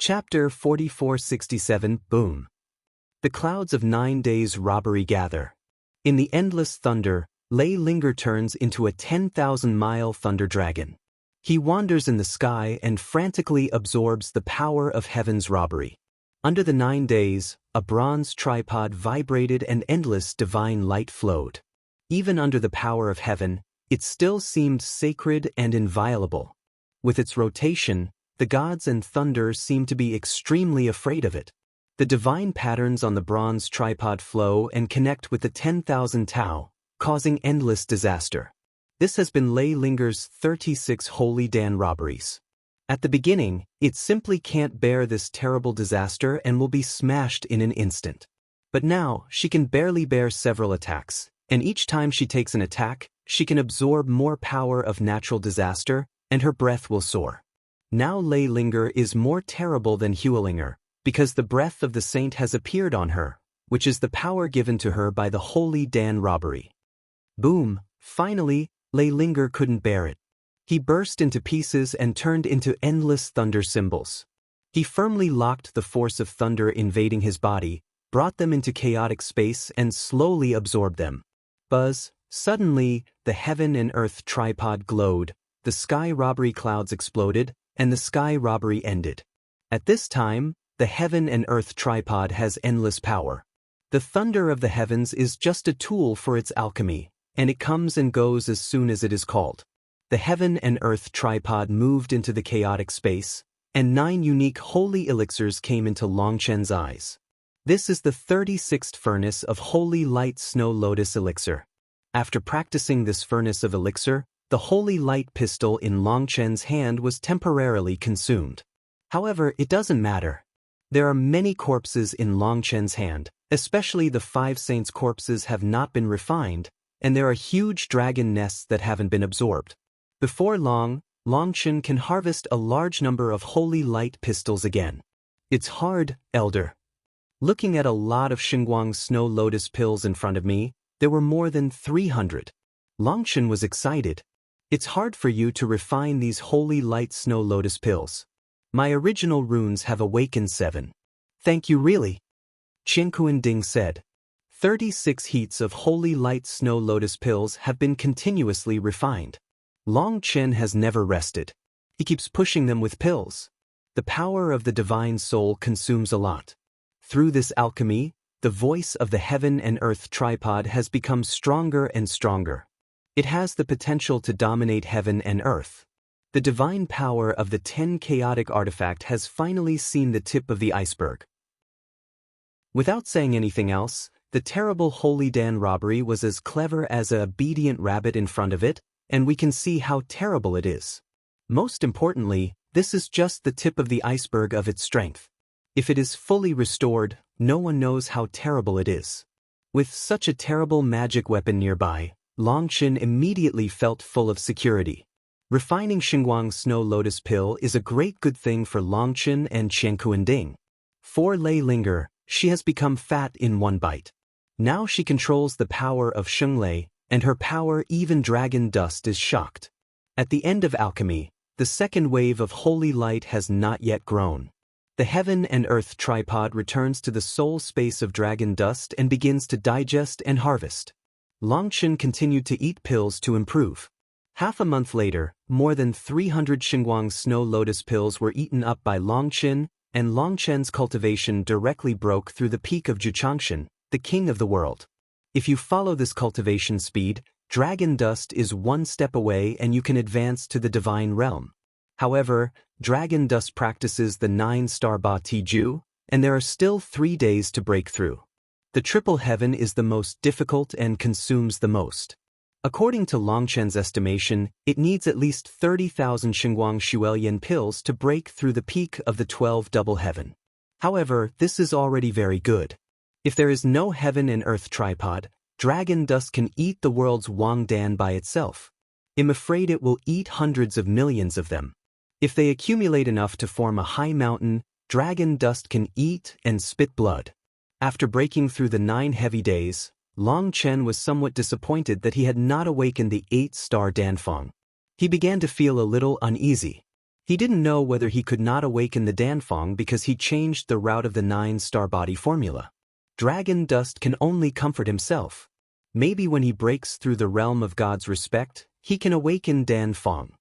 Chapter 4467 Boom. The clouds of 9 days robbery gather. In the endless thunder, Lei Linger turns into a 10,000-mile thunder dragon. He wanders in the sky and frantically absorbs the power of heaven's robbery. Under the 9 days, a bronze tripod vibrated and endless divine light flowed. Even under the power of heaven, it still seemed sacred and inviolable. With its rotation, the gods and thunder seemed to be extremely afraid of it. The divine patterns on the bronze tripod flow and connect with the 10,000 Tao, causing endless disaster. This has been Lei Linger's 36 Holy Dan robberies. At the beginning, it simply can't bear this terrible disaster and will be smashed in an instant. But now, she can barely bear several attacks, and each time she takes an attack, she can absorb more power of natural disaster, and her breath will soar. Now Lei Linger is more terrible than Huelinger, because the breath of the saint has appeared on her, which is the power given to her by the Holy Dan robbery. Boom! Finally, Lei Linger couldn't bear it. He burst into pieces and turned into endless thunder symbols. He firmly locked the force of thunder invading his body, brought them into chaotic space and slowly absorbed them. Buzz! Suddenly, the heaven and earth tripod glowed, the sky robbery clouds exploded, and the sky robbery ended. At this time, the heaven and earth tripod has endless power. The thunder of the heavens is just a tool for its alchemy, and it comes and goes as soon as it is called. The heaven and earth tripod moved into the chaotic space, and 9 unique holy elixirs came into Longchen's eyes. This is the 36th furnace of Holy Light Snow Lotus Elixir. After practicing this furnace of elixir, the Holy Light pistol in Longchen's hand was temporarily consumed. However, it doesn't matter. There are many corpses in Longchen's hand, especially the 5 saints' corpses have not been refined, and there are huge dragon nests that haven't been absorbed. Before long, Longchen can harvest a large number of Holy Light pistols again. It's hard, Elder. Looking at a lot of Xinguang's Snow Lotus pills in front of me, there were more than 300. Longchen was excited. It's hard for you to refine these Holy Light Snow Lotus pills. My original runes have awakened 7. Thank you really. Qianquan Ding said. 36 heats of Holy Light Snow Lotus pills have been continuously refined. Longchen has never rested. He keeps pushing them with pills. The power of the divine soul consumes a lot. Through this alchemy, the voice of the heaven and earth tripod has become stronger and stronger. It has the potential to dominate heaven and earth. The divine power of the 10 chaotic artifact has finally seen the tip of the iceberg. Without saying anything else, the terrible Holy Dan robbery was as clever as a obedient rabbit in front of it, and we can see how terrible it is. Most importantly, this is just the tip of the iceberg of its strength. If it is fully restored, no one knows how terrible it is. With such a terrible magic weapon nearby, Longchen immediately felt full of security. Refining Xinguang's Snow Lotus pill is a great good thing for Longchen and Qianquan Ding. For Lei Linger, she has become fat in one bite. Now she controls the power of Xunglei, and her power even dragon dust is shocked. At the end of alchemy, the second wave of holy light has not yet grown. The heaven and earth tripod returns to the soul space of dragon dust and begins to digest and harvest. Longchen continued to eat pills to improve. Half a month later, more than 300 Xinguang's Snow Lotus pills were eaten up by Longchen, and Longchen's cultivation directly broke through the peak of Zhuchangshan, the king of the world. If you follow this cultivation speed, dragon dust is 1 step away and you can advance to the divine realm. However, dragon dust practices the 9-star Ba Ti Ju, and there are still 3 days to break through. The triple heaven is the most difficult and consumes the most. According to Longchen's estimation, it needs at least 30,000 Xinguang Xuelian pills to break through the peak of the 12 double heaven. However, this is already very good. If there is no heaven and earth tripod, dragon dust can eat the world's Wang Dan by itself. I'm afraid it will eat hundreds of millions of them. If they accumulate enough to form a high mountain, dragon dust can eat and spit blood. After breaking through the 9 heavy days, Longchen was somewhat disappointed that he had not awakened the 8-star Danfeng. He began to feel a little uneasy. He didn't know whether he could not awaken the Danfeng because he changed the route of the 9-star body formula. Dragon dust can only comfort himself. Maybe when he breaks through the realm of God's respect, he can awaken Danfeng.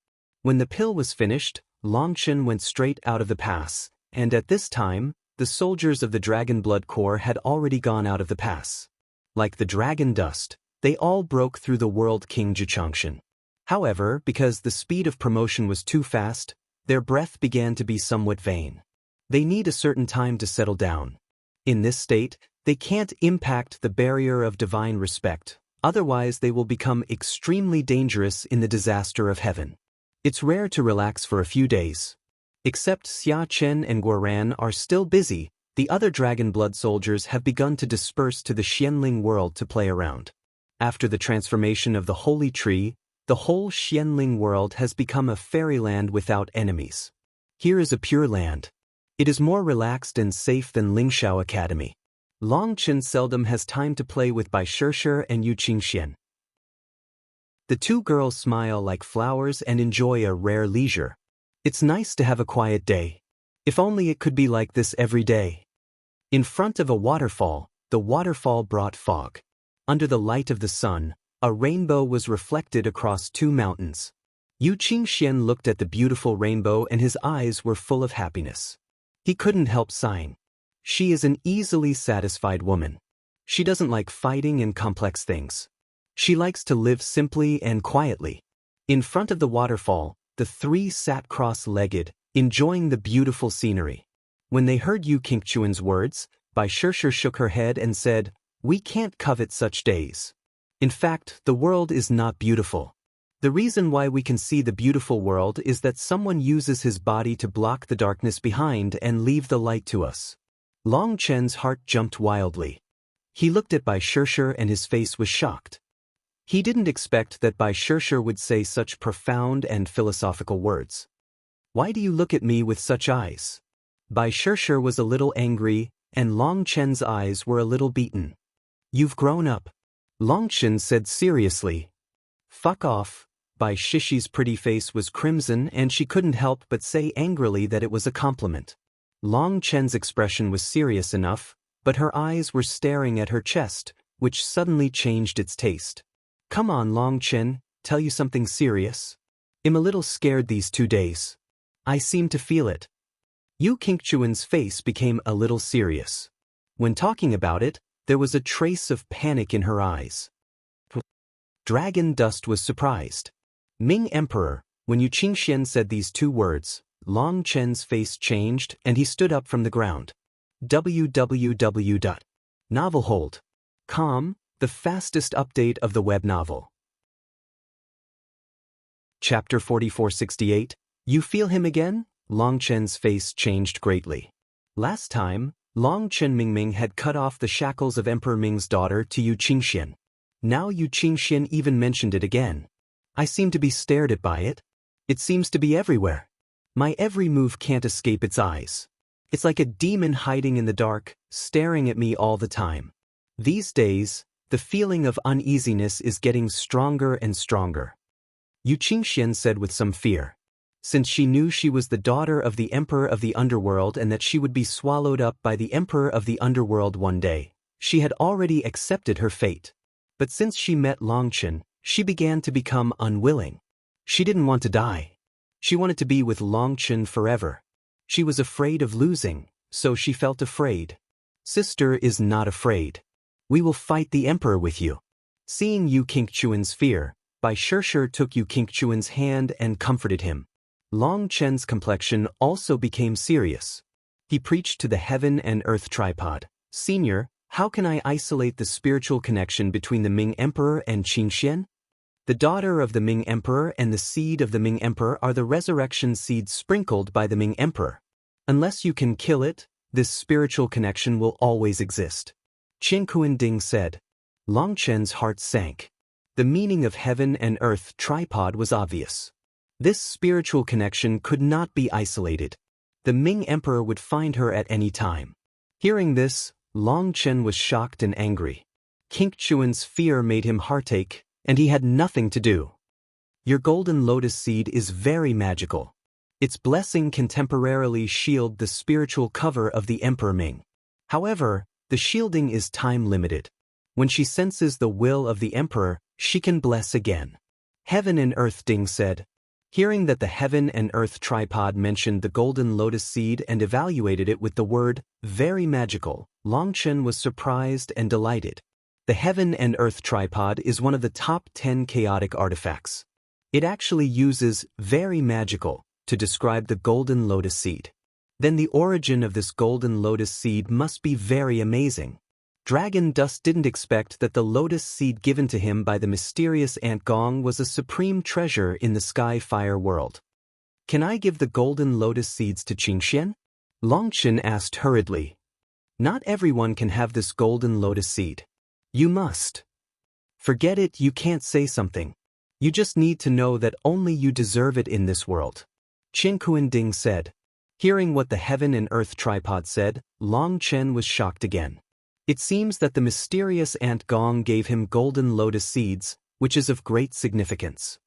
When the pill was finished, Longchen went straight out of the pass, and at this time, the soldiers of the Dragon Blood Corps had already gone out of the pass. Like the dragon dust, they all broke through the World King Jichangshan. However, because the speed of promotion was too fast, their breath began to be somewhat vain. They need a certain time to settle down. In this state, they can't impact the barrier of divine respect, otherwise they will become extremely dangerous in the disaster of heaven. It's rare to relax for a few days. Except Xia Chen and Guoran are still busy, the other dragon blood soldiers have begun to disperse to the Xianling world to play around. After the transformation of the holy tree, the whole Xianling world has become a fairyland without enemies. Here is a pure land. It is more relaxed and safe than Lingshao Academy. Longchen seldom has time to play with Bai Shishir and Yu Qingxian. The two girls smile like flowers and enjoy a rare leisure. It's nice to have a quiet day. If only it could be like this every day. In front of a waterfall, the waterfall brought fog. Under the light of the sun, a rainbow was reflected across two mountains. Yu Qingxian looked at the beautiful rainbow and his eyes were full of happiness. He couldn't help sighing. She is an easily satisfied woman. She doesn't like fighting and complex things. She likes to live simply and quietly. In front of the waterfall, the three sat cross-legged, enjoying the beautiful scenery. When they heard Yu Qingchuan's words, Bai Shishir shook her head and said, "We can't covet such days. In fact, the world is not beautiful. The reason why we can see the beautiful world is that someone uses his body to block the darkness behind and leave the light to us." Long Chen's heart jumped wildly. He looked at Bai Shishir and his face was shocked. He didn't expect that Bai Shishir would say such profound and philosophical words. "Why do you look at me with such eyes?" Bai Shishir was a little angry, and Long Chen's eyes were a little beaten. "You've grown up," Long Chen said seriously. "Fuck off." Bai Shishi's pretty face was crimson and she couldn't help but say angrily that it was a compliment. Long Chen's expression was serious enough, but her eyes were staring at her chest, which suddenly changed its taste. "Come on, Long Chen, tell you something serious. I'm a little scared these 2 days. I seem to feel it." Yu Qingchuan's face became a little serious. When talking about it, there was a trace of panic in her eyes. Dragon Dust was surprised. Ming Emperor, when Yu Qingxian said these 2 words, Long Chen's face changed and he stood up from the ground. www.novelhold.com, the fastest update of the web novel. Chapter 4468, You Feel Him Again? Long Chen's face changed greatly. Last time, Long Chen Mingming had cut off the shackles of Emperor Ming's daughter to Yu Qingxian. Now Yu Qingxian even mentioned it again. I seem to be stared at by it. It seems to be everywhere. My every move can't escape its eyes. It's like a demon hiding in the dark, staring at me all the time. These days, the feeling of uneasiness is getting stronger and stronger. Yu Qingxian said with some fear. Since she knew she was the daughter of the Emperor of the Underworld and that she would be swallowed up by the Emperor of the Underworld one day, she had already accepted her fate. But since she met Longchen, she began to become unwilling. She didn't want to die. She wanted to be with Longchen forever. She was afraid of losing, so she felt afraid. Sister is not afraid. We will fight the Emperor with you. Seeing Yu Qingchuan's fear, Bai Shishir took Yu Qingchuan's hand and comforted him. Long Chen's complexion also became serious. He preached to the heaven and earth tripod. Senior, how can I isolate the spiritual connection between the Ming Emperor and Qingxian? The daughter of the Ming Emperor and the seed of the Ming Emperor are the resurrection seeds sprinkled by the Ming Emperor. Unless you can kill it, this spiritual connection will always exist. Qin Kuan-ding said. Long Chen's heart sank. The meaning of heaven and earth tripod was obvious. This spiritual connection could not be isolated. The Ming Emperor would find her at any time. Hearing this, Long Chen was shocked and angry. Qingchuan's fear made him heartache, and he had nothing to do. Your golden lotus seed is very magical. Its blessing can temporarily shield the spiritual cover of the Emperor Ming. However, the shielding is time-limited. When she senses the will of the Emperor, she can bless again. Heaven and Earth, Ding said. Hearing that the Heaven and Earth tripod mentioned the golden lotus seed and evaluated it with the word, very magical, Longchen was surprised and delighted. The Heaven and Earth tripod is one of the top 10 chaotic artifacts. It actually uses very magical to describe the golden lotus seed. Then the origin of this golden lotus seed must be very amazing. Dragon Dust didn't expect that the lotus seed given to him by the mysterious Ant Gong was a supreme treasure in the Sky Fire world. Can I give the golden lotus seeds to Qingxian? Longchen asked hurriedly. Not everyone can have this golden lotus seed. You must. Forget it, you can't say something. You just need to know that only you deserve it in this world. Qin Kuan-Ding said. Hearing what the Heaven and Earth tripod said, Long Chen was shocked again. It seems that the mysterious Ant Gong gave him golden lotus seeds, which is of great significance.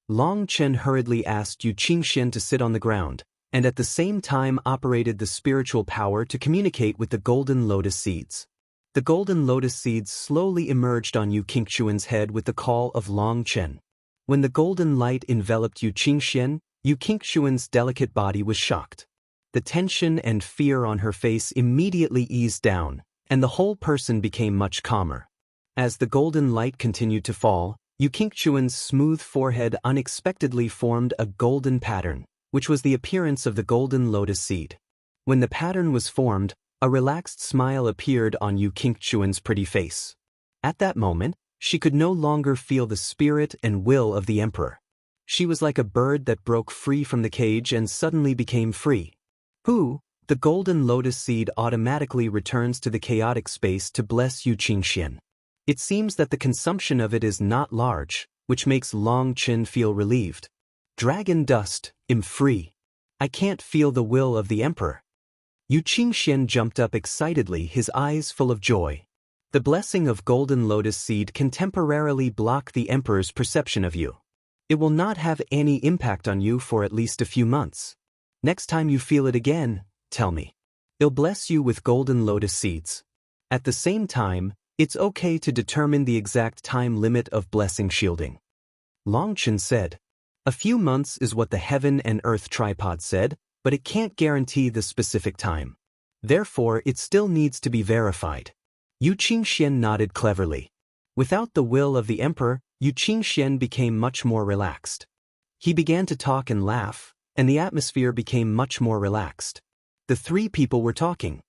Long Chen hurriedly asked Yu Qingxian to sit on the ground, and at the same time operated the spiritual power to communicate with the golden lotus seeds. The golden lotus seeds slowly emerged on Yu Qingxian's head with the call of Long Chen. When the golden light enveloped Yu Qingxian, Yu Qingxian's delicate body was shocked. The tension and fear on her face immediately eased down, and the whole person became much calmer. As the golden light continued to fall, Yu Qingxian's smooth forehead unexpectedly formed a golden pattern, which was the appearance of the golden lotus seed. When the pattern was formed, a relaxed smile appeared on Yu Qingxian's pretty face. At that moment, she could no longer feel the spirit and will of the Emperor. She was like a bird that broke free from the cage and suddenly became free. The golden lotus seed automatically returns to the chaotic space to bless Yu Qingxian. It seems that the consumption of it is not large, which makes Long Chen feel relieved. Dragon Dust, I'm free. I can't feel the will of the Emperor. Yu Qingxian jumped up excitedly, his eyes full of joy. The blessing of golden lotus seed can temporarily block the Emperor's perception of you. It will not have any impact on you for at least a few months. Next time you feel it again, tell me. I'll bless you with golden lotus seeds. At the same time, it's okay to determine the exact time limit of blessing shielding. Long Chen said. A few months is what the Heaven and Earth tripod said, but it can't guarantee the specific time. Therefore, it still needs to be verified. Yu Qingxian nodded cleverly. Without the will of the Emperor, Yu Qingxian became much more relaxed. He began to talk and laugh, and the atmosphere became much more relaxed. The three people were talking.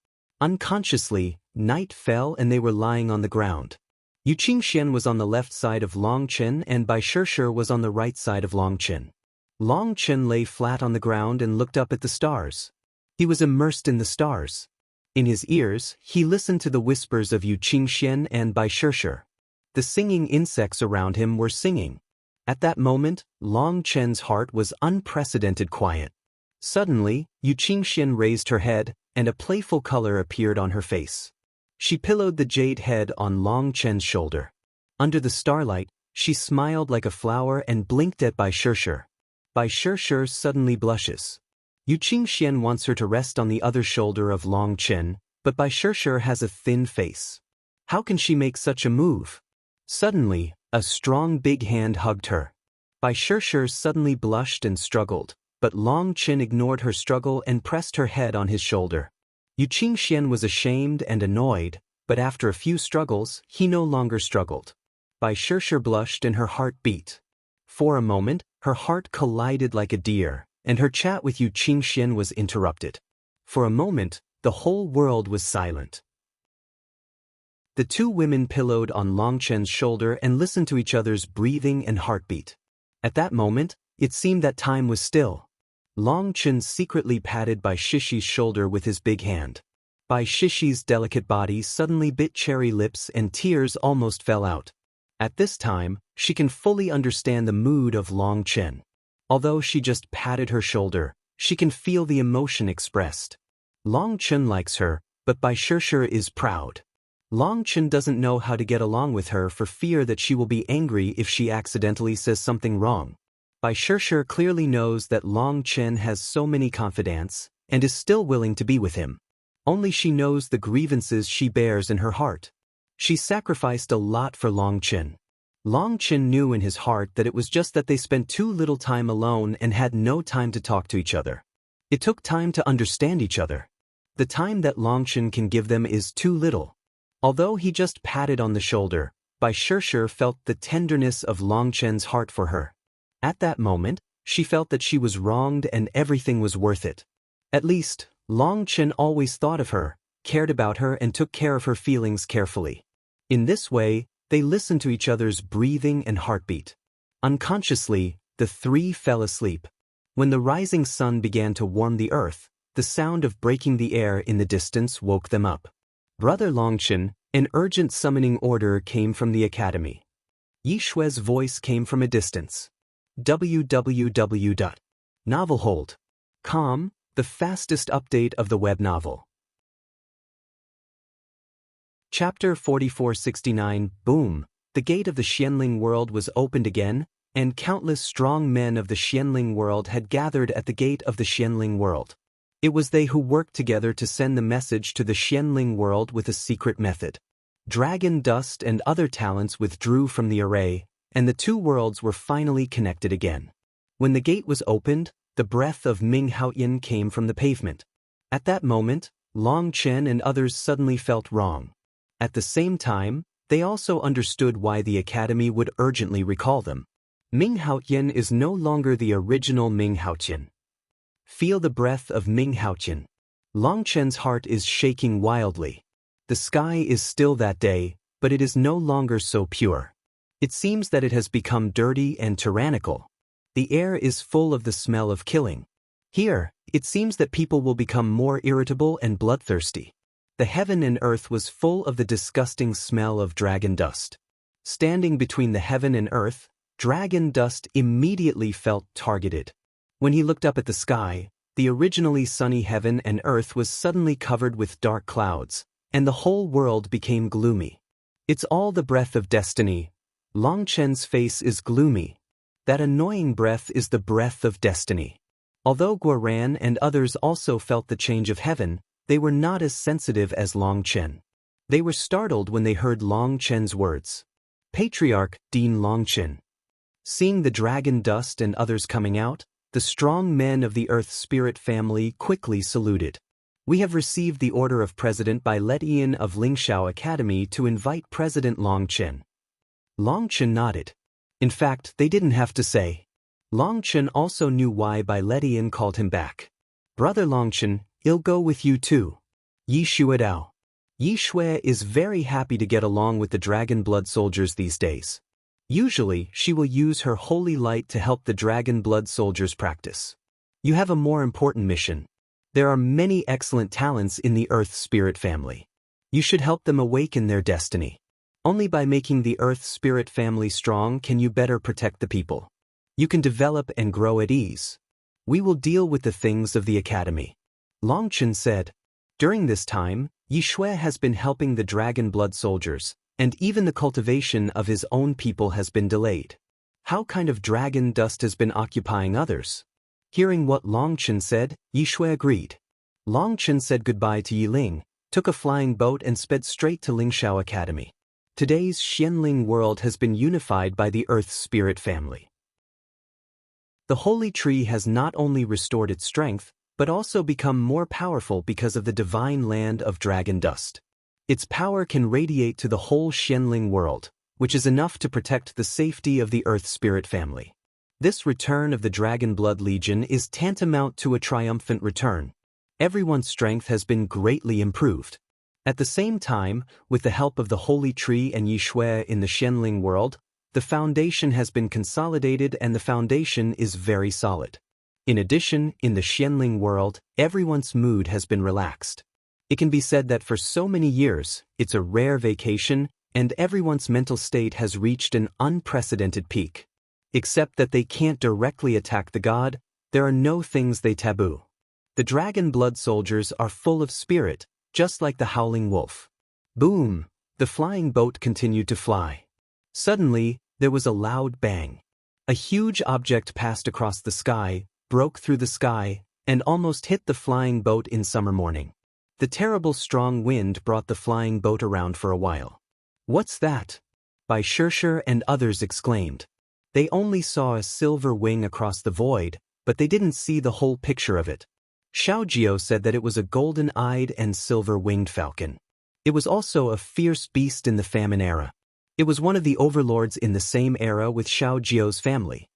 Unconsciously, night fell and they were lying on the ground. Yu Qingxian was on the left side of Long Chen and Bai Shishir was on the right side of Long Chen. Long Chen lay flat on the ground and looked up at the stars. He was immersed in the stars. In his ears, he listened to the whispers of Yu Qingxian and Bai Shishir. The singing insects around him were singing. At that moment, Long Chen's heart was unprecedented quiet. Suddenly, Yu Qingxian raised her head, and a playful color appeared on her face. She pillowed the jade head on Long Chen's shoulder. Under the starlight, she smiled like a flower and blinked at Bai Shishir. Bai Shishir suddenly blushes. Yu Qingxian wants her to rest on the other shoulder of Long Chen, but Bai Shishir has a thin face. How can she make such a move? Suddenly, a strong big hand hugged her. Bai Shishir suddenly blushed and struggled, but Long Chen ignored her struggle and pressed her head on his shoulder. Yu Qingxian was ashamed and annoyed, but after a few struggles, he no longer struggled. Bai Shishir blushed and her heart beat. For a moment, her heart collided like a deer, and her chat with Yu Qingxian was interrupted. For a moment, the whole world was silent. The two women pillowed on Long Chen's shoulder and listened to each other's breathing and heartbeat. At that moment, it seemed that time was still. Long Chen secretly patted Bai Shishi's shoulder with his big hand. Bai Shishi's delicate body suddenly bit cherry lips and tears almost fell out. At this time, she can fully understand the mood of Long Chen. Although she just patted her shoulder, she can feel the emotion expressed. Long Chen likes her, but Bai Shishir is proud. Long Chen doesn't know how to get along with her for fear that she will be angry if she accidentally says something wrong. Bai Shishir clearly knows that Long Chen has so many confidants, and is still willing to be with him. Only she knows the grievances she bears in her heart. She sacrificed a lot for Long Chen. Long Chen knew in his heart that it was just that they spent too little time alone and had no time to talk to each other. It took time to understand each other. The time that Long Chen can give them is too little. Although he just patted on the shoulder, Bai Shishir felt the tenderness of Long Chen's heart for her. At that moment, she felt that she was wronged and everything was worth it. At least, Long Chen always thought of her, cared about her and took care of her feelings carefully. In this way, they listened to each other's breathing and heartbeat. Unconsciously, the three fell asleep. When the rising sun began to warm the earth, the sound of breaking the air in the distance woke them up. Brother Long Chen, an urgent summoning order came from the academy. Yi Shui's voice came from a distance. www.novelhold.com, the fastest update of the web novel. Chapter 4469 Boom! The gate of the Xianling world was opened again, and countless strong men of the Xianling world had gathered at the gate of the Xianling world. It was they who worked together to send the message to the Xianling world with a secret method. Dragon dust and other talents withdrew from the array, and the two worlds were finally connected again. When the gate was opened, the breath of Ming Haoyan came from the pavement. At that moment, Long Chen and others suddenly felt wrong. At the same time, they also understood why the academy would urgently recall them. Ming Haoyan is no longer the original Ming Haoyan. Feel the breath of Ming Haoyan. Long Chen's heart is shaking wildly. The sky is still that day, but it is no longer so pure. It seems that it has become dirty and tyrannical. The air is full of the smell of killing. Here, it seems that people will become more irritable and bloodthirsty. The heaven and earth was full of the disgusting smell of dragon dust. Standing between the heaven and earth, dragon dust immediately felt targeted. When he looked up at the sky, the originally sunny heaven and earth was suddenly covered with dark clouds, and the whole world became gloomy. It's all the breath of destiny. Long Chen's face is gloomy. That annoying breath is the breath of destiny. Although Guoran and others also felt the change of heaven, they were not as sensitive as Long Chen. They were startled when they heard Long Chen's words. Patriarch Dean Long Chen. Seeing the dragon dust and others coming out, the strong men of the Earth Spirit family quickly saluted. We have received the order of President Bai Letian of Lingshao Academy to invite President Long Chen. Long Chen nodded. In fact, they didn't have to say. Long Chen also knew why Bai Letian called him back. Brother Long Chen, I'll go with you too. Yi Shui Dao. Yi Shui is very happy to get along with the Dragon Blood soldiers these days. Usually, she will use her holy light to help the Dragon Blood soldiers practice. You have a more important mission. There are many excellent talents in the Earth Spirit family. You should help them awaken their destiny. Only by making the Earth Spirit family strong can you better protect the people. You can develop and grow at ease. We will deal with the things of the academy. Long Chen said. During this time, Yi Shui has been helping the Dragon Blood soldiers, and even the cultivation of his own people has been delayed. How kind of dragon dust has been occupying others? Hearing what Long Chen said, Yi Shui agreed. Long Chen said goodbye to Yi Ling, took a flying boat and sped straight to Lingshao Academy. Today's Xianling world has been unified by the Earth Spirit family. The holy tree has not only restored its strength, but also become more powerful because of the divine land of dragon dust. Its power can radiate to the whole Xianling world, which is enough to protect the safety of the Earth Spirit family. This return of the Dragon Blood Legion is tantamount to a triumphant return. Everyone's strength has been greatly improved. At the same time, with the help of the Holy Tree and Yi Shui in the Xianling world, the foundation has been consolidated and the foundation is very solid. In addition, in the Xianling world, everyone's mood has been relaxed. It can be said that for so many years, it's a rare vacation, and everyone's mental state has reached an unprecedented peak. Except that they can't directly attack the god, there are no things they taboo. The Dragon Blood soldiers are full of spirit, just like the howling wolf. Boom! The flying boat continued to fly. Suddenly, there was a loud bang. A huge object passed across the sky, broke through the sky, and almost hit the flying boat in summer morning. The terrible strong wind brought the flying boat around for a while. "What's that?" Bai Shishir and others exclaimed. They only saw a silver wing across the void, but they didn't see the whole picture of it. Xiaojiao said that it was a golden-eyed and silver-winged falcon. It was also a fierce beast in the famine era. It was one of the overlords in the same era with Xiaojiao's family.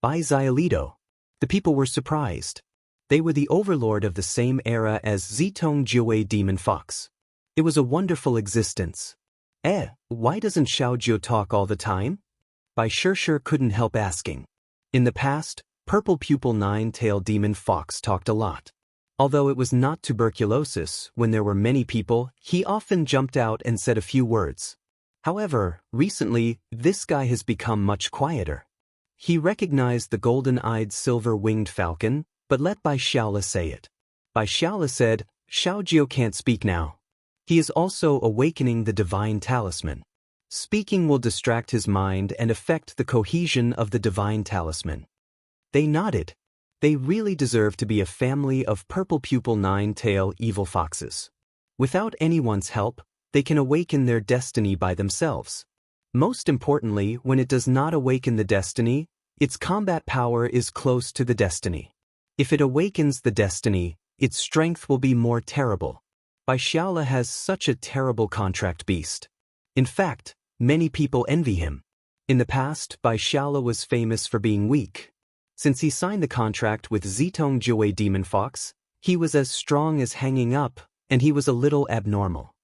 Bai Xiaolito. The people were surprised. They were the overlord of the same era as Zitong Jiwei Demon Fox. It was a wonderful existence. Why doesn't Xiaojiao talk all the time? Bai Shishir couldn't help asking. In the past, Purple Pupil Nine-Tailed Demon Fox talked a lot. Although it was not tuberculosis, when there were many people, he often jumped out and said a few words. However, recently, this guy has become much quieter. He recognized the golden-eyed silver-winged falcon, but let Bai Xiaola say it. Bai Xiaola said, "Xiaojiao can't speak now. He is also awakening the divine talisman. Speaking will distract his mind and affect the cohesion of the divine talisman." They nodded. They really deserve to be a family of Purple Pupil Nine-Tailed evil foxes. Without anyone's help, they can awaken their destiny by themselves. Most importantly, when it does not awaken the destiny, its combat power is close to the destiny. If it awakens the destiny, its strength will be more terrible. Bai Xiaola has such a terrible contract beast. In fact, many people envy him. In the past, Bai Xiaola was famous for being weak. Since he signed the contract with Zitong Jiwei Demon Fox, he was as strong as hanging up, and he was a little abnormal.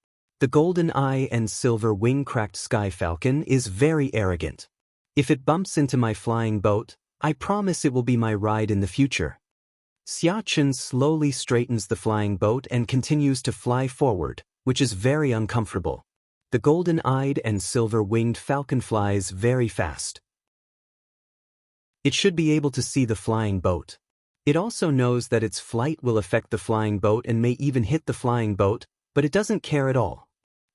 The golden eye and silver wing-cracked sky falcon is very arrogant. If it bumps into my flying boat, I promise it will be my ride in the future. Xia Chen slowly straightens the flying boat and continues to fly forward, which is very uncomfortable. The golden-eyed and silver-winged falcon flies very fast. It should be able to see the flying boat. It also knows that its flight will affect the flying boat and may even hit the flying boat, but it doesn't care at all.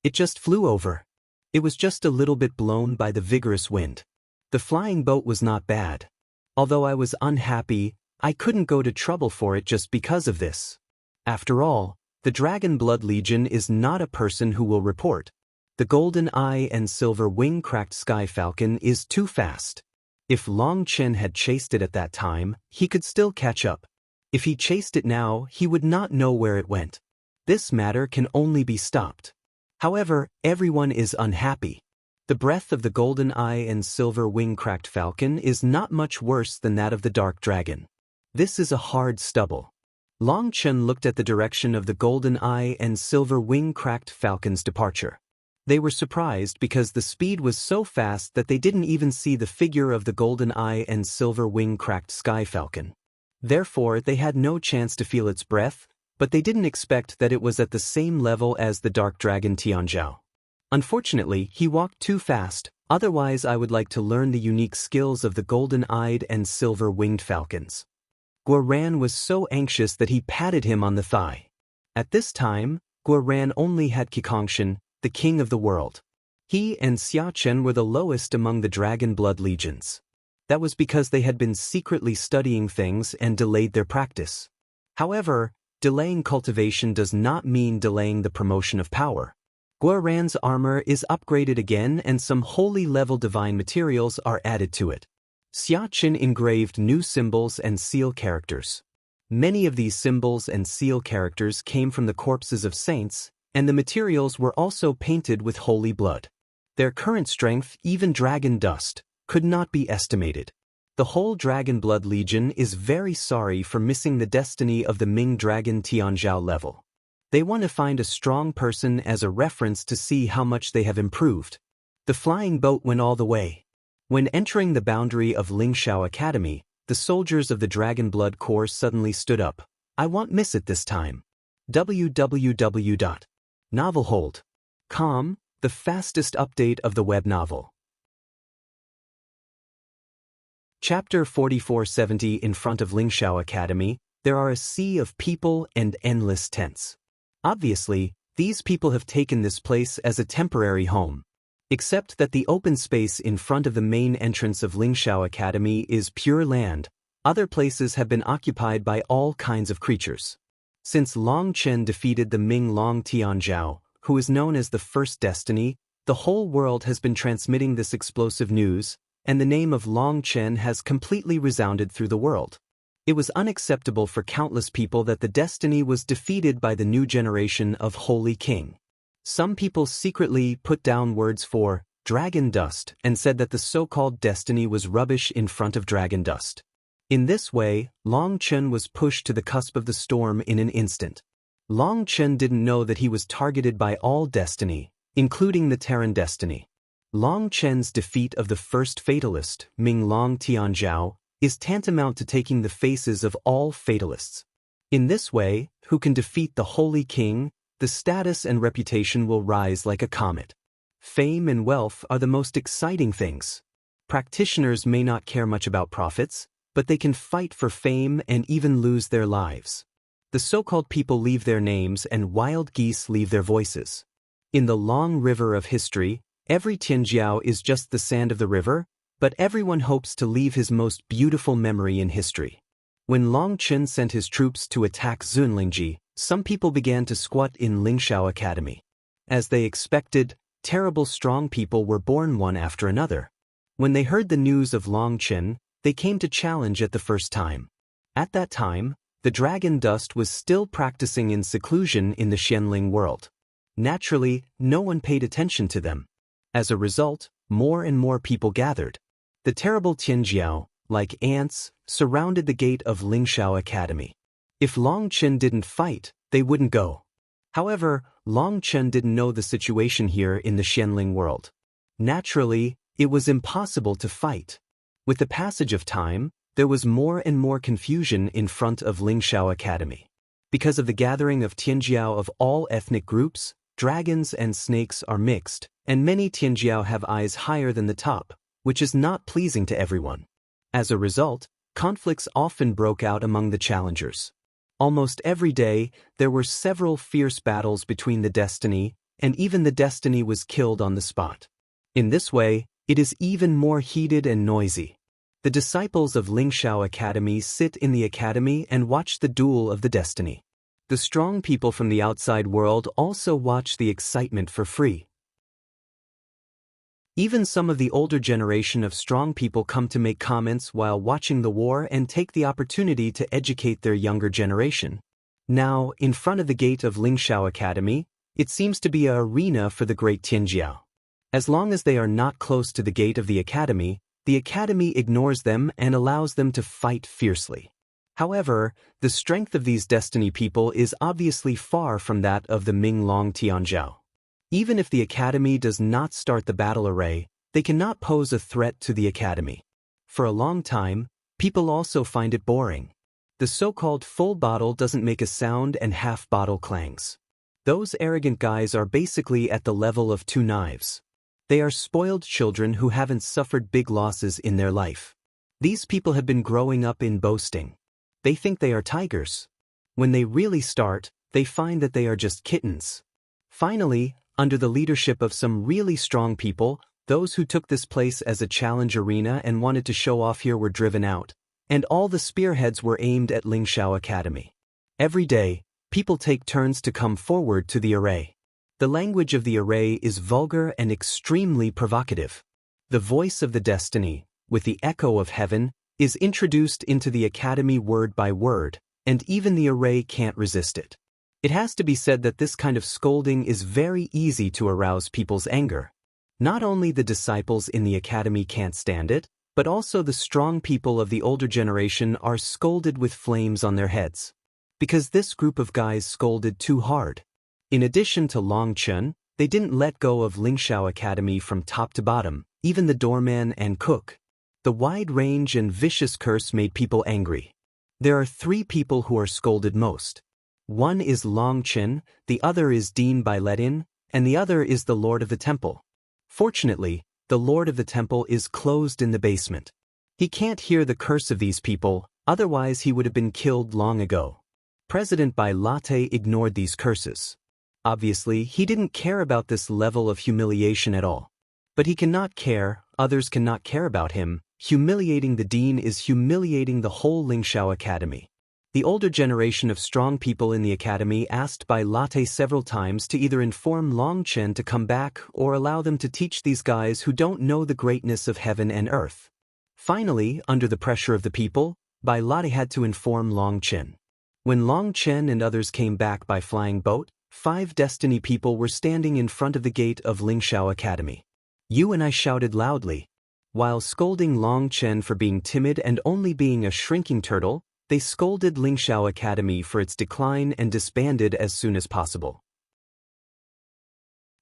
It just flew over. It was just a little bit blown by the vigorous wind. The flying boat was not bad. Although I was unhappy, I couldn't go to trouble for it just because of this. After all, the Dragon Blood Legion is not a person who will report. The golden eye and silver wing-cracked sky falcon is too fast. If Long Chen had chased it at that time, he could still catch up. If he chased it now, he would not know where it went. This matter can only be stopped. However, everyone is unhappy. The breath of the golden eye and silver wing-cracked falcon is not much worse than that of the dark dragon. This is a hard stubble. Long Chen looked at the direction of the golden eye and silver wing-cracked falcon's departure. They were surprised because the speed was so fast that they didn't even see the figure of the golden eye and silver wing-cracked sky falcon. Therefore, they had no chance to feel its breath, but they didn't expect that it was at the same level as the dark dragon Tianzhao. Unfortunately, he walked too fast, otherwise I would like to learn the unique skills of the golden-eyed and silver-winged falcons. Guoran was so anxious that he patted him on the thigh. At this time, Guoran only had Qikongshan, the king of the world. He and Xia Chen were the lowest among the Dragon Blood Legions. That was because they had been secretly studying things and delayed their practice. However, delaying cultivation does not mean delaying the promotion of power. Guoran's armor is upgraded again and some holy-level divine materials are added to it. Xia Chen engraved new symbols and seal characters. Many of these symbols and seal characters came from the corpses of saints, and the materials were also painted with holy blood. Their current strength, even dragon dust, could not be estimated. The whole Dragon Blood Legion is very sorry for missing the destiny of the Ming Dragon Tianzhao level. They want to find a strong person as a reference to see how much they have improved. The flying boat went all the way. When entering the boundary of Lingshao Academy, the soldiers of the Dragon Blood Corps suddenly stood up. I won't miss it this time. www.novelhold.com, the fastest update of the web novel. Chapter 4470. In front of Lingshao Academy, there are a sea of people and endless tents. Obviously, these people have taken this place as a temporary home. Except that the open space in front of the main entrance of Lingxiao Academy is pure land. Other places have been occupied by all kinds of creatures. Since Long Chen defeated the Ming Long Tianzhao, who is known as the First Destiny, the whole world has been transmitting this explosive news, and the name of Long Chen has completely resounded through the world. It was unacceptable for countless people that the destiny was defeated by the new generation of Holy King. Some people secretly put down words for dragon dust and said that the so-called destiny was rubbish in front of dragon dust. In this way, Long Chen was pushed to the cusp of the storm in an instant. Long Chen didn't know that he was targeted by all destiny, including the Terran destiny. Long Chen's defeat of the first fatalist, Ming Long Tianzhao, is tantamount to taking the faces of all fatalists. In this way, who can defeat the Holy King, the status and reputation will rise like a comet. Fame and wealth are the most exciting things. Practitioners may not care much about profits, but they can fight for fame and even lose their lives. The so-called people leave their names and wild geese leave their voices. In the long river of history, every Tianjiao is just the sand of the river, but everyone hopes to leave his most beautiful memory in history. When Long Chen sent his troops to attack Zunlingji, some people began to squat in Lingxiao Academy. As they expected, terrible strong people were born one after another. When they heard the news of Long Chen, they came to challenge at the first time. At that time, the dragon dust was still practicing in seclusion in the Xianling world. Naturally, no one paid attention to them. As a result, more and more people gathered. The terrible Tianjiao, like ants, surrounded the gate of Lingxiao Academy. If Long Chen didn't fight, they wouldn't go. However, Long Chen didn't know the situation here in the Xianling world. Naturally, it was impossible to fight. With the passage of time, there was more and more confusion in front of Lingxiao Academy. Because of the gathering of Tianjiao of all ethnic groups, dragons and snakes are mixed, and many Tianjiao have eyes higher than the top, which is not pleasing to everyone. As a result, conflicts often broke out among the challengers. Almost every day, there were several fierce battles between the destiny, and even the destiny was killed on the spot. In this way, it is even more heated and noisy. The disciples of Lingxiao Academy sit in the academy and watch the duel of the destiny. The strong people from the outside world also watch the excitement for free. Even some of the older generation of strong people come to make comments while watching the war and take the opportunity to educate their younger generation. Now, in front of the gate of Lingxiao Academy, it seems to be an arena for the great Tianjiao. As long as they are not close to the gate of the academy ignores them and allows them to fight fiercely. However, the strength of these destiny people is obviously far from that of the Ming Long Tianzhao. Even if the academy does not start the battle array, they cannot pose a threat to the academy. For a long time, people also find it boring. The so-called full bottle doesn't make a sound and half bottle clangs. Those arrogant guys are basically at the level of two knives. They are spoiled children who haven't suffered big losses in their life. These people have been growing up in boasting. They think they are tigers. When they really start, they find that they are just kittens. Finally, under the leadership of some really strong people, those who took this place as a challenge arena and wanted to show off here were driven out, and all the spearheads were aimed at Lingxiao Academy. Every day, people take turns to come forward to the array. The language of the array is vulgar and extremely provocative. The voice of the destiny, with the echo of heaven, is introduced into the academy word by word, and even the array can't resist it. It has to be said that this kind of scolding is very easy to arouse people's anger. Not only the disciples in the academy can't stand it, but also the strong people of the older generation are scolded with flames on their heads. Because this group of guys scolded too hard. In addition to Long Chen, they didn't let go of Lingxiao Academy from top to bottom, even the doorman and cook. The wide range and vicious curse made people angry. There are three people who are scolded most. One is Long Chen, the other is Dean Bailetin, and the other is the Lord of the Temple. Fortunately, the Lord of the Temple is closed in the basement. He can't hear the curse of these people, otherwise he would have been killed long ago. President Bailetin ignored these curses. Obviously, he didn't care about this level of humiliation at all. But he cannot care, others cannot care about him. Humiliating the dean is humiliating the whole Lingxiao Academy. The older generation of strong people in the academy asked Bai Latte several times to either inform Long Chen to come back or allow them to teach these guys who don't know the greatness of heaven and earth. Finally, under the pressure of the people, Bai Latte had to inform Long Chen. When Long Chen and others came back by flying boat, 5 destiny people were standing in front of the gate of Lingxiao Academy. You and I shouted loudly. While scolding Long Chen for being timid and only being a shrinking turtle, they scolded Lingxiao Academy for its decline and disbanded as soon as possible.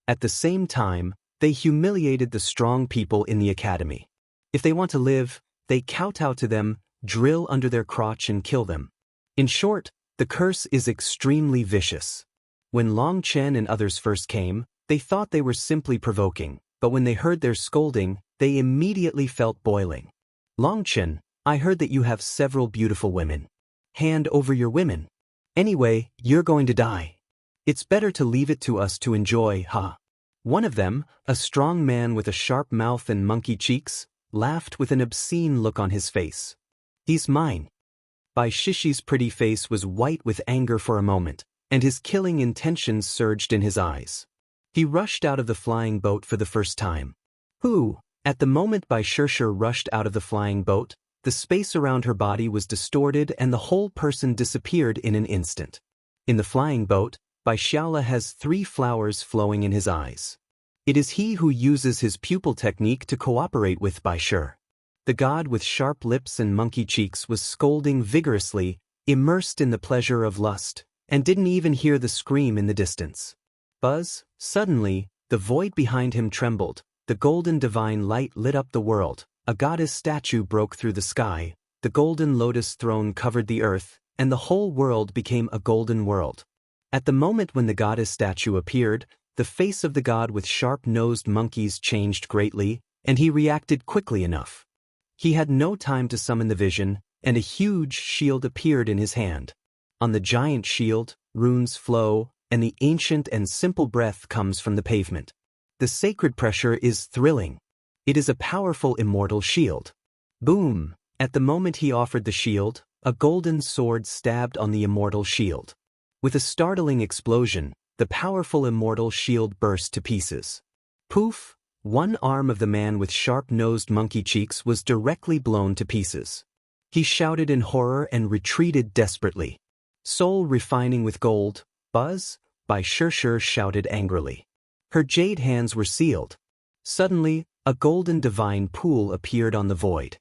At the same time, they humiliated the strong people in the academy. If they want to live, they kowtow to them, drill under their crotch and kill them. In short, the curse is extremely vicious. When Long Chen and others first came, they thought they were simply provoking, but when they heard their scolding, they immediately felt boiling. Long Chen, I heard that you have several beautiful women. Hand over your women. Anyway, you're going to die. It's better to leave it to us to enjoy, huh? One of them, a strong man with a sharp mouth and monkey cheeks, laughed with an obscene look on his face. He's mine. Bai Shishi's pretty face was white with anger for a moment, and his killing intentions surged in his eyes. He rushed out of the flying boat for the first time. Who? At the moment Bai Shishi rushed out of the flying boat, the space around her body was distorted and the whole person disappeared in an instant. In the flying boat, Bai Xiaola has 3 flowers flowing in his eyes. It is he who uses his pupil technique to cooperate with Bai Shi. The god with sharp lips and monkey cheeks was scolding vigorously, immersed in the pleasure of lust, and didn't even hear the scream in the distance. Buzz, suddenly, the void behind him trembled, the golden divine light lit up the world, a goddess statue broke through the sky, the golden lotus throne covered the earth, and the whole world became a golden world. At the moment when the goddess statue appeared, the face of the god with sharp-nosed monkeys changed greatly, and he reacted quickly enough. He had no time to summon the vision, and a huge shield appeared in his hand. On the giant shield, runes flow, and the ancient and simple breath comes from the pavement. The sacred pressure is thrilling. It is a powerful immortal shield. Boom! At the moment he offered the shield, a golden sword stabbed on the immortal shield. With a startling explosion, the powerful immortal shield burst to pieces. Poof! One arm of the man with sharp-nosed monkey cheeks was directly blown to pieces. He shouted in horror and retreated desperately. Soul refining with gold, Buzz, Bai Shishi shouted angrily. Her jade hands were sealed. Suddenly, a golden divine pool appeared on the void.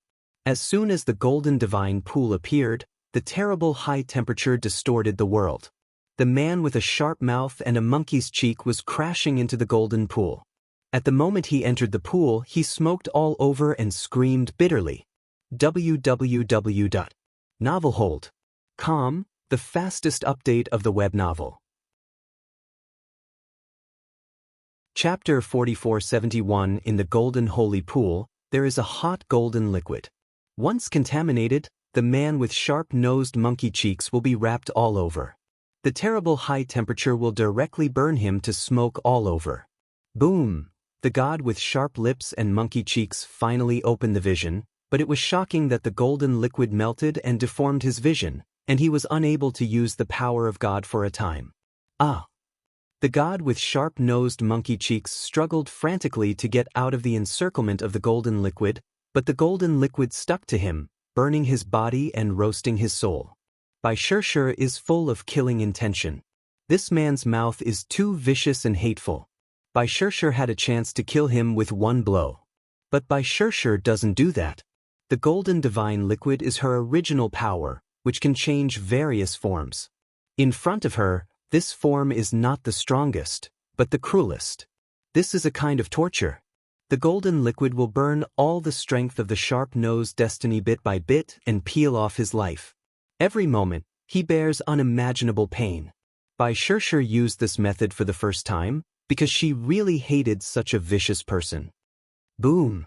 As soon as the golden divine pool appeared, the terrible high temperature distorted the world. The man with a sharp mouth and a monkey's cheek was crashing into the golden pool. At the moment he entered the pool, he smoked all over and screamed bitterly. www.novelhold.com, the fastest update of the web novel. Chapter 4471. In the golden holy pool, there is a hot golden liquid. Once contaminated, the man with sharp-nosed monkey cheeks will be wrapped all over. The terrible high temperature will directly burn him to smoke all over. Boom! The god with sharp lips and monkey cheeks finally opened the vision, but it was shocking that the golden liquid melted and deformed his vision, and he was unable to use the power of God for a time. Ah! The god with sharp-nosed monkey cheeks struggled frantically to get out of the encirclement of the golden liquid, but the golden liquid stuck to him, burning his body and roasting his soul. Bai Shishi is full of killing intention. This man's mouth is too vicious and hateful. Bai Shishi had a chance to kill him with one blow. But Bai Shishi doesn't do that. The golden divine liquid is her original power, which can change various forms. In front of her, this form is not the strongest, but the cruelest. This is a kind of torture. The golden liquid will burn all the strength of the sharp-nosed destiny bit by bit and peel off his life. Every moment, he bears unimaginable pain. Bai Shishi used this method for the first time, because she really hated such a vicious person. Boom!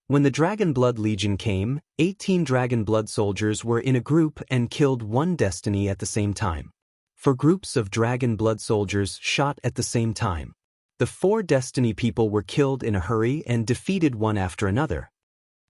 When the Dragon Blood Legion came, 18 Dragon Blood soldiers were in a group and killed one destiny at the same time. 4 groups of Dragon Blood soldiers shot at the same time. The 4 Destiny people were killed in a hurry and defeated one after another.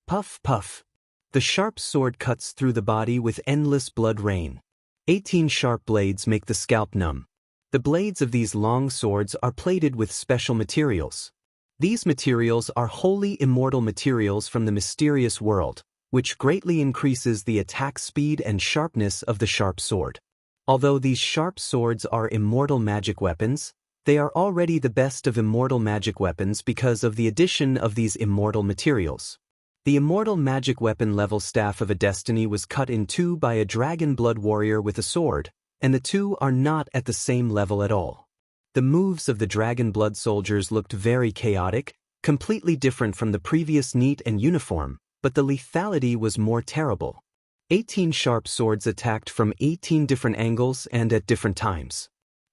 Puff, puff. The sharp sword cuts through the body with endless blood rain. 18 sharp blades make the scalp numb. The blades of these long swords are plated with special materials. These materials are wholly immortal materials from the mysterious world, which greatly increases the attack speed and sharpness of the sharp sword. Although these sharp swords are immortal magic weapons, they are already the best of immortal magic weapons because of the addition of these immortal materials. The immortal magic weapon level staff of a destiny was cut in 2 by a dragon blood warrior with a sword, and the 2 are not at the same level at all. The moves of the dragon blood soldiers looked very chaotic, completely different from the previous neat and uniform, but the lethality was more terrible. 18 sharp swords attacked from 18 different angles and at different times.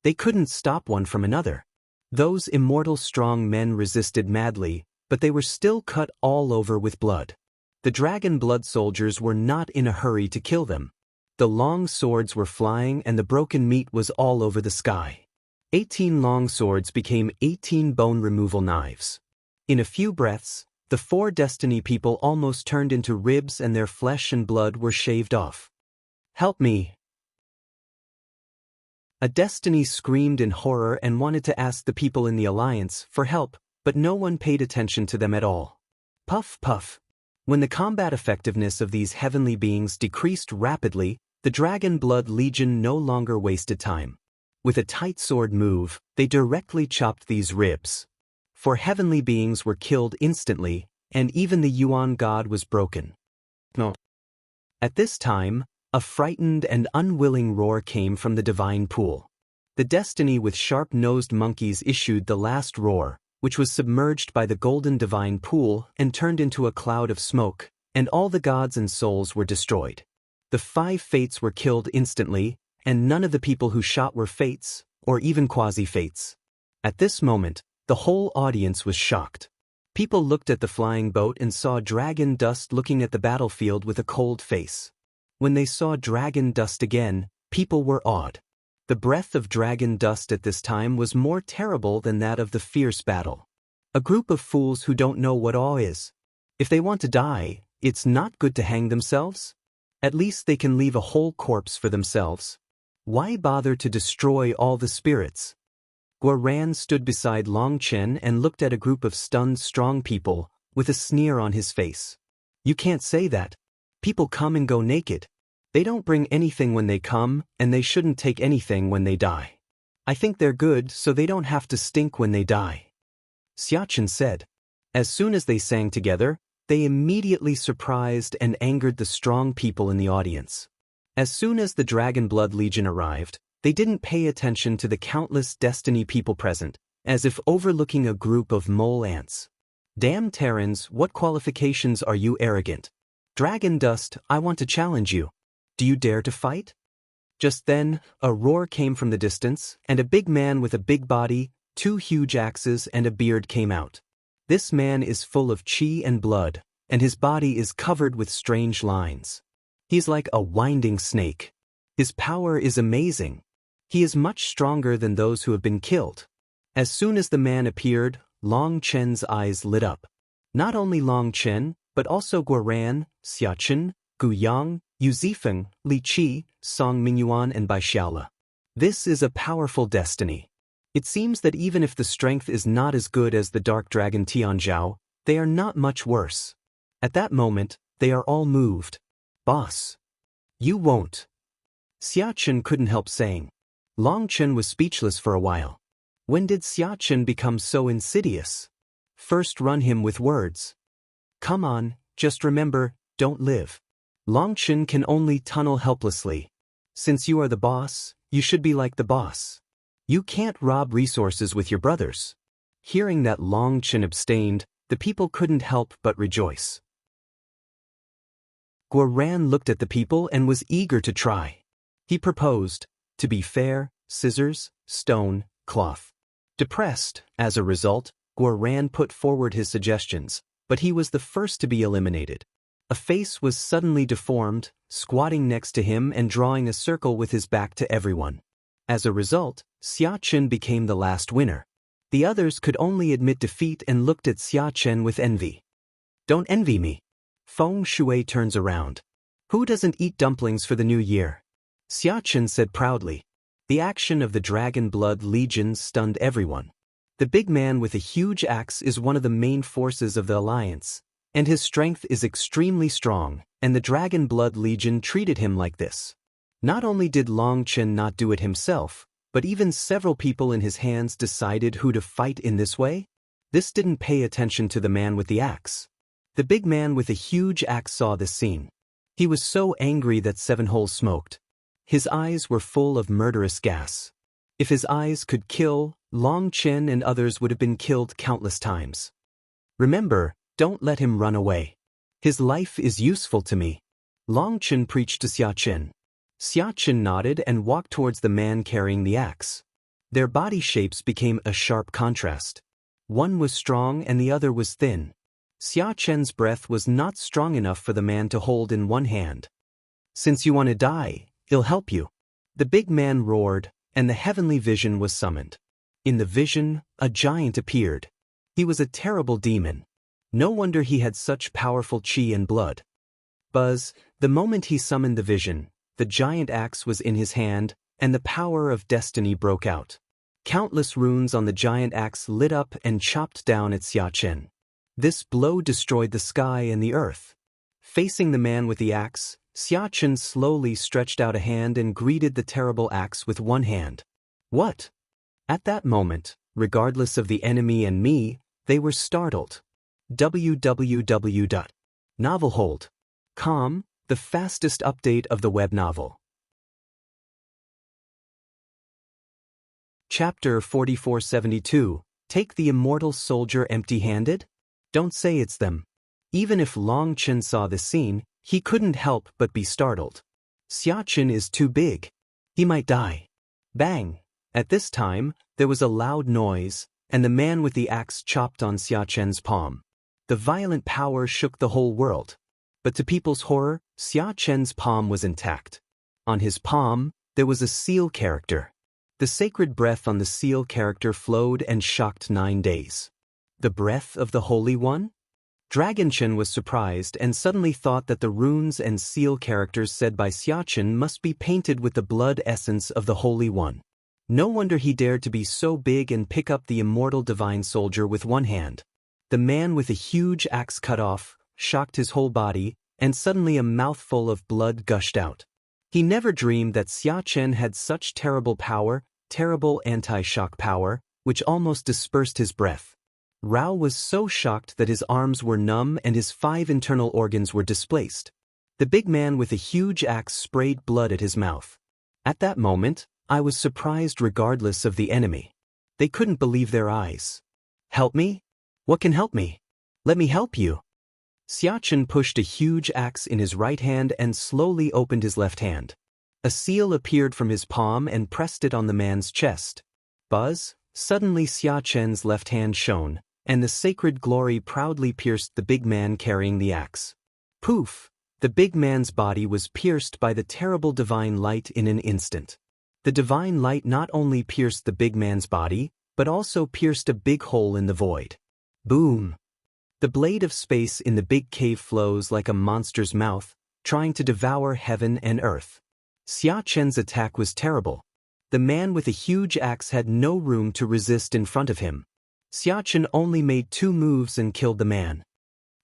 They couldn't stop one from another. Those immortal strong men resisted madly, but they were still cut all over with blood. The dragon blood soldiers were not in a hurry to kill them. The long swords were flying and the broken meat was all over the sky. 18 long swords became 18 bone removal knives. In a few breaths, the 4 Destiny people almost turned into ribs and their flesh and blood were shaved off. Help me! A Destiny screamed in horror and wanted to ask the people in the Alliance for help, but no one paid attention to them at all. Puff, puff. When the combat effectiveness of these heavenly beings decreased rapidly, the Dragon Blood Legion no longer wasted time. With a tight sword move, they directly chopped these ribs. 4 heavenly beings were killed instantly, and even the Yuan god was broken. No. At this time, a frightened and unwilling roar came from the divine pool. The Destiny with sharp-nosed monkeys issued the last roar, which was submerged by the golden divine pool and turned into a cloud of smoke, and all the gods and souls were destroyed. The 5 fates were killed instantly, and none of the people who shot were fates, or even quasi-fates. At this moment, the whole audience was shocked. People looked at the flying boat and saw dragon dust looking at the battlefield with a cold face. When they saw dragon dust again, people were awed. The breath of dragon dust at this time was more terrible than that of the fierce battle. A group of fools who don't know what awe is. If they want to die, it's not good to hang themselves. At least they can leave a whole corpse for themselves. Why bother to destroy all the spirits? Guoran stood beside Long Chen and looked at a group of stunned strong people, with a sneer on his face. You can't say that. People come and go naked. They don't bring anything when they come, and they shouldn't take anything when they die. I think they're good so they don't have to stink when they die. Xiachen said. As soon as they sang together, they immediately surprised and angered the strong people in the audience. As soon as the Dragon Blood Legion arrived, they didn't pay attention to the countless Destiny people present, as if overlooking a group of mole ants. Damn Terrans, what qualifications are you arrogant? Dragon Dust, I want to challenge you. Do you dare to fight? Just then, a roar came from the distance, and a big man with a big body, 2 huge axes and a beard came out. This man is full of chi and blood, and his body is covered with strange lines. He's like a winding snake. His power is amazing. He is much stronger than those who have been killed. As soon as the man appeared, Long Chen's eyes lit up. Not only Long Chen, but also Guoran, Xiachen, Gu Yang, Yu Zifeng, Li Qi, Song Mingyuan and Bai Xiaola. This is a powerful destiny. It seems that even if the strength is not as good as the Dark Dragon Tianzhao, they are not much worse. At that moment, they are all moved. Boss. You won't. Xiachen couldn't help saying. Long Chen was speechless for a while. When did Xiachen become so insidious? First run him with words. Come on, just remember, don't live. Long Chen can only tunnel helplessly. Since you are the boss, you should be like the boss. You can't rob resources with your brothers. Hearing that Long Chen abstained, the people couldn't help but rejoice. Guoran looked at the people and was eager to try. He proposed, to be fair, scissors, stone, cloth. Depressed, as a result, Guoran put forward his suggestions, but he was the first to be eliminated. A face was suddenly deformed, squatting next to him and drawing a circle with his back to everyone. As a result, Xiachen became the last winner. The others could only admit defeat and looked at Xia Chen with envy. Don't envy me. Feng Shui turns around. Who doesn't eat dumplings for the new year? Xia Chen said proudly. The action of the Dragon Blood Legion stunned everyone. The big man with a huge axe is one of the main forces of the alliance, and his strength is extremely strong, and the Dragon Blood Legion treated him like this. Not only did Long Chen not do it himself, but even several people in his hands decided who to fight in this way? This didn't pay attention to the man with the axe. The big man with a huge axe saw this scene. He was so angry that 7 holes smoked. His eyes were full of murderous gas. If his eyes could kill, Long Chen and others would have been killed countless times. Remember, don't let him run away. His life is useful to me. Long Chen preached to Xia Chen. Xia Chen nodded and walked towards the man carrying the axe. Their body shapes became a sharp contrast. One was strong and the other was thin. Xia Chen's breath was not strong enough for the man to hold in one hand. Since you want to die, he'll help you. The big man roared, and the heavenly vision was summoned. In the vision, a giant appeared. He was a terrible demon. No wonder he had such powerful qi and blood. Buzz, the moment he summoned the vision, the giant axe was in his hand, and the power of destiny broke out. Countless runes on the giant axe lit up and chopped down at Xia Chen. This blow destroyed the sky and the earth. Facing the man with the axe, Xia Chen slowly stretched out a hand and greeted the terrible axe with one hand. What? At that moment, regardless of the enemy and me, they were startled. www.novelhold.com, the fastest update of the web novel. Chapter 4472, Take the Immortal Soldier Empty-Handed? Don't say it's them. Even if Long Chen saw the scene, he couldn't help but be startled. Xia Chen is too big. He might die. Bang! At this time, there was a loud noise, and the man with the axe chopped on Xia Chen's palm. The violent power shook the whole world. But to people's horror, Xia Chen's palm was intact. On his palm, there was a seal character. The sacred breath on the seal character flowed and shocked 9 days. The breath of the Holy One? Dragon Chen was surprised and suddenly thought that the runes and seal characters said by Xia Chen must be painted with the blood essence of the Holy One. No wonder he dared to be so big and pick up the immortal divine soldier with one hand. The man with a huge axe cut off, shocked his whole body, and suddenly a mouthful of blood gushed out. He never dreamed that Xia Chen had such terrible power, terrible anti-shock power, which almost dispersed his breath. Rao was so shocked that his arms were numb and his 5 internal organs were displaced. The big man with a huge axe sprayed blood at his mouth. At that moment, I was surprised regardless of the enemy. They couldn't believe their eyes. Help me? What can help me? Let me help you. Xia Chen pushed a huge axe in his right hand and slowly opened his left hand. A seal appeared from his palm and pressed it on the man's chest. Buzz, suddenly Xia Chen's left hand shone, and the sacred glory proudly pierced the big man carrying the axe. Poof! The big man's body was pierced by the terrible divine light in an instant. The divine light not only pierced the big man's body, but also pierced a big hole in the void. Boom! The blade of space in the big cave flows like a monster's mouth, trying to devour heaven and earth. Xia Chen's attack was terrible. The man with a huge axe had no room to resist in front of him. Xia Chen only made 2 moves and killed the man.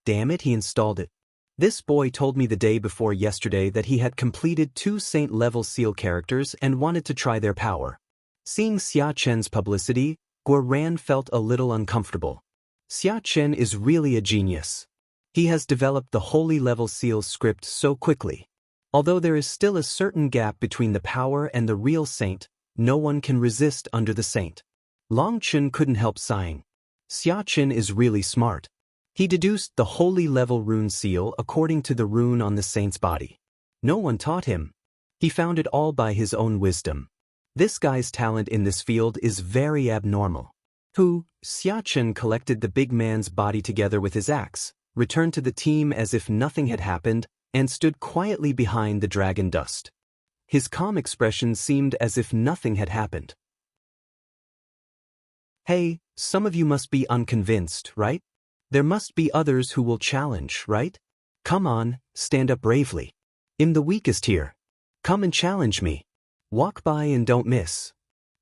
Damn it, he installed it. This boy told me the day before yesterday that he had completed 2 saint-level seal characters and wanted to try their power. Seeing Xia Chen's publicity, Guoran felt a little uncomfortable. Xia Chen is really a genius. He has developed the holy level seal script so quickly. Although there is still a certain gap between the power and the real saint, no one can resist under the saint. Long Chen couldn't help sighing. Xia Chen is really smart. He deduced the holy level rune seal according to the rune on the saint's body. No one taught him. He found it all by his own wisdom. This guy's talent in this field is very abnormal. Xia Chen collected the big man's body together with his axe, returned to the team as if nothing had happened, and stood quietly behind the dragon dust. His calm expression seemed as if nothing had happened. Hey, Some of you must be unconvinced, right? There must be others who will challenge, right? Come on, stand up bravely. I'm the weakest here. Come and challenge me. Walk by and don't miss.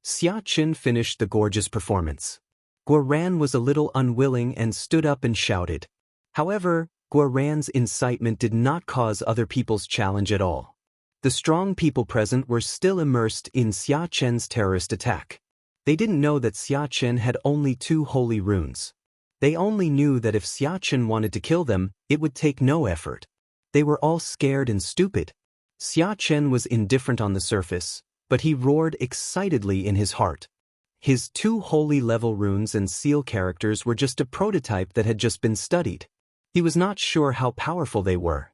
Xia Qin finished the gorgeous performance. Guoran was a little unwilling and stood up and shouted. However, Guoran's incitement did not cause other people's challenge at all. The strong people present were still immersed in Xia Chen's terrorist attack. They didn't know that Xia Chen had only 2 holy runes. They only knew that if Xia Chen wanted to kill them, it would take no effort. They were all scared and stupid. Xia Chen was indifferent on the surface, but he roared excitedly in his heart. His 2 holy level runes and seal characters were just a prototype that had just been studied. He was not sure how powerful they were.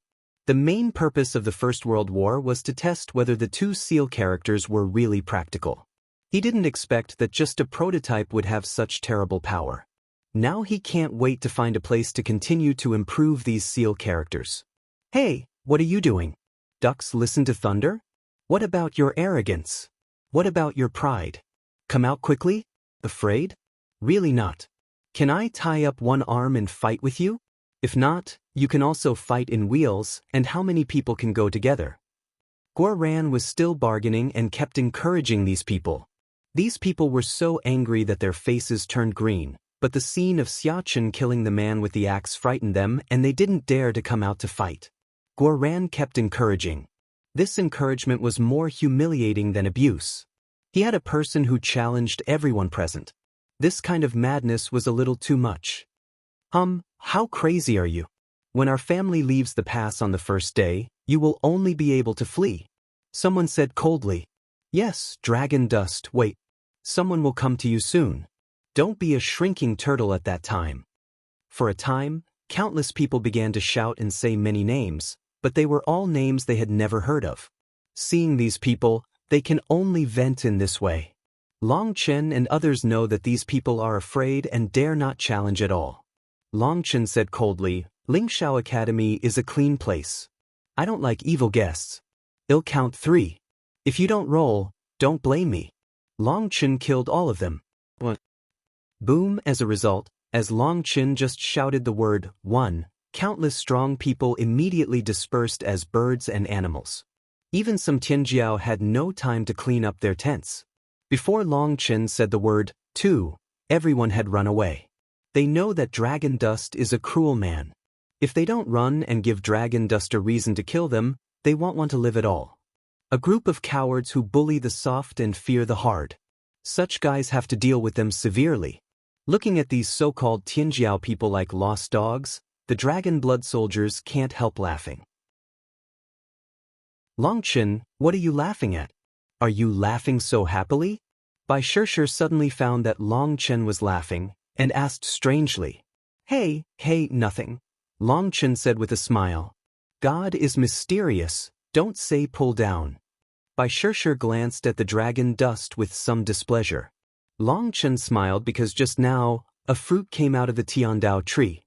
The main purpose of the First World War was to test whether the 2 seal characters were really practical. He didn't expect that just a prototype would have such terrible power. Now he can't wait to find a place to continue to improve these seal characters. Hey, what are you doing? Ducks listen to thunder? What about your arrogance? What about your pride? Come out quickly? Afraid? Really not. Can I tie up one arm and fight with you? If not, you can also fight in wheels, and how many people can go together? Guoran was still bargaining and kept encouraging these people. These people were so angry that their faces turned green, but the scene of Xia Chen killing the man with the axe frightened them and they didn't dare to come out to fight. Guoran kept encouraging. This encouragement was more humiliating than abuse. He had a person who challenged everyone present. This kind of madness was a little too much. How crazy are you? When our family leaves the pass on the first day, you will only be able to flee. Someone said coldly. Yes, dragon dust, wait. Someone will come to you soon. Don't be a shrinking turtle at that time. For a time, countless people began to shout and say many names, but they were all names they had never heard of. Seeing these people, they can only vent in this way. Long Chen and others know that these people are afraid and dare not challenge at all. Long Chen said coldly, Lingshao Academy is a clean place. I don't like evil guests. I'll count 3. If you don't roll, don't blame me. Long Chen killed all of them. What? Boom. As a result, as Long Chen just shouted the word 1, countless strong people immediately dispersed as birds and animals. Even some Tianjiao had no time to clean up their tents. Before Long Chen said the word 2, everyone had run away. They know that Dragon Dust is a cruel man. If they don't run and give Dragon Dust a reason to kill them, they won't want to live at all. A group of cowards who bully the soft and fear the hard. Such guys have to deal with them severely. Looking at these so-called Tianjiao people like lost dogs, the Dragon Blood soldiers can't help laughing. Long Chen, what are you laughing at? Are you laughing so happily? Bai Shishir suddenly found that Long Chen was laughing, and asked strangely. Hey, nothing. Long Chen said with a smile. God is mysterious, don't say pull down. Bai Shishir glanced at the Dragon Dust with some displeasure. Long Chen smiled because just now, a fruit came out of the Tiandao tree.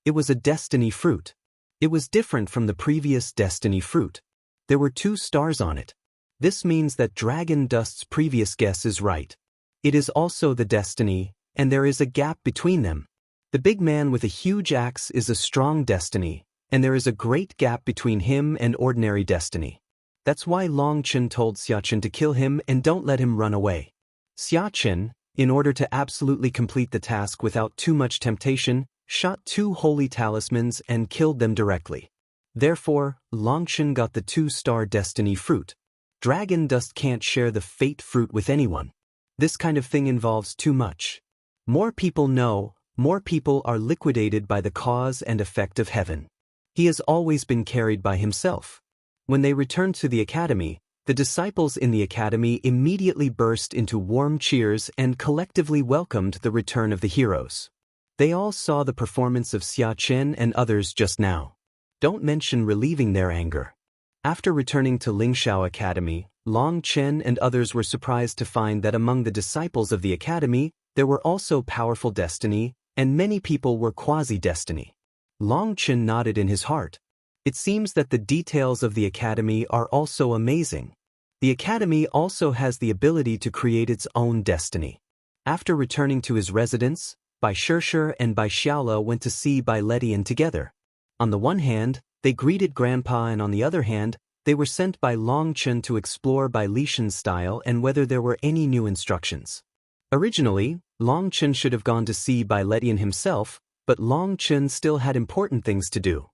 It was a destiny fruit. It was different from the previous destiny fruit. There were 2 stars on it. This means that Dragon Dust's previous guess is right. It is also the destiny, and there is a gap between them. The big man with a huge axe is a strong destiny, and there is a great gap between him and ordinary destiny. That's why Long Chen told Xia Chen to kill him and don't let him run away. Xia Chen, in order to absolutely complete the task without too much temptation, shot 2 holy talismans and killed them directly. Therefore, Long Chen got the 2-star destiny fruit. Dragon Dust can't share the fate fruit with anyone. This kind of thing involves too much. More people know, more people are liquidated by the cause and effect of heaven. He has always been carried by himself. When they returned to the academy, the disciples in the academy immediately burst into warm cheers and collectively welcomed the return of the heroes. They all saw the performance of Xia Chen and others just now. Don't mention relieving their anger. After returning to Lingshao Academy, Long Chen and others were surprised to find that among the disciples of the academy, there were also powerful destiny, and many people were quasi-destiny. Long Chen nodded in his heart. It seems that the details of the academy are also amazing. The academy also has the ability to create its own destiny. After returning to his residence, Bai Shishir and Bai Xiaola went to see Bai Ledian together. On the one hand, they greeted Grandpa, and on the other hand, they were sent by Long Chen to explore Bai Lishan's style and whether there were any new instructions. Originally, Long Chen should have gone to see Bai Ledian himself, but Long Chen still had important things to do.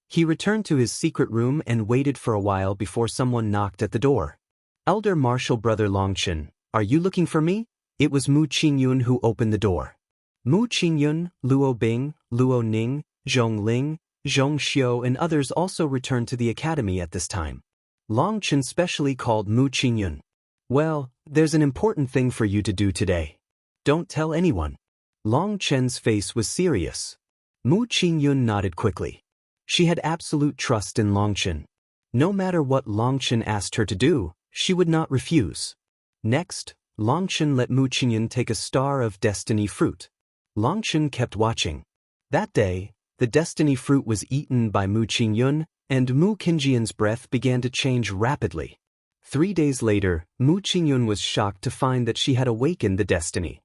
He returned to his secret room and waited for a while before someone knocked at the door. "Elder Marshal Brother Long Chen, are you looking for me?" It was Mu Qingyun who opened the door. Mu Qingyun, Luo Bing, Luo Ning, Zhong Ling, Zhong Xiu and others also returned to the academy at this time. Long Chen specially called Mu Qingyun. "Well, there's an important thing for you to do today. Don't tell anyone." Long Chen's face was serious. Mu Qingyun nodded quickly. She had absolute trust in Long Chen. No matter what Long Chen asked her to do, she would not refuse. Next, Long Chen let Mu Qingyun take a Star of Destiny fruit. Long Chen kept watching. That day, the destiny fruit was eaten by Mu Qingyun, and Mu Qingyun's breath began to change rapidly. 3 days later, Mu Qingyun was shocked to find that she had awakened the destiny.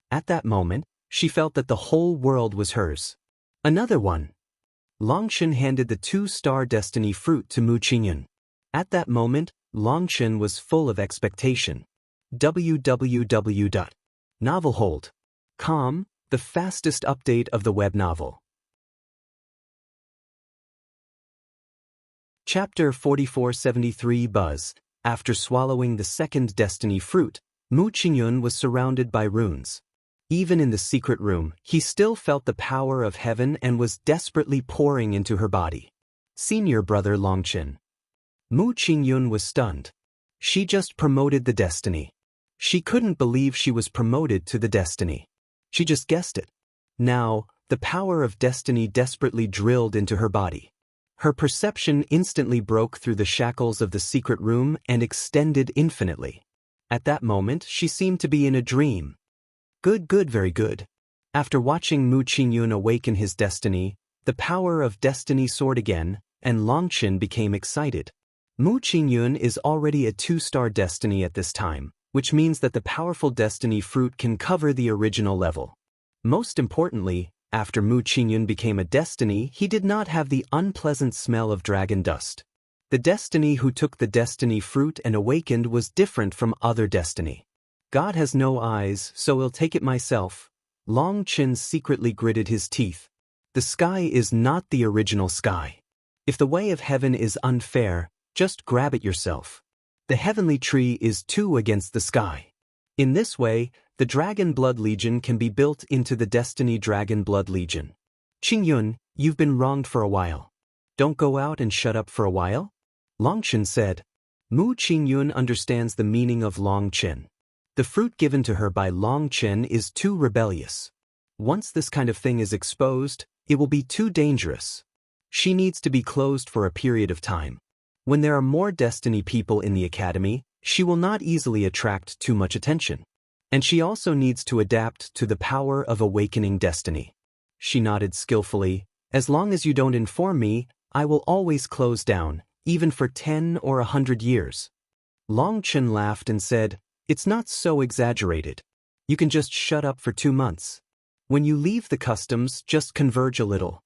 At that moment, she felt that the whole world was hers. Another one. Long Chen handed the 2-star destiny fruit to Mu Qingyun. At that moment, Long Chen was full of expectation. www.novelhold.com, the fastest update of the web novel. Chapter 4473 Buzz. After swallowing the second destiny fruit, Mu Qingyun was surrounded by runes. Even in the secret room, he still felt the power of heaven and was desperately pouring into her body. Senior brother Long Chen. Mu Qingyun was stunned. She just promoted the destiny. She couldn't believe she was promoted to the destiny. She just guessed it. Now, the power of destiny desperately drilled into her body. Her perception instantly broke through the shackles of the secret room and extended infinitely. At that moment, she seemed to be in a dream. Good, very good. After watching Mu Qingyun awaken his destiny, the power of destiny soared again, and Long Chen became excited. Mu Qingyun is already a 2-star destiny at this time, which means that the powerful destiny fruit can cover the original level. Most importantly, after Mu Qingyun became a destiny, he did not have the unpleasant smell of dragon dust. The destiny who took the destiny fruit and awakened was different from other destiny. "God has no eyes, so I'll take it myself." Long Chen secretly gritted his teeth. The sky is not the original sky. If the way of heaven is unfair, just grab it yourself. The heavenly tree is 2 against the sky. In this way, the Dragon Blood Legion can be built into the Destiny Dragon Blood Legion. "Qingyun, you've been wronged for a while. Don't go out and shut up for a while?" Long Chen said. Mu Qingyun understands the meaning of Long Chen. The fruit given to her by Long Chen is too rebellious. Once this kind of thing is exposed, it will be too dangerous. She needs to be closed for a period of time. When there are more destiny people in the academy, she will not easily attract too much attention. And she also needs to adapt to the power of awakening destiny. She nodded skillfully. "As long as you don't inform me, I will always close down, even for 10 or 100 years. Long Chen laughed and said, "It's not so exaggerated. You can just shut up for 2 months. When you leave the customs, just converge a little."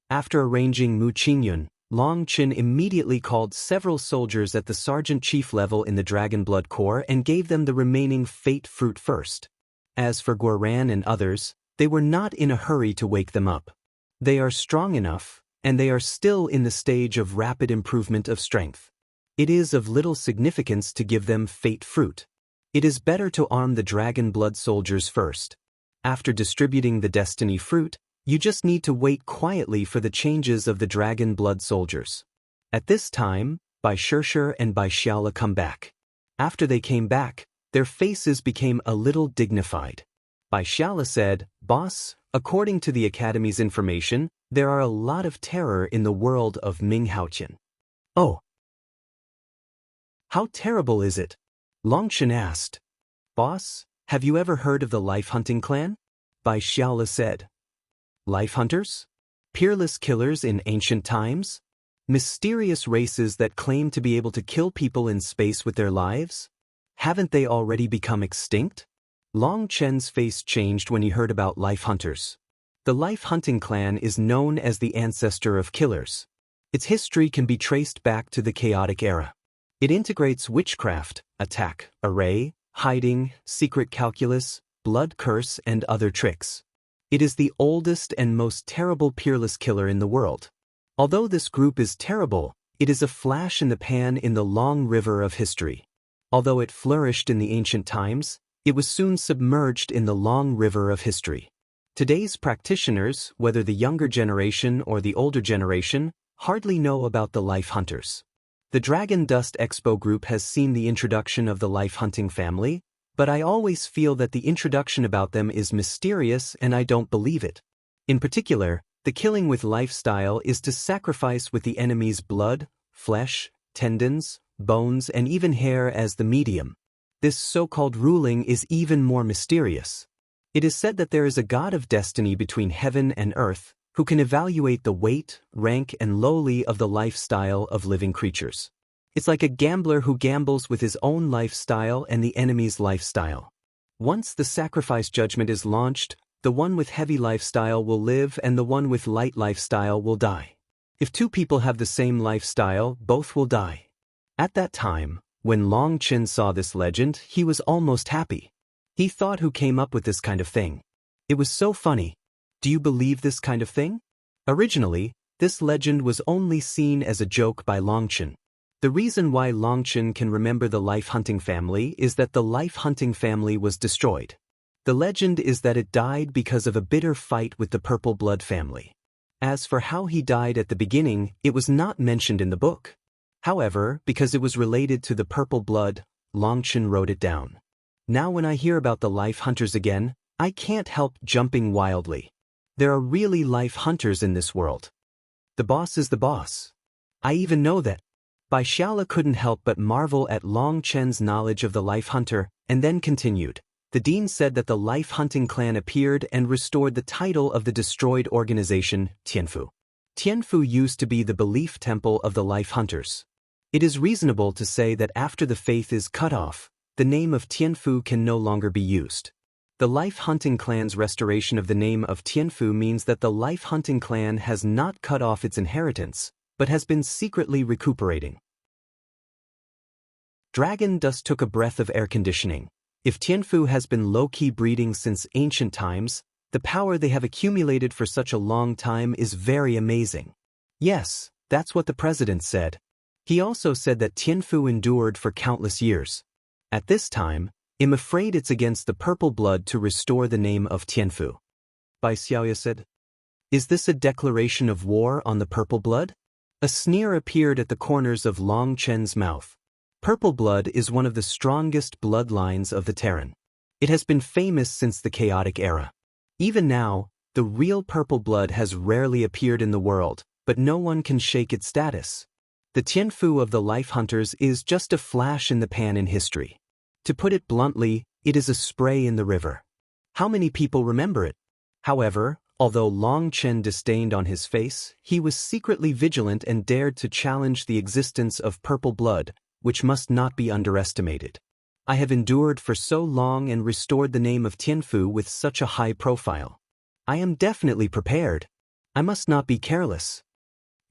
After arranging Mu Qingyun, Long Chen immediately called several soldiers at the sergeant chief level in the Dragon Blood Corps and gave them the remaining fate fruit first. As for Guoran and others, they were not in a hurry to wake them up. They are strong enough, and they are still in the stage of rapid improvement of strength. It is of little significance to give them fate fruit. It is better to arm the Dragon Blood soldiers first. After distributing the destiny fruit, you just need to wait quietly for the changes of the Dragon Blood soldiers. At this time, Bai Shishir and Bai Xiaola come back. After they came back, their faces became a little dignified. Bai Xiaola said, "Boss, according to the Academy's information, there are a lot of terror in the world of Minghaotian." "Oh. How terrible is it?" Long Chen asked. "Boss, have you ever heard of the Life Hunting Clan?" Bai Xiaola said. "Life hunters? Peerless killers in ancient times? Mysterious races that claim to be able to kill people in space with their lives? Haven't they already become extinct? Long Chen's face changed when he heard about life hunters. The life hunting clan is known as the ancestor of killers. Its history can be traced back to the chaotic era. It integrates witchcraft, attack, array, hiding, secret calculus, blood curse, and other tricks. It is the oldest and most terrible peerless killer in the world. Although this group is terrible, it is a flash in the pan in the long river of history. Although it flourished in the ancient times, it was soon submerged in the long river of history. Today's practitioners, whether the younger generation or the older generation, hardly know about the life hunters. The Dragon Dust Expo group has seen the introduction of the life hunting family, but I always feel that the introduction about them is mysterious and I don't believe it. In particular, the killing with lifestyle is to sacrifice with the enemy's blood, flesh, tendons, bones, and even hair as the medium. This so-called ruling is even more mysterious. It is said that there is a god of destiny between heaven and earth, who can evaluate the weight, rank, and lowly of the lifestyle of living creatures. It's like a gambler who gambles with his own lifestyle and the enemy's lifestyle. Once the sacrifice judgment is launched, the one with heavy lifestyle will live and the one with light lifestyle will die. If two people have the same lifestyle, both will die. At that time, when Long Chen saw this legend, he was almost happy. He thought, who came up with this kind of thing? It was so funny. Do you believe this kind of thing? Originally, this legend was only seen as a joke by Long Chen. The reason why Long Chen can remember the life hunting family is that the life hunting family was destroyed. The legend is that it died because of a bitter fight with the Purple Blood family. As for how he died at the beginning, it was not mentioned in the book. However, because it was related to the Purple Blood, Long Chen wrote it down. Now when I hear about the life hunters again, I can't help jumping wildly. There are really life hunters in this world. The boss is the boss. I even know that. Bai Xiaola couldn't help but marvel at Long Chen's knowledge of the life hunter, and then continued. The dean said that the life hunting clan appeared and restored the title of the destroyed organization, Tianfu. Tianfu used to be the belief temple of the life hunters. It is reasonable to say that after the faith is cut off, the name of Tianfu can no longer be used. The life hunting clan's restoration of the name of Tianfu means that the life hunting clan has not cut off its inheritance, but has been secretly recuperating. Dragon Dust took a breath of air conditioning. If Tianfu has been low-key breeding since ancient times, the power they have accumulated for such a long time is very amazing. Yes, that's what the president said. He also said that Tianfu endured for countless years. At this time, I'm afraid it's against the Purple Blood to restore the name of Tianfu. Bai Xiaoya said. Is this a declaration of war on the Purple Blood? A sneer appeared at the corners of Long Chen's mouth. Purple Blood is one of the strongest bloodlines of the Terran. It has been famous since the chaotic era. Even now, the real Purple Blood has rarely appeared in the world, but no one can shake its status. The Tianfu of the life hunters is just a flash in the pan in history. To put it bluntly, it is a spray in the river. How many people remember it? However, although Long Chen disdained on his face, he was secretly vigilant and dared to challenge the existence of Purple Blood, which must not be underestimated. I have endured for so long and restored the name of Tianfu with such a high profile. I am definitely prepared. I must not be careless.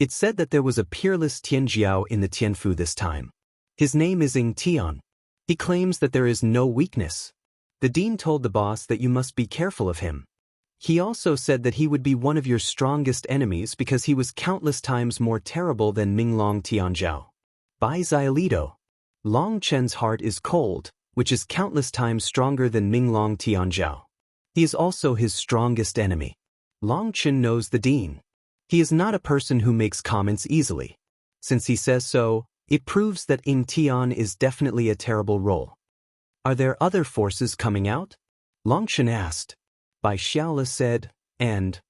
It said that there was a peerless Tianjiao in the Tianfu this time. His name is Ying Tian. He claims that there is no weakness. The dean told the boss that you must be careful of him. He also said that he would be one of your strongest enemies because he was countless times more terrible than Minglong Tianjiao. Bai Xiaolido. Long Chen's heart is cold, which is countless times stronger than Minglong Tianjiao. He is also his strongest enemy. Long Chen knows the dean. He is not a person who makes comments easily. Since he says so, it proves that Ying Tian is definitely a terrible role. Are there other forces coming out? Long Chen asked. Bai Xiaola said, and.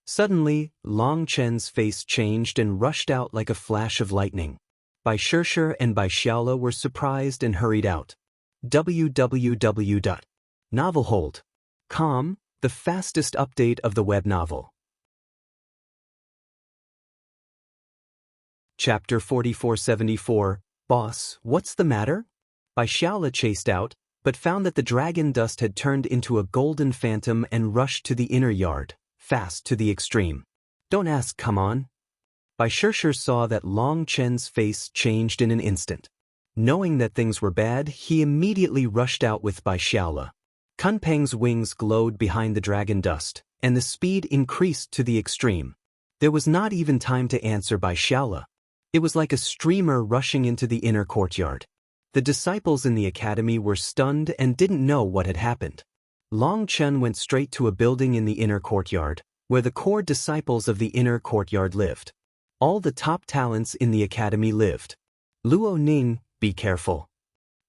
Suddenly, Long Chen's face changed and rushed out like a flash of lightning. Bai Shishir and Bai Xiaola were surprised and hurried out. www.novelhold.com, the fastest update of the web novel. Chapter 4474, Boss, what's the matter? Bai Xiaola chased out, but found that the dragon dust had turned into a golden phantom and rushed to the inner yard, fast to the extreme. Don't ask, come on. Bai Shishir saw that Long Chen's face changed in an instant. Knowing that things were bad, he immediately rushed out with Bai Xiaola. Kunpeng's wings glowed behind the dragon dust, and the speed increased to the extreme. There was not even time to answer Bai Xiaola. It was like a streamer rushing into the inner courtyard. The disciples in the academy were stunned and didn't know what had happened. Long Chen went straight to a building in the inner courtyard, where the core disciples of the inner courtyard lived. All the top talents in the academy lived. Luo Ning, be careful.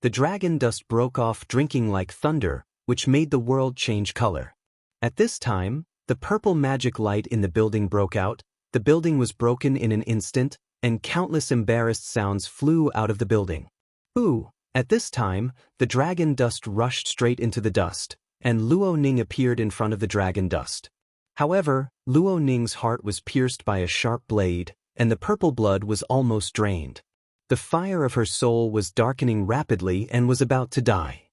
The dragon dust broke off drinking like thunder, which made the world change color. At this time, the purple magic light in the building broke out, the building was broken in an instant, and countless embarrassed sounds flew out of the building. Ooh! At this time, the dragon dust rushed straight into the dust, and Luo Ning appeared in front of the dragon dust. However, Luo Ning's heart was pierced by a sharp blade, and the purple blood was almost drained. The fire of her soul was darkening rapidly and was about to die.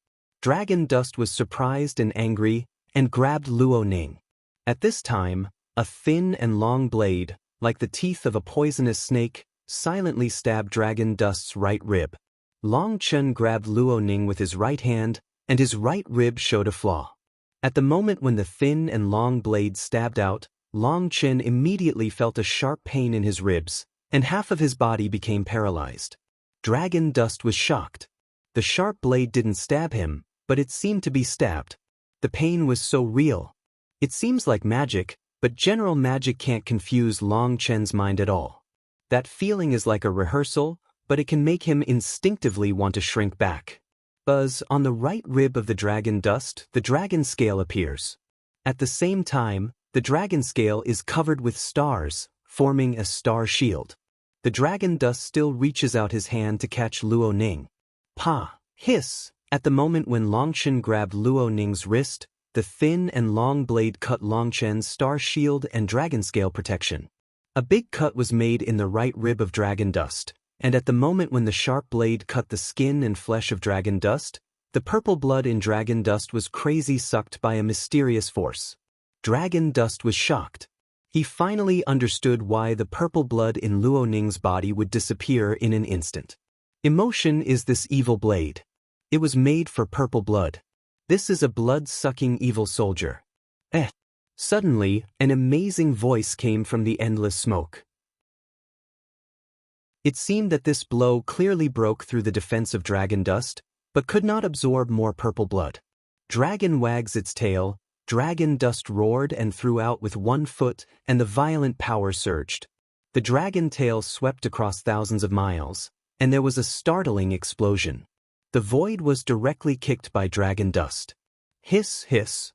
Dragon dust was surprised and angry, and grabbed Luo Ning. At this time, a thin and long blade, like the teeth of a poisonous snake, silently stabbed dragon dust's right rib. Long Chen grabbed Luo Ning with his right hand, and his right rib showed a flaw. At the moment when the thin and long blade stabbed out, Long Chen immediately felt a sharp pain in his ribs, and half of his body became paralyzed. Dragon dust was shocked. The sharp blade didn't stab him, but it seemed to be stabbed. The pain was so real. It seems like magic, but general magic can't confuse Long Chen's mind at all. That feeling is like a rehearsal, but it can make him instinctively want to shrink back. Buzz, on the right rib of the dragon dust, the dragon scale appears. At the same time, the dragon scale is covered with stars, forming a star shield. The dragon dust still reaches out his hand to catch Luo Ning. Pa! Hiss! At the moment when Long Chen grabbed Luo Ning's wrist, the thin and long blade cut Long Chen's star shield and dragon scale protection. A big cut was made in the right rib of dragon dust, and at the moment when the sharp blade cut the skin and flesh of dragon dust, the purple blood in dragon dust was crazy sucked by a mysterious force. Dragon dust was shocked. He finally understood why the purple blood in Luo Ning's body would disappear in an instant. Emotion is this evil blade. It was made for purple blood. This is a blood-sucking evil soldier. Suddenly, an amazing voice came from the endless smoke. It seemed that this blow clearly broke through the defense of dragon dust, but could not absorb more purple blood. Dragon wags its tail, dragon dust roared and threw out with 1 foot, and the violent power surged. The dragon tail swept across thousands of miles, and there was a startling explosion. The void was directly kicked by dragon dust. Hiss, hiss.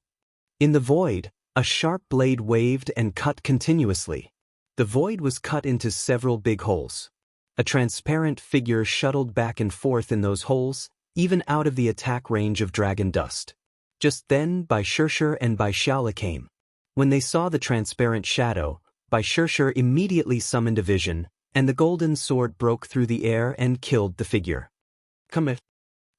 In the void, a sharp blade waved and cut continuously. The void was cut into several big holes. A transparent figure shuttled back and forth in those holes, even out of the attack range of dragon dust. Just then, Bai Shishir and Bai Xiaola came. When they saw the transparent shadow, Bai Shishir immediately summoned a vision, and the golden sword broke through the air and killed the figure. Come here.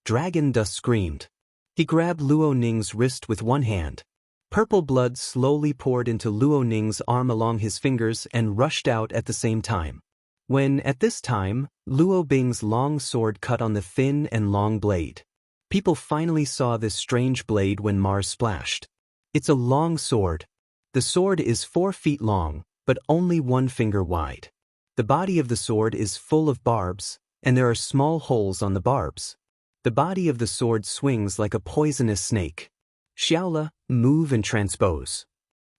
Dragon dust screamed. He grabbed Luo Ning's wrist with one hand. Purple blood slowly poured into Luo Ning's arm along his fingers and rushed out at the same time. When, at this time, Luo Bing's long sword cut on the thin and long blade. People finally saw this strange blade when Mars splashed. It's a long sword. The sword is 4 feet long, but only 1 finger wide. The body of the sword is full of barbs, and there are small holes on the barbs. The body of the sword swings like a poisonous snake. Xiaola, move and transpose.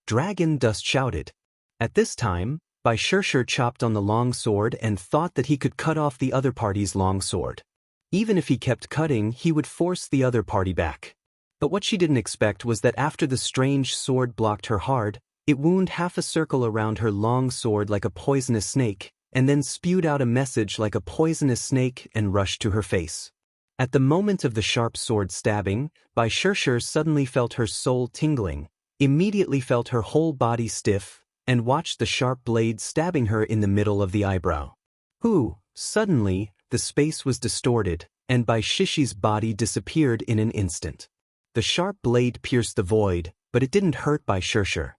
Dragon dust shouted. At this time, Bai Shishir chopped on the long sword and thought that he could cut off the other party's long sword. Even if he kept cutting, he would force the other party back. But what she didn't expect was that after the strange sword blocked her hard, it wound half a circle around her long sword like a poisonous snake, and then spewed out a message like a poisonous snake and rushed to her face. At the moment of the sharp sword stabbing, Bai Shishir suddenly felt her soul tingling, immediately felt her whole body stiff, and watched the sharp blade stabbing her in the middle of the eyebrow. Suddenly, the space was distorted, and Bai Shishi's body disappeared in an instant. The sharp blade pierced the void, but it didn't hurt Bai Shishir.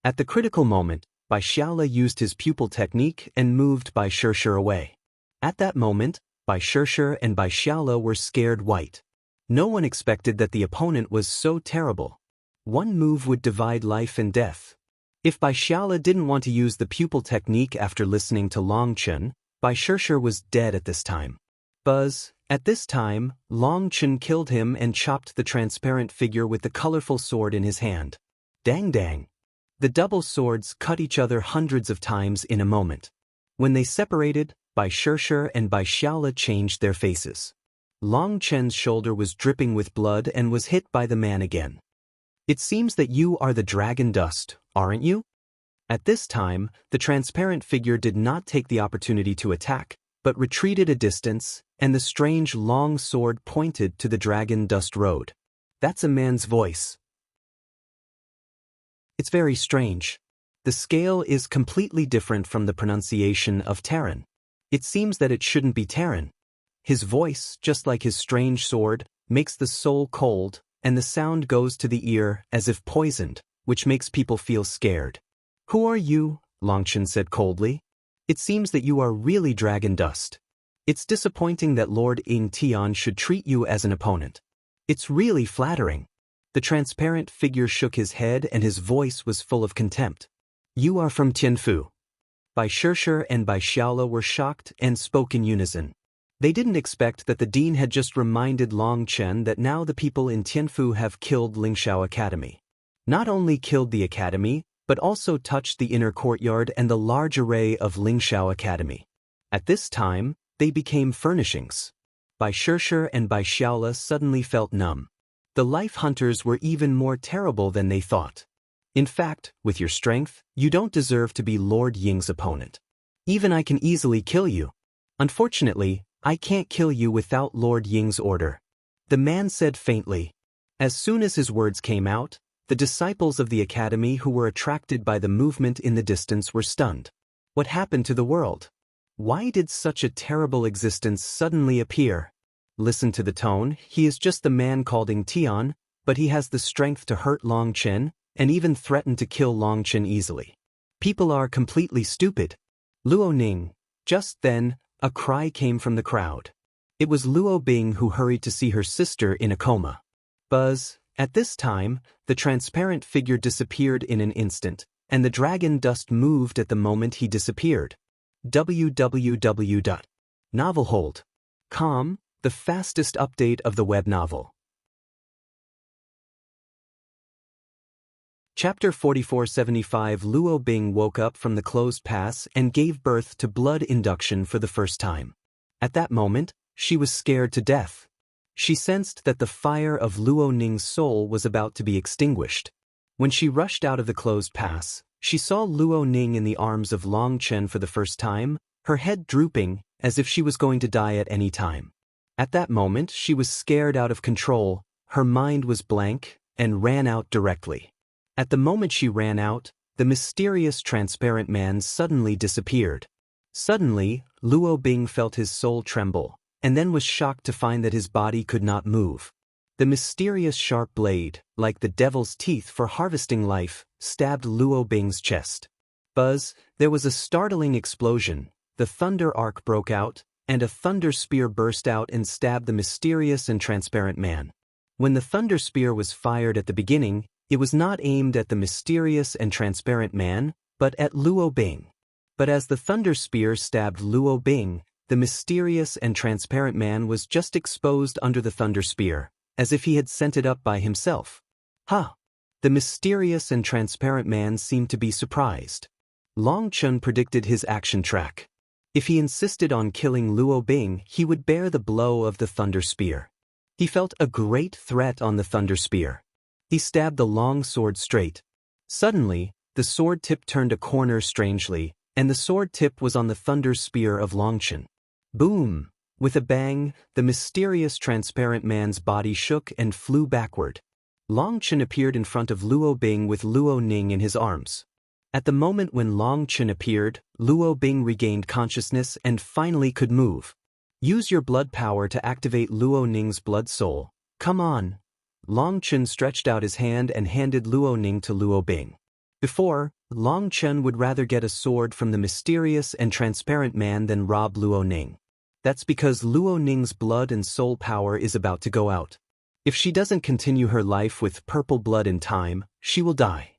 At the critical moment, Bai Xiaola used his pupil technique and moved Bai Shishir away. At that moment, Bai Shishir and Bai Xiaola were scared white. No one expected that the opponent was so terrible. One move would divide life and death. If Bai Xiaola didn't want to use the pupil technique after listening to Long Chen, Bai Shishir was dead at this time. At this time, Long Chen killed him and chopped the transparent figure with the colorful sword in his hand. Dang dang. The double swords cut each other hundreds of times in a moment. When they separated, Bai Shishir and Bai Xiaola changed their faces. Long Chen's shoulder was dripping with blood and was hit by the man again. It seems that you are the dragon dust, aren't you? At this time, the transparent figure did not take the opportunity to attack, but retreated a distance, and the strange long sword pointed to the dragon dust road. That's a man's voice. It's very strange. The scale is completely different from the pronunciation of Terran. It seems that it shouldn't be Terran. His voice, just like his strange sword, makes the soul cold, and the sound goes to the ear as if poisoned, which makes people feel scared. Who are you? Longchen said coldly. It seems that you are really dragon dust. It's disappointing that Lord Ying Tian should treat you as an opponent. It's really flattering. The transparent figure shook his head and his voice was full of contempt. You are from Tianfu. Bai Shishir and Bai Xiaola were shocked and spoke in unison. They didn't expect that the dean had just reminded Long Chen that now the people in Tianfu have killed Lingxiao Academy. Not only killed the academy, but also touched the inner courtyard and the large array of Lingxiao Academy. At this time, they became furnishings. Bai Shishir and Bai Xiaola suddenly felt numb. The life hunters were even more terrible than they thought. In fact, with your strength, you don't deserve to be Lord Ying's opponent. Even I can easily kill you. Unfortunately, I can't kill you without Lord Ying's order. The man said faintly. As soon as his words came out, the disciples of the academy who were attracted by the movement in the distance were stunned. What happened to the world? Why did such a terrible existence suddenly appear? Listen to the tone, he is just the man called Ying Tian, but he has the strength to hurt Long Chen, and even threaten to kill Long Chen easily. People are completely stupid. Luo Ning. Just then, a cry came from the crowd. It was Luo Bing who hurried to see her sister in a coma. At this time, the transparent figure disappeared in an instant, and the dragon dust moved at the moment he disappeared. www.novelhold.com, the fastest update of the web novel. Chapter 4475 Luo Bing woke up from the closed pass and gave birth to blood induction for the first time. At that moment, she was scared to death. She sensed that the fire of Luo Ning's soul was about to be extinguished. When she rushed out of the closed pass, she saw Luo Ning in the arms of Long Chen for the first time, her head drooping, as if she was going to die at any time. At that moment, she was scared out of control, her mind was blank, and ran out directly. At the moment she ran out, the mysterious transparent man suddenly disappeared. Suddenly, Luo Bing felt his soul tremble, and then was shocked to find that his body could not move. The mysterious sharp blade, like the devil's teeth for harvesting life, stabbed Luo Bing's chest. There was a startling explosion, the thunder arc broke out, and a thunder spear burst out and stabbed the mysterious and transparent man. When the thunder spear was fired at the beginning, it was not aimed at the mysterious and transparent man, but at Luo Bing. But as the thunder spear stabbed Luo Bing, the mysterious and transparent man was just exposed under the thunder spear, as if he had sent it up by himself. The mysterious and transparent man seemed to be surprised. Long Chen predicted his action track. If he insisted on killing Luo Bing, he would bear the blow of the thunder spear. He felt a great threat on the thunder spear. He stabbed the long sword straight. Suddenly, the sword tip turned a corner strangely, and the sword tip was on the thunder spear of Long Chen. Boom! With a bang, the mysterious transparent man's body shook and flew backward. Long Chen appeared in front of Luo Bing with Luo Ning in his arms. At the moment when Long Chen appeared, Luo Bing regained consciousness and finally could move. Use your blood power to activate Luo Ning's blood soul. Come on. Long Chen stretched out his hand and handed Luo Ning to Luo Bing. Before, Long Chen would rather get a sword from the mysterious and transparent man than rob Luo Ning. That's because Luo Ning's blood and soul power is about to go out. If she doesn't continue her life with purple blood in time, she will die.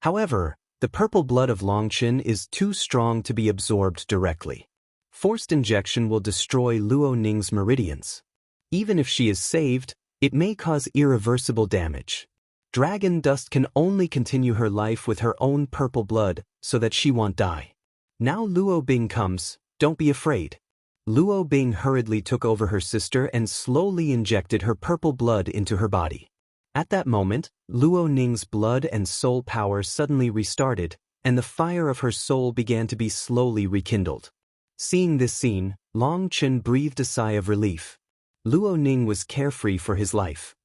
However, the purple blood of Long Chen is too strong to be absorbed directly. Forced injection will destroy Luo Ning's meridians. Even if she is saved, it may cause irreversible damage. Dragon Dust can only continue her life with her own purple blood so that she won't die. Now Luo Bing comes, don't be afraid. Luo Bing hurriedly took over her sister and slowly injected her purple blood into her body. At that moment, Luo Ning's blood and soul power suddenly restarted, and the fire of her soul began to be slowly rekindled. Seeing this scene, Long Chen breathed a sigh of relief. Luo Ning was carefree for his life.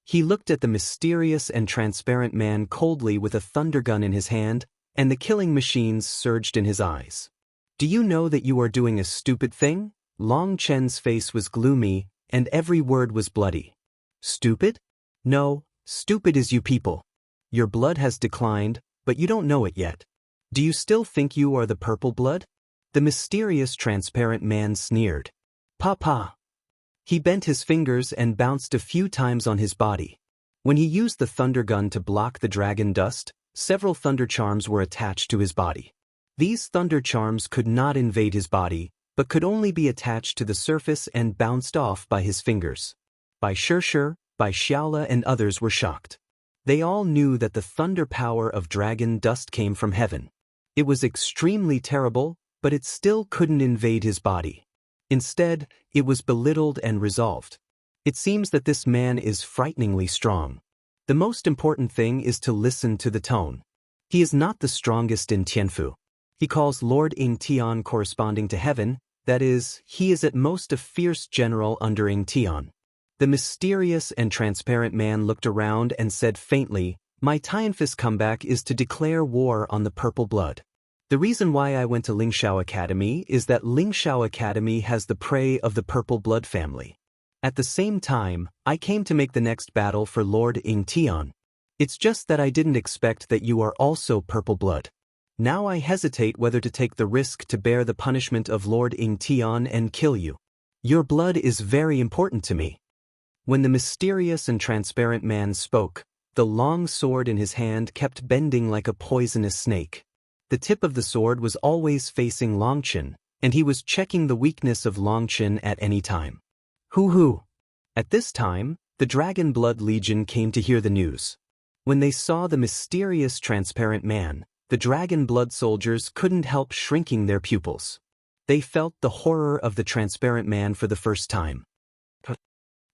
He looked at the mysterious and transparent man coldly with a thunder gun in his hand, and the killing machines surged in his eyes. Do you know that you are doing a stupid thing? Long Chen's face was gloomy, and every word was bloody. Stupid? No, stupid is you people. Your blood has declined, but you don't know it yet. Do you still think you are the purple blood? The mysterious transparent man sneered. Papa. He bent his fingers and bounced a few times on his body. When he used the thunder gun to block the dragon dust, several thunder charms were attached to his body. These thunder charms could not invade his body, but could only be attached to the surface and bounced off by his fingers. Bai Shishir, Bai Xiaola and others were shocked. They all knew that the thunder power of dragon dust came from heaven. It was extremely terrible, but it still couldn't invade his body. Instead, it was belittled and resolved. It seems that this man is frighteningly strong. The most important thing is to listen to the tone. He is not the strongest in Tianfu. He calls Lord Ying Tian corresponding to heaven, that is, he is at most a fierce general under Ying Tian. The mysterious and transparent man looked around and said faintly, My Tianfu's comeback is to declare war on the purple blood. The reason why I went to Lingshao Academy is that Lingshao Academy has the prey of the purple blood family. At the same time, I came to make the next battle for Lord Ying Tian. It's just that I didn't expect that you are also purple blood. Now I hesitate whether to take the risk to bear the punishment of Lord Ying Tian and kill you. Your blood is very important to me. When the mysterious and transparent man spoke, the long sword in his hand kept bending like a poisonous snake. The tip of the sword was always facing Long Chen, and he was checking the weakness of Long Chen at any time. Hoo-hoo! At this time, the Dragon Blood Legion came to hear the news. When they saw the mysterious transparent man, the Dragon Blood soldiers couldn't help shrinking their pupils. They felt the horror of the transparent man for the first time.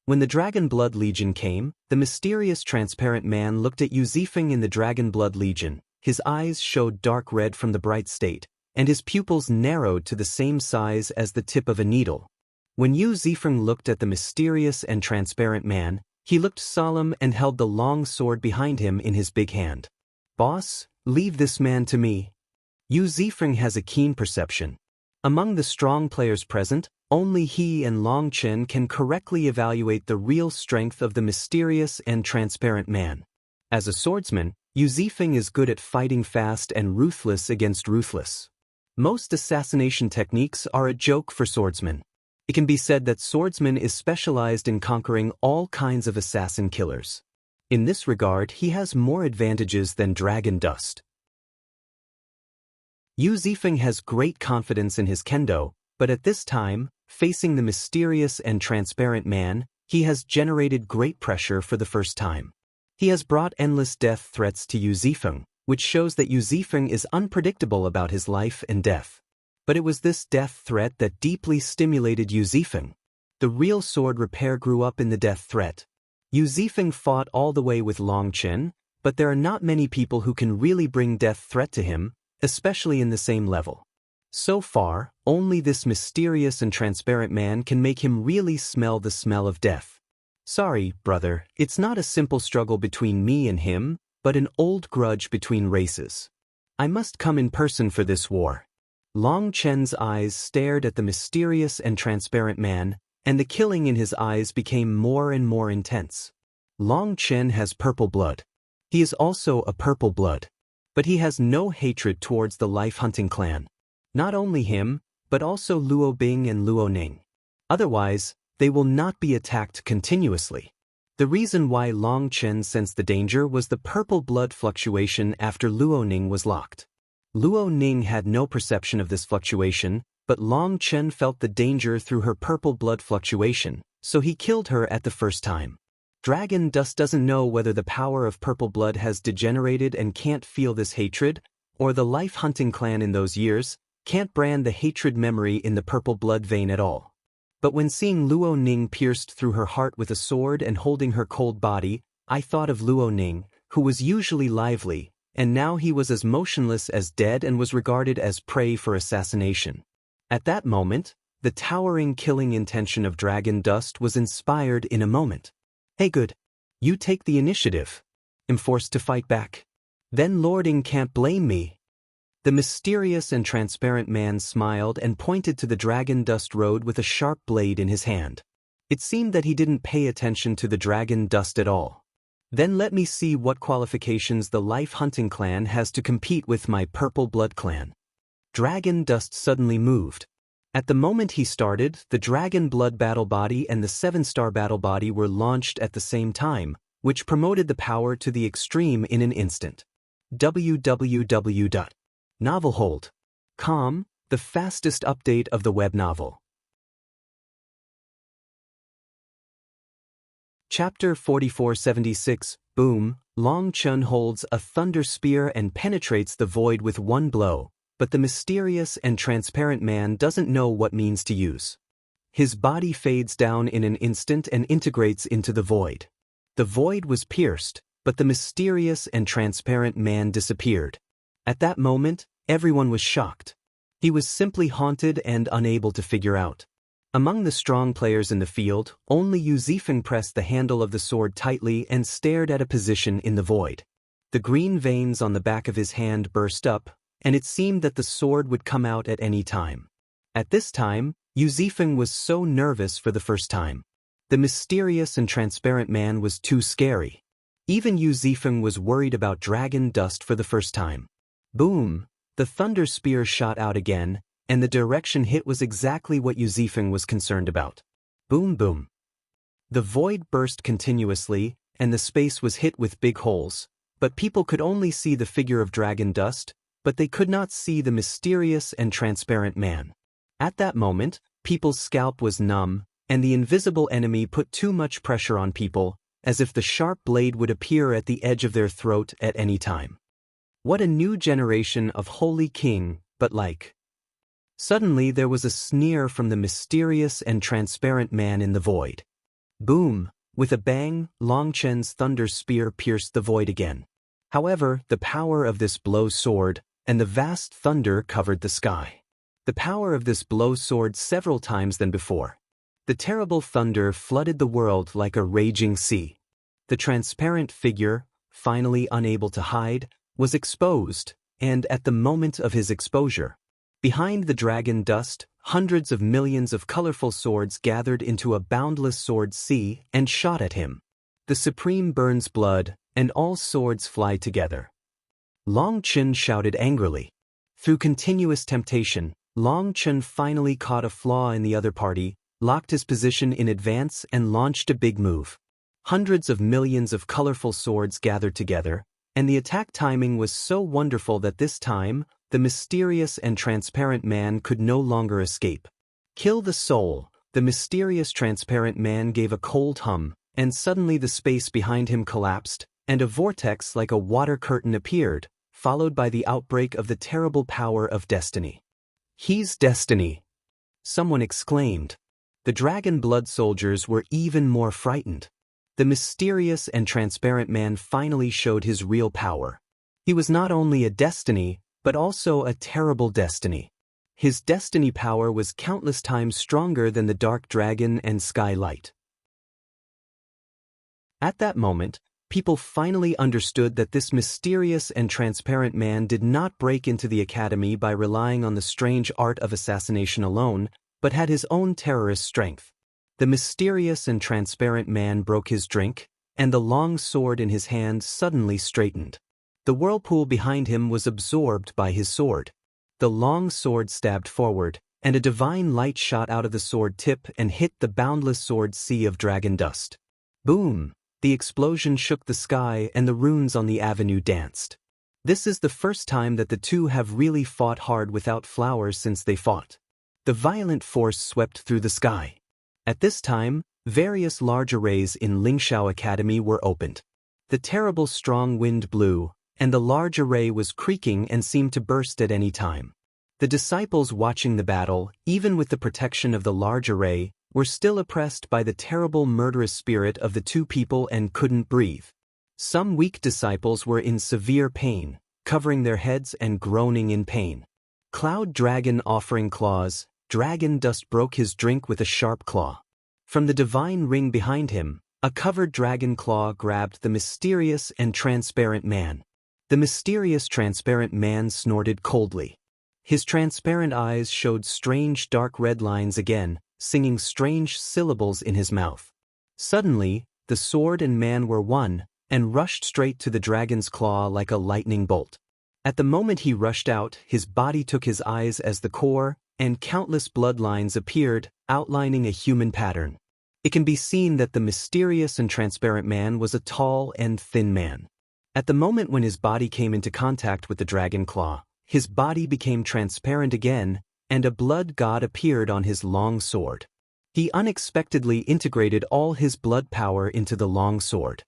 When the Dragon Blood Legion came, the mysterious transparent man looked at Yu Zifeng in the Dragon Blood Legion. His eyes showed dark red from the bright state, and his pupils narrowed to the same size as the tip of a needle. When Yu Zifeng looked at the mysterious and transparent man, he looked solemn and held the long sword behind him in his big hand. Boss, leave this man to me. Yu Zifeng has a keen perception. Among the strong players present, only he and Long Chen can correctly evaluate the real strength of the mysterious and transparent man. As a swordsman, Yu Zifeng is good at fighting fast and ruthless against ruthless. Most assassination techniques are a joke for swordsmen. It can be said that swordsman is specialized in conquering all kinds of assassin killers. In this regard, he has more advantages than Dragon Dust. Yu Zifeng has great confidence in his kendo, but at this time, facing the mysterious and transparent man, he has generated great pressure for the first time. He has brought endless death threats to Yu Zifeng, which shows that Yu Zifeng is unpredictable about his life and death. But it was this death threat that deeply stimulated Yu Zifeng. The real sword repair grew up in the death threat. Yu Zifeng fought all the way with Long Chen, but there are not many people who can really bring death threat to him, especially in the same level. So far, only this mysterious and transparent man can make him really smell the smell of death. Sorry, brother, it's not a simple struggle between me and him, but an old grudge between races. I must come in person for this war. Long Chen's eyes stared at the mysterious and transparent man, and the killing in his eyes became more and more intense. Long Chen has purple blood. He is also a purple blood. But he has no hatred towards the life-hunting clan. Not only him, but also Luo Bing and Luo Ning. Otherwise, they will not be attacked continuously. The reason why Long Chen sensed the danger was the purple blood fluctuation after Luo Ning was locked. Luo Ning had no perception of this fluctuation, but Long Chen felt the danger through her purple blood fluctuation, so he killed her at the first time. Dragon Dust doesn't know whether the power of purple blood has degenerated and can't feel this hatred, or the life-hunting clan in those years can't brand the hatred memory in the purple blood vein at all. But when seeing Luo Ning pierced through her heart with a sword and holding her cold body, I thought of Luo Ning, who was usually lively, and now he was as motionless as dead and was regarded as prey for assassination. At that moment, the towering killing intention of Dragon Dust was inspired in a moment. Hey good. You take the initiative. I'm forced to fight back. Then Lord Ing can't blame me. The mysterious and transparent man smiled and pointed to the Dragon Dust Road with a sharp blade in his hand. It seemed that he didn't pay attention to the Dragon Dust at all. Then let me see what qualifications the life-hunting clan has to compete with my purple blood clan. Dragon Dust suddenly moved. At the moment he started, the Dragon Blood Battle Body and the 7-star Battle Body were launched at the same time, which promoted the power to the extreme in an instant. www.novelhold.com, the fastest update of the web novel. Chapter 4476, Boom. Long Chen holds a thunder spear and penetrates the void with one blow, but the mysterious and transparent man doesn't know what means to use. His body fades down in an instant and integrates into the void. The void was pierced, but the mysterious and transparent man disappeared. At that moment, everyone was shocked. He was simply haunted and unable to figure out. Among the strong players in the field, only Yu Zifeng pressed the handle of the sword tightly and stared at a position in the void. The green veins on the back of his hand burst up, and it seemed that the sword would come out at any time. At this time, Yu Zifeng was so nervous for the first time. The mysterious and transparent man was too scary. Even Yu Zifeng was worried about Dragon Dust for the first time. Boom! The thunder spear shot out again, and the direction hit was exactly what Yu Zifeng was concerned about. Boom boom. The void burst continuously, and the space was hit with big holes, but people could only see the figure of Dragon Dust, but they could not see the mysterious and transparent man. At that moment, people's scalp was numb, and the invisible enemy put too much pressure on people, as if the sharp blade would appear at the edge of their throat at any time. What a new generation of Holy King, but like. Suddenly there was a sneer from the mysterious and transparent man in the void. Boom! With a bang, Long Chen's thunder spear pierced the void again. However, the power of this blow soared, and the vast thunder covered the sky. The power of this blow soared several times than before. The terrible thunder flooded the world like a raging sea. The transparent figure, finally unable to hide, was exposed, and at the moment of his exposure, behind the Dragon Dust, hundreds of millions of colorful swords gathered into a boundless sword sea and shot at him. The Supreme burns blood, and all swords fly together. Long Chen shouted angrily. Through continuous temptation, Long Chen finally caught a flaw in the other party, locked his position in advance and launched a big move. Hundreds of millions of colorful swords gathered together, and the attack timing was so wonderful that this time, the mysterious and transparent man could no longer escape. Kill the soul. The mysterious transparent man gave a cold hum, and suddenly the space behind him collapsed, and a vortex like a water curtain appeared, followed by the outbreak of the terrible power of destiny. He's destiny! Someone exclaimed. The dragon blood soldiers were even more frightened. The mysterious and transparent man finally showed his real power. He was not only a destiny, but also a terrible destiny. His destiny power was countless times stronger than the dark dragon and sky light. At that moment, people finally understood that this mysterious and transparent man did not break into the academy by relying on the strange art of assassination alone, but had his own terrorist strength. The mysterious and transparent man broke his drink, and the long sword in his hand suddenly straightened. The whirlpool behind him was absorbed by his sword. The long sword stabbed forward, and a divine light shot out of the sword tip and hit the boundless sword sea of dragon dust. Boom! The explosion shook the sky and the runes on the avenue danced. This is the first time that the two have really fought hard without flowers since they fought. The violent force swept through the sky. At this time, various large arrays in Lingshao Academy were opened. The terrible strong wind blew, and the large array was creaking and seemed to burst at any time. The disciples watching the battle, even with the protection of the large array, were still oppressed by the terrible murderous spirit of the two people and couldn't breathe. Some weak disciples were in severe pain, covering their heads and groaning in pain. Cloud Dragon offering claws, dragon dust broke his drink with a sharp claw. From the divine ring behind him, a covered dragon claw grabbed the mysterious and transparent man. The mysterious transparent man snorted coldly. His transparent eyes showed strange dark red lines again, singing strange syllables in his mouth. Suddenly, the sword and man were one, and rushed straight to the dragon's claw like a lightning bolt. At the moment he rushed out, his body took his eyes as the core, and countless bloodlines appeared, outlining a human pattern. It can be seen that the mysterious and transparent man was a tall and thin man. At the moment when his body came into contact with the dragon claw, his body became transparent again, and a blood god appeared on his long sword. He unexpectedly integrated all his blood power into the long sword.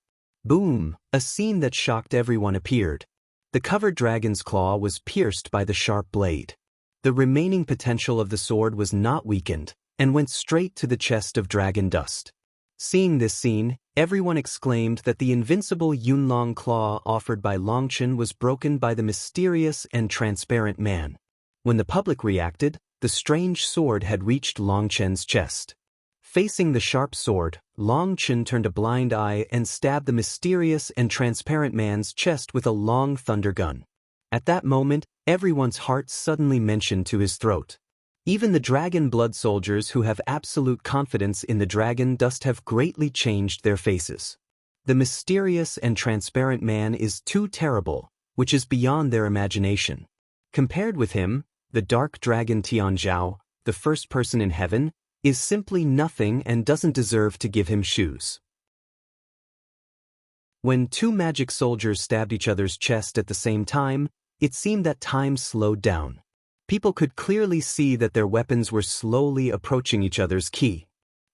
Boom! A scene that shocked everyone appeared. The covered dragon's claw was pierced by the sharp blade. The remaining potential of the sword was not weakened, and went straight to the chest of dragon dust. Seeing this scene, everyone exclaimed that the invincible Yunlong claw offered by Longchen was broken by the mysterious and transparent man. When the public reacted, the strange sword had reached Longchen's chest. Facing the sharp sword, Longchen turned a blind eye and stabbed the mysterious and transparent man's chest with a long thunder gun. At that moment, everyone's heart suddenly mentioned to his throat. Even the dragon blood soldiers who have absolute confidence in the dragon dust have greatly changed their faces. The mysterious and transparent man is too terrible, which is beyond their imagination. Compared with him, the dark dragon Tianzhao, the first person in heaven, is simply nothing and doesn't deserve to give him shoes. When two magic soldiers stabbed each other's chest at the same time, it seemed that time slowed down. People could clearly see that their weapons were slowly approaching each other's ki.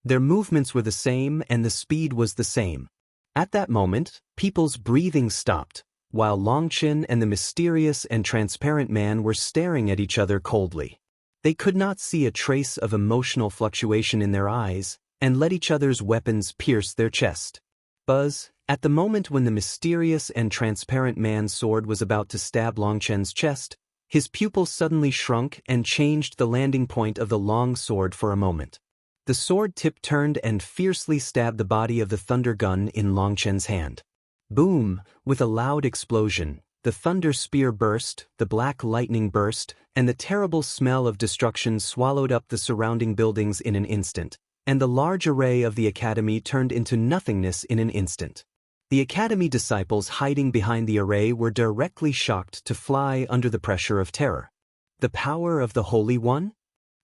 Their movements were the same and the speed was the same. At that moment, people's breathing stopped, while Longchen and the mysterious and transparent man were staring at each other coldly. They could not see a trace of emotional fluctuation in their eyes, and let each other's weapons pierce their chest. Buzz, at the moment when the mysterious and transparent man's sword was about to stab Longchen's chest, his pupil suddenly shrunk and changed the landing point of the long sword for a moment. The sword tip turned and fiercely stabbed the body of the thunder gun in Longchen's hand. Boom! With a loud explosion, the thunder spear burst, the black lightning burst, and the terrible smell of destruction swallowed up the surrounding buildings in an instant, and the large array of the academy turned into nothingness in an instant. The academy disciples hiding behind the array were directly shocked to fly under the pressure of terror. The power of the Holy One?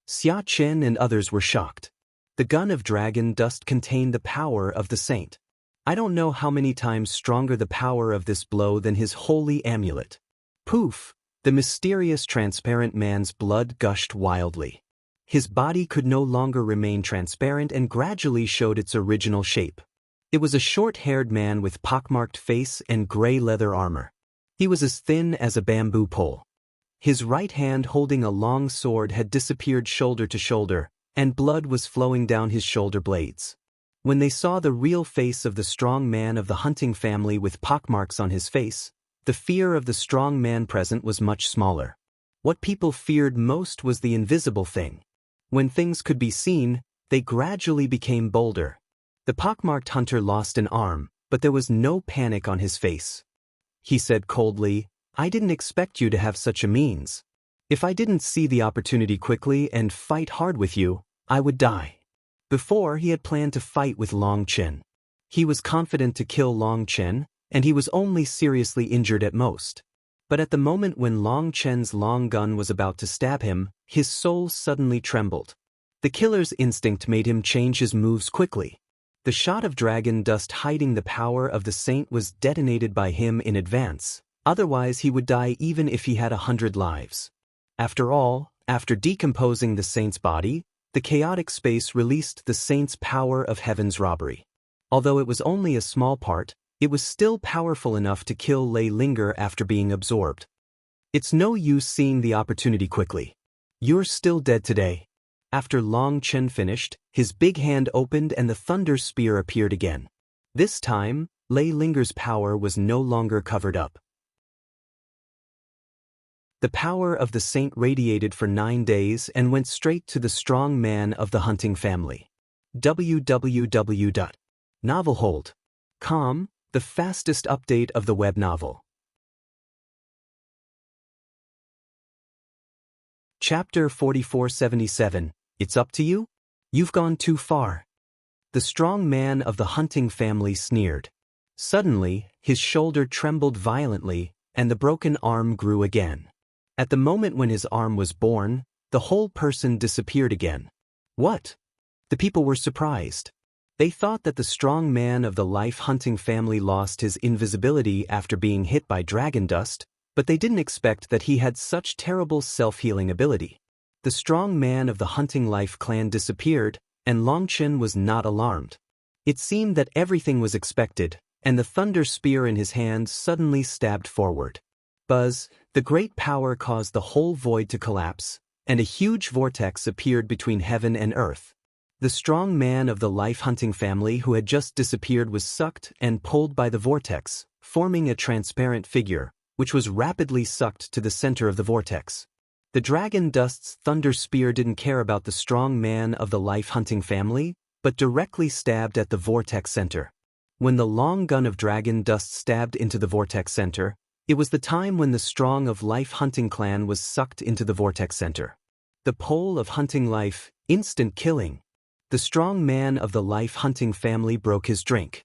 Xia Chen and others were shocked. The gun of dragon dust contained the power of the saint. I don't know how many times stronger the power of this blow than his holy amulet. Poof! The mysterious transparent man's blood gushed wildly. His body could no longer remain transparent and gradually showed its original shape. It was a short-haired man with pockmarked face and gray leather armor. He was as thin as a bamboo pole. His right hand holding a long sword had disappeared shoulder to shoulder, and blood was flowing down his shoulder blades. When they saw the real face of the strong man of the hunting family with pockmarks on his face, the fear of the strong man present was much smaller. What people feared most was the invisible thing. When things could be seen, they gradually became bolder. The pockmarked hunter lost an arm, but there was no panic on his face. He said coldly, "I didn't expect you to have such a means. If I didn't see the opportunity quickly and fight hard with you, I would die." Before, he had planned to fight with Long Chen. He was confident to kill Long Chen, and he was only seriously injured at most. But at the moment when Long Chen's long gun was about to stab him, his soul suddenly trembled. The killer's instinct made him change his moves quickly. The shot of dragon dust hiding the power of the saint was detonated by him in advance, otherwise he would die even if he had 100 lives. After all, after decomposing the saint's body, the chaotic space released the saint's power of heaven's robbery. Although it was only a small part, it was still powerful enough to kill Lei Linger after being absorbed. It's no use seeing the opportunity quickly. You're still dead today. After Long Chen finished, his big hand opened and the thunder spear appeared again. This time, Lei Linger's power was no longer covered up. The power of the saint radiated for 9 days and went straight to the strong man of the hunting family. www.novelhold.com, the fastest update of the web novel. Chapter 4477, It's Up to You? You've gone too far. The strong man of the hunting family sneered. Suddenly, his shoulder trembled violently, and the broken arm grew again. At the moment when his arm was born, the whole person disappeared again. What? The people were surprised. They thought that the strong man of the life-hunting family lost his invisibility after being hit by dragon dust, but they didn't expect that he had such terrible self-healing ability. The strong man of the hunting life clan disappeared, and Longchen was not alarmed. It seemed that everything was expected, and the thunder spear in his hand suddenly stabbed forward. Buzz, the great power caused the whole void to collapse, and a huge vortex appeared between heaven and earth. The strong man of the life-hunting family who had just disappeared was sucked and pulled by the vortex, forming a transparent figure, which was rapidly sucked to the center of the vortex. The dragon dust's thunder spear didn't care about the strong man of the life-hunting family, but directly stabbed at the vortex center. When the long gun of dragon dust stabbed into the vortex center, it was the time when the strong of life-hunting clan was sucked into the vortex center. The pole of hunting life, instant killing. The strong man of the life-hunting family broke his drink.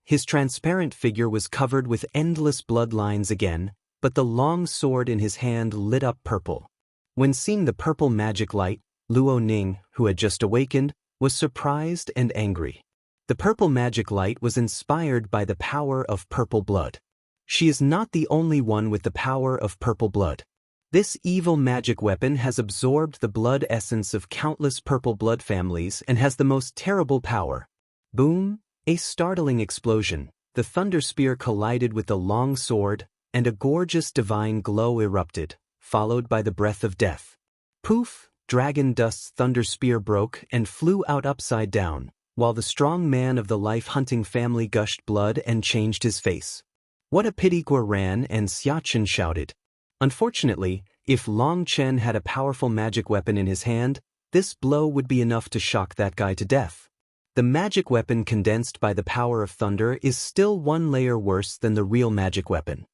His transparent figure was covered with endless bloodlines again, but the long sword in his hand lit up purple. When seeing the purple magic light, Luo Ning, who had just awakened, was surprised and angry. The purple magic light was inspired by the power of purple blood. She is not the only one with the power of purple blood. This evil magic weapon has absorbed the blood essence of countless purple blood families and has the most terrible power. Boom! A startling explosion. The thunder spear collided with the long sword, and a gorgeous divine glow erupted, followed by the breath of death. Poof! Dragon dust's thunder spear broke and flew out upside down, while the strong man of the life-hunting family gushed blood and changed his face. What a pity! Guo ran and Xiachen shouted. Unfortunately, if Long Chen had a powerful magic weapon in his hand, this blow would be enough to shock that guy to death. The magic weapon condensed by the power of thunder is still one layer worse than the real magic weapon.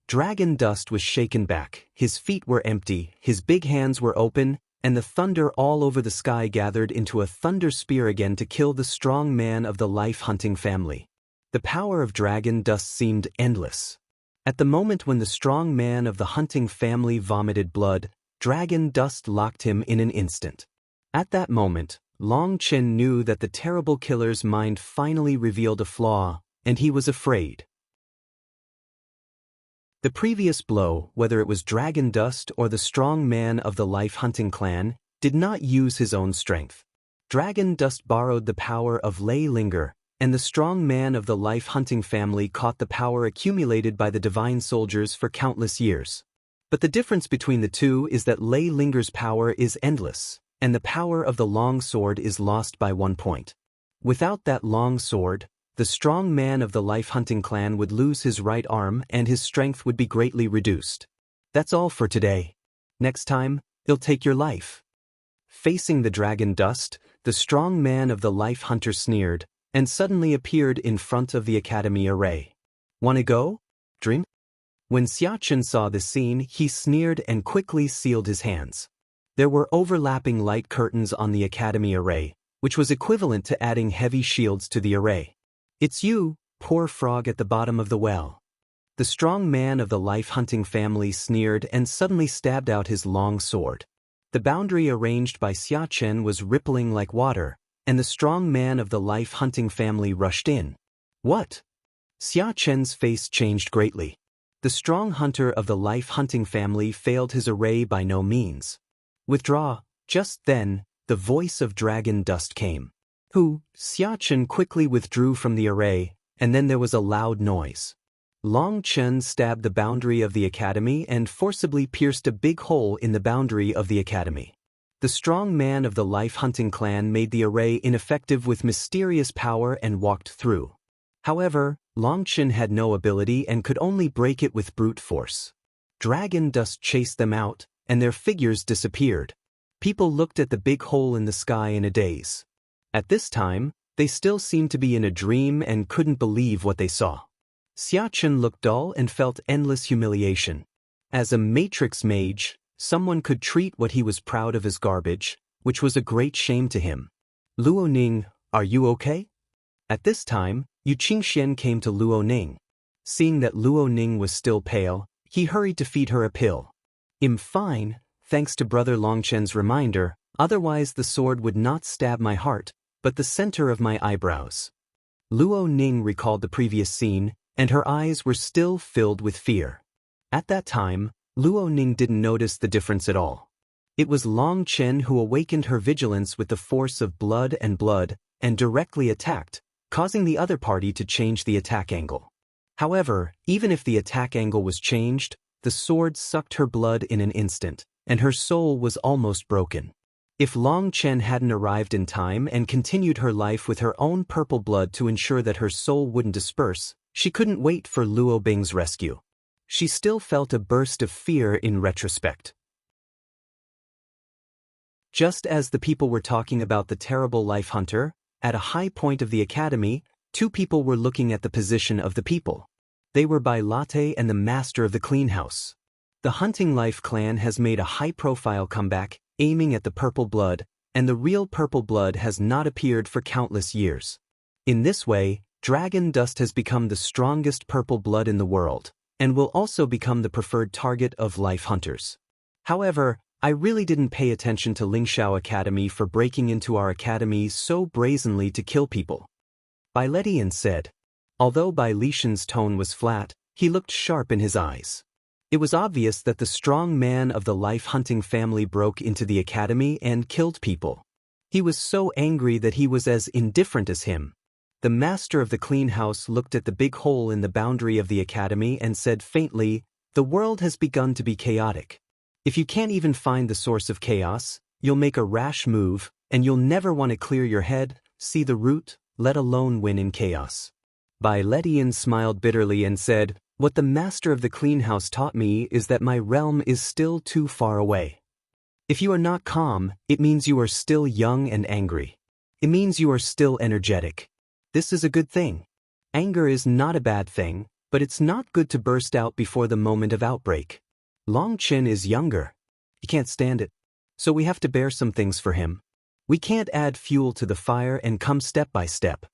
Dragon dust was shaken back, his feet were empty, his big hands were open, and the thunder all over the sky gathered into a thunder spear again to kill the strong man of the life-hunting family. The power of dragon dust seemed endless. At the moment when the strong man of the hunting family vomited blood, dragon dust locked him in an instant. At that moment, Long Chen knew that the terrible killer's mind finally revealed a flaw, and he was afraid. The previous blow, whether it was dragon dust or the strong man of the life-hunting clan, did not use his own strength. Dragon dust borrowed the power of Lei Linger, and the strong man of the life-hunting family caught the power accumulated by the divine soldiers for countless years. But the difference between the two is that Lei Linger's power is endless, and the power of the long sword is lost by 1 point. Without that long sword, the strong man of the life-hunting clan would lose his right arm and his strength would be greatly reduced. That's all for today. Next time, he'll take your life. Facing the dragon dust, the strong man of the life hunter sneered, and suddenly appeared in front of the academy array. "Wanna go? Dream?" When Xiachen saw the scene, he sneered and quickly sealed his hands. There were overlapping light curtains on the academy array, which was equivalent to adding heavy shields to the array. "It's you, poor frog at the bottom of the well." The strong man of the life-hunting family sneered and suddenly stabbed out his long sword. The boundary arranged by Xiachen was rippling like water, and the strong man of the life-hunting family rushed in. "What?" Xiachen's face changed greatly. The strong hunter of the life-hunting family failed his array by no means. "Withdraw." Just then, the voice of dragon dust came. "Who?" Xiachen quickly withdrew from the array, and then there was a loud noise. Long Chen stabbed the boundary of the academy and forcibly pierced a big hole in the boundary of the academy. The strong man of the life-hunting clan made the array ineffective with mysterious power and walked through. However, Long Chen had no ability and could only break it with brute force. Dragon dust chased them out, and their figures disappeared. People looked at the big hole in the sky in a daze. At this time, they still seemed to be in a dream and couldn't believe what they saw. Xiachen looked dull and felt endless humiliation. As a matrix mage, someone could treat what he was proud of as garbage, which was a great shame to him. "Luo Ning, are you okay?" At this time, Yu Qingxian came to Luo Ning. Seeing that Luo Ning was still pale, he hurried to feed her a pill. "I'm fine, thanks to Brother Longchen's reminder, otherwise the sword would not stab my heart, but the center of my eyebrows." Luo Ning recalled the previous scene, and her eyes were still filled with fear. At that time, Luo Ning didn't notice the difference at all. It was Long Chen who awakened her vigilance with the force of blood and directly attacked, causing the other party to change the attack angle. However, even if the attack angle was changed, the sword sucked her blood in an instant, and her soul was almost broken. If Long Chen hadn't arrived in time and continued her life with her own purple blood to ensure that her soul wouldn't disperse, she couldn't wait for Luo Bing's rescue. She still felt a burst of fear in retrospect. Just as the people were talking about the terrible life hunter, at a high point of the academy, two people were looking at the position of the people. They were Bai Latte and the master of the clean house. The Hunting Life clan has made a high-profile comeback, aiming at the purple blood, and the real purple blood has not appeared for countless years. In this way, dragon dust has become the strongest purple blood in the world, and will also become the preferred target of life hunters. However, I really didn't pay attention to Lingxiao Academy for breaking into our academy so brazenly to kill people. Bai Letian said. Although Bai Lishan's tone was flat, he looked sharp in his eyes. It was obvious that the strong man of the life-hunting family broke into the academy and killed people. He was so angry that he was as indifferent as him. The master of the clean house looked at the big hole in the boundary of the academy and said faintly, "The world has begun to be chaotic. If you can't even find the source of chaos, you'll make a rash move, and you'll never want to clear your head, see the root, let alone win in chaos." Bai Letian smiled bitterly and said, "What the master of the clean house taught me is that my realm is still too far away. If you are not calm, it means you are still young and angry. It means you are still energetic. This is a good thing. Anger is not a bad thing, but it's not good to burst out before the moment of outbreak. Long Chen is younger. He can't stand it. So we have to bear some things for him. We can't add fuel to the fire and come step by step."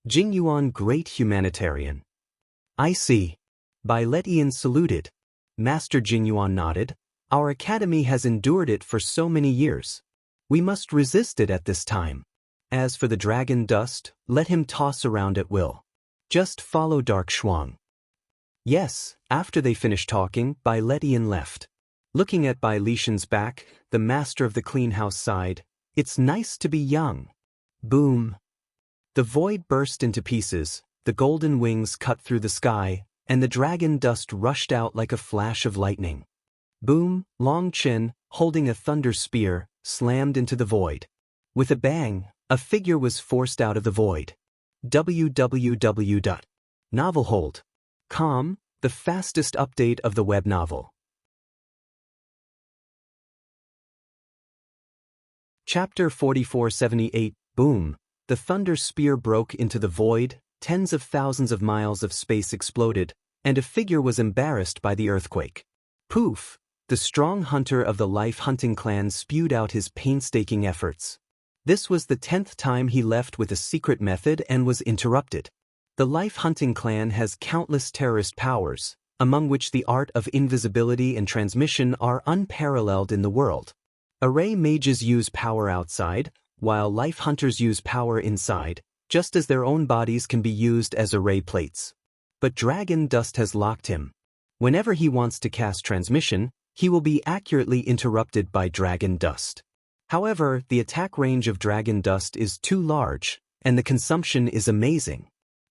Jing Yuan, great humanitarian. "I see." Bai Letian saluted. Master Jing Yuan nodded. "Our academy has endured it for so many years. We must resist it at this time. As for the dragon dust, let him toss around at will. Just follow Dark Shuang." Yes, after they finished talking, Bai Letian left. Looking at Bai Lishan's back, the master of the clean house sighed, "It's nice to be young." Boom. The void burst into pieces, the golden wings cut through the sky, and the dragon dust rushed out like a flash of lightning. Boom, Long Chen, holding a thunder spear, slammed into the void. With a bang, a figure was forced out of the void. www.novelhold.com, the fastest update of the web novel. Chapter 4478, Boom. The thunder spear broke into the void, tens of thousands of miles of space exploded, and a figure was embarrassed by the earthquake. Poof! The strong hunter of the life hunting clan spewed out his painstaking efforts. This was the 10th time he left with a secret method and was interrupted. The life hunting clan has countless terrorist powers, among which the art of invisibility and transmission are unparalleled in the world. Array mages use power outside, while life hunters use power inside, just as their own bodies can be used as array plates. But dragon dust has locked him. Whenever he wants to cast transmission, he will be accurately interrupted by dragon dust. However, the attack range of dragon dust is too large, and the consumption is amazing.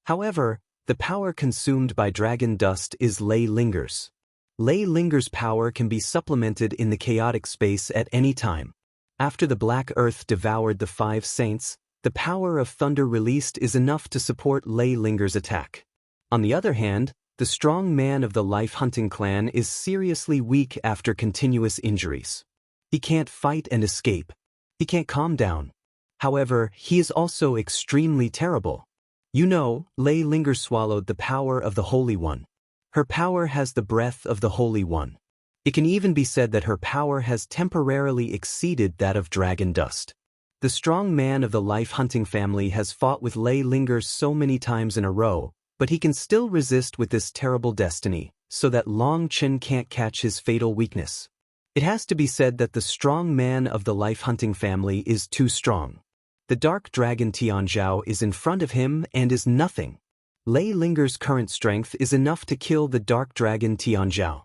However, the power consumed by dragon dust is Ley Lingers. Ley Lingers' power can be supplemented in the chaotic space at any time. After the Black Earth devoured the 5 saints, the power of thunder released is enough to support Ley Lingers' attack. On the other hand, the strong man of the life hunting clan is seriously weak after continuous injuries. He can't fight and escape. He can't calm down. However, he is also extremely terrible. You know, Ley Lingers swallowed the power of the Holy One. Her power has the breath of the Holy One. It can even be said that her power has temporarily exceeded that of dragon dust. The strong man of the life hunting family has fought with Ley Lingers so many times in a row, but he can still resist with this terrible destiny, so that Long Chen can't catch his fatal weakness. It has to be said that the strong man of the life hunting family is too strong. The dark dragon Tianzhao is in front of him and is nothing. Ley Lingers' current strength is enough to kill the dark dragon Tianzhao.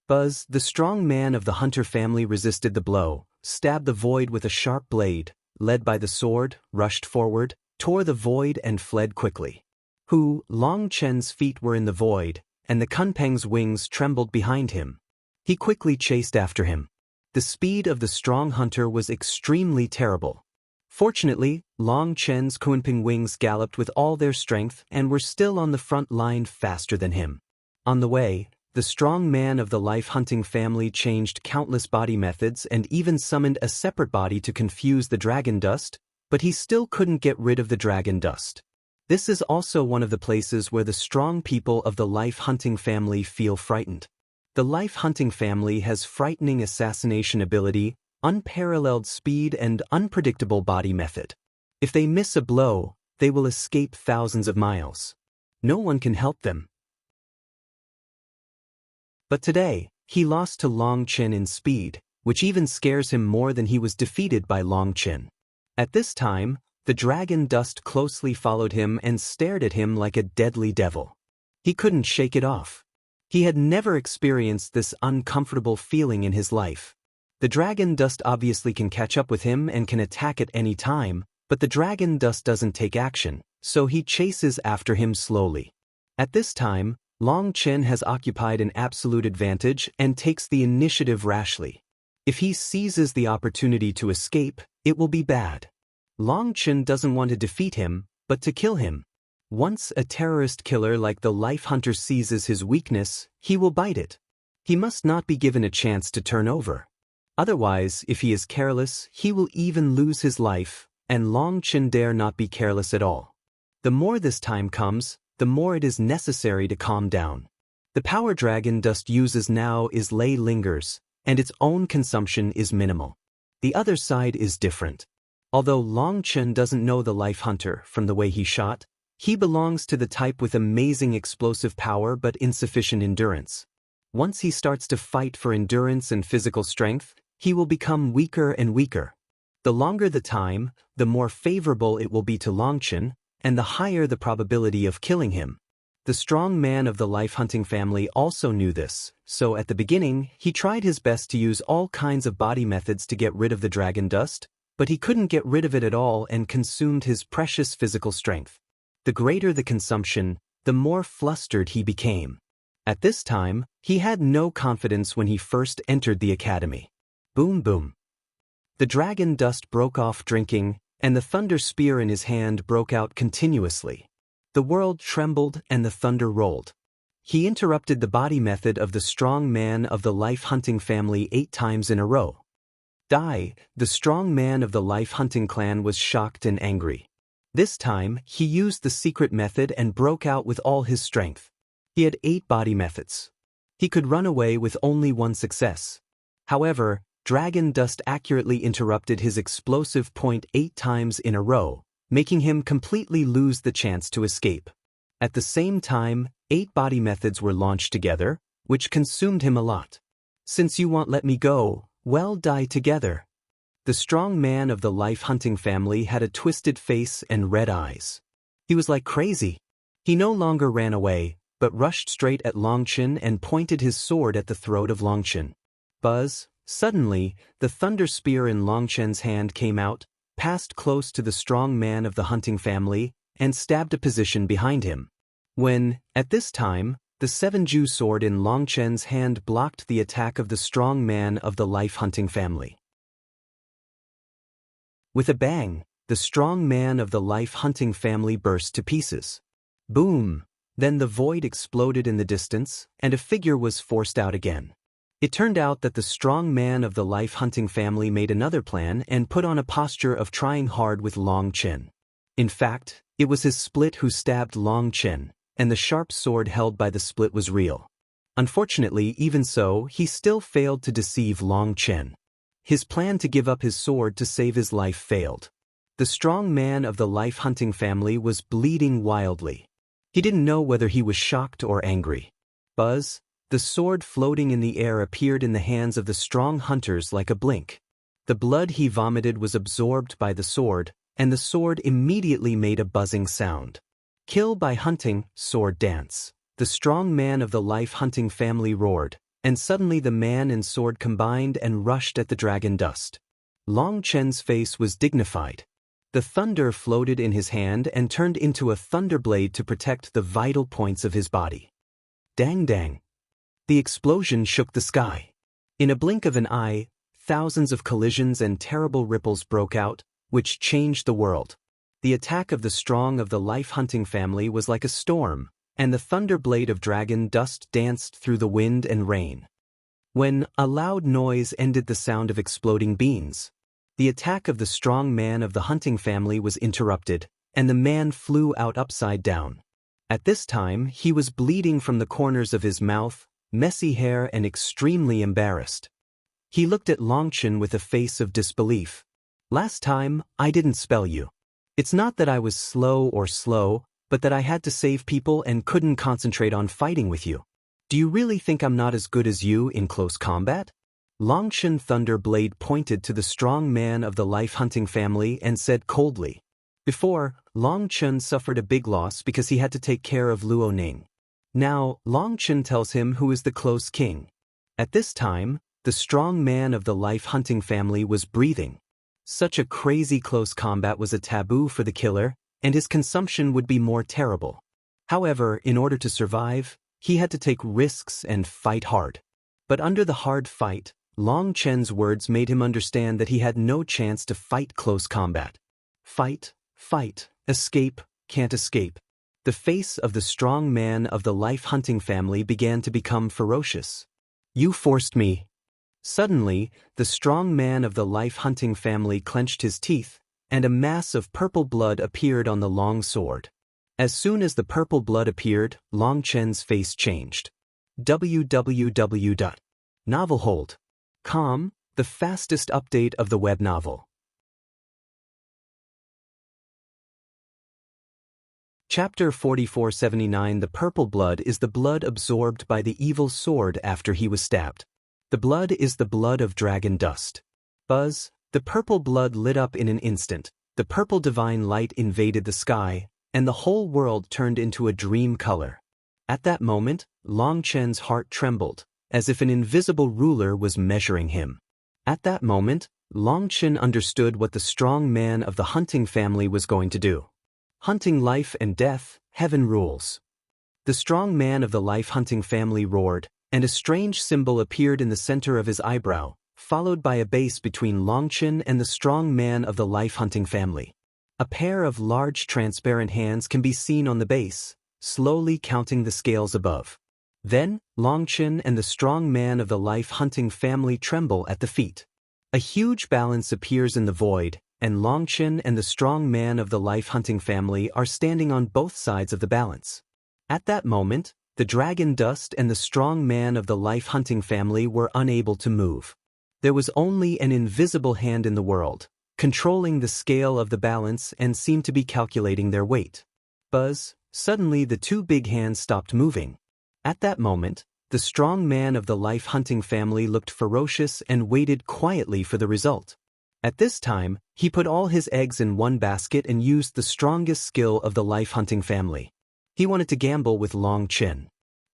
Buzz, the strong man of the hunter family, resisted the blow, stabbed the void with a sharp blade, led by the sword, rushed forward, tore the void and fled quickly. Long Chen's feet were in the void, and the Kunpeng's wings trembled behind him. He quickly chased after him. The speed of the strong hunter was extremely terrible. Fortunately, Long Chen's Kunpeng wings galloped with all their strength and were still on the front line faster than him. On the way, the strong man of the life hunting family changed countless body methods and even summoned a separate body to confuse the dragon dust, but he still couldn't get rid of the dragon dust. This is also one of the places where the strong people of the life hunting family feel frightened. The life hunting family has frightening assassination ability, unparalleled speed and unpredictable body method. If they miss a blow, they will escape thousands of miles. No one can help them. But today, he lost to Long Chen in speed, which even scares him more than he was defeated by Long Chen. At this time, the dragon dust closely followed him and stared at him like a deadly devil. He couldn't shake it off. He had never experienced this uncomfortable feeling in his life. The dragon dust obviously can catch up with him and can attack at any time, but the dragon dust doesn't take action, so he chases after him slowly. At this time, Long Chen has occupied an absolute advantage and takes the initiative rashly. If he seizes the opportunity to escape, it will be bad. Long Chen doesn't want to defeat him, but to kill him. Once a terrorist killer like the life hunter seizes his weakness, he will bite it. He must not be given a chance to turn over. Otherwise, if he is careless, he will even lose his life, and Long Chen dare not be careless at all. The more this time comes, the more it is necessary to calm down. The power dragon dust uses now is Ley Lingers, and its own consumption is minimal. The other side is different. Although Long Chen doesn't know the life hunter from the way he shot, he belongs to the type with amazing explosive power but insufficient endurance. Once he starts to fight for endurance and physical strength, he will become weaker and weaker. The longer the time, the more favorable it will be to Long Chen, and the higher the probability of killing him. The strong man of the life hunting family also knew this, so at the beginning, he tried his best to use all kinds of body methods to get rid of the dragon dust, but he couldn't get rid of it at all and consumed his precious physical strength. The greater the consumption, the more flustered he became. At this time, he had no confidence when he first entered the academy. Boom boom. The dragon dust broke off drinking, and the thunder spear in his hand broke out continuously. The world trembled and the thunder rolled. He interrupted the body method of the strong man of the life hunting family 8 times in a row. The strong man of the life hunting clan was shocked and angry. This time, he used the secret method and broke out with all his strength. He had 8 body methods. He could run away with only 1 success. However, dragon dust accurately interrupted his explosive point 8 times in a row, making him completely lose the chance to escape. At the same time, 8 body methods were launched together, which consumed him a lot. Since you won't let me go, well, die together. The strong man of the life-hunting family had a twisted face and red eyes. He was like crazy. He no longer ran away, but rushed straight at Longchen and pointed his sword at the throat of Longchen. Buzz! Suddenly, the thunder spear in Longchen's hand came out, passed close to the strong man of the hunting family, and stabbed a position behind him. At this time, the 7-Ju sword in Longchen's hand blocked the attack of the strong man of the life-hunting family. With a bang, the strong man of the life-hunting family burst to pieces. Boom! Then the void exploded in the distance, and a figure was forced out again. It turned out that the strong man of the life-hunting family made another plan and put on a posture of trying hard with Longchen. In fact, it was his split who stabbed Longchen, and the sharp sword held by the split was real. Unfortunately, even so, he still failed to deceive Longchen. His plan to give up his sword to save his life failed. The strong man of the life-hunting family was bleeding wildly. He didn't know whether he was shocked or angry. Buzz! The sword floating in the air appeared in the hands of the strong hunters like a blink. The blood he vomited was absorbed by the sword, and the sword immediately made a buzzing sound. Kill by hunting, sword dance. The strong man of the life-hunting family roared, and suddenly the man and sword combined and rushed at the dragon dust. Longchen's face was dignified. The thunder floated in his hand and turned into a thunderblade to protect the vital points of his body. Dang dang! The explosion shook the sky. In a blink of an eye, thousands of collisions and terrible ripples broke out, which changed the world. The attack of the strong of the life-hunting family was like a storm, and the thunder blade of dragon dust danced through the wind and rain. When a loud noise ended the sound of exploding beans, the attack of the strong man of the hunting family was interrupted, and the man flew out upside down. At this time, he was bleeding from the corners of his mouth, messy hair, and extremely embarrassed. He looked at Longchen with a face of disbelief. Last time, I didn't spell you. It's not that I was slow, but that I had to save people and couldn't concentrate on fighting with you. Do you really think I'm not as good as you in close combat? Longchen Thunderblade pointed to the strong man of the life-hunting family and said coldly. Before, Longchen suffered a big loss because he had to take care of Luo Ning. Now, Longchen tells him who is the close king. At this time, the strong man of the life-hunting family was breathing. Such a crazy close combat was a taboo for the killer, and his consumption would be more terrible. However, in order to survive, he had to take risks and fight hard. But under the hard fight, Longchen's words made him understand that he had no chance to fight close combat. Fight, escape, can't escape. The face of the strong man of the life-hunting family began to become ferocious. You forced me. Suddenly, the strong man of the life-hunting family clenched his teeth, and a mass of purple blood appeared on the long sword. As soon as the purple blood appeared, Longchen's face changed. www.novelhold.com, the fastest update of the web novel. Chapter 4479. The purple blood is the blood absorbed by the evil sword after he was stabbed. The blood is the blood of dragon dust. Buzz! The purple blood lit up in an instant. The purple divine light invaded the sky, and the whole world turned into a dream color. At that moment, Longchen's heart trembled, as if an invisible ruler was measuring him. At that moment, Longchen understood what the strong man of the hunting family was going to do. Hunting life and death, heaven rules. The strong man of the life-hunting family roared, and a strange symbol appeared in the center of his eyebrow, followed by a base between Longchen and the strong man of the life-hunting family. A pair of large transparent hands can be seen on the base, slowly counting the scales above. Then, Longchen and the strong man of the life-hunting family tremble at the feet. A huge balance appears in the void, and Longchen and the strong man of the life-hunting family are standing on both sides of the balance. At that moment, the dragon dust and the strong man of the life-hunting family were unable to move. There was only an invisible hand in the world, controlling the scale of the balance and seemed to be calculating their weight. Buzz, suddenly the two big hands stopped moving. At that moment, the strong man of the life-hunting family looked ferocious and waited quietly for the result. At this time, he put all his eggs in one basket and used the strongest skill of the life-hunting family. He wanted to gamble with Longchen.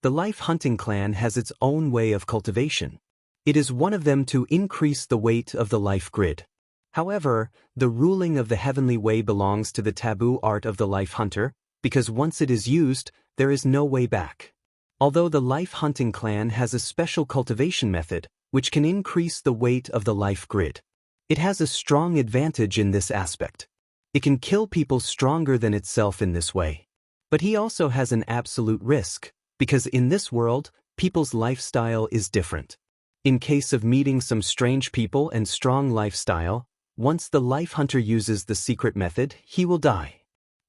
The life-hunting clan has its own way of cultivation. It is one of them to increase the weight of the life grid. However, the ruling of the heavenly way belongs to the taboo art of the life hunter, because once it is used, there is no way back. Although the life hunting clan has a special cultivation method, which can increase the weight of the life grid. It has a strong advantage in this aspect. It can kill people stronger than itself in this way. But he also has an absolute risk, because in this world, people's lifestyle is different. In case of meeting some strange people and strong lifestyle, once the life hunter uses the secret method, he will die.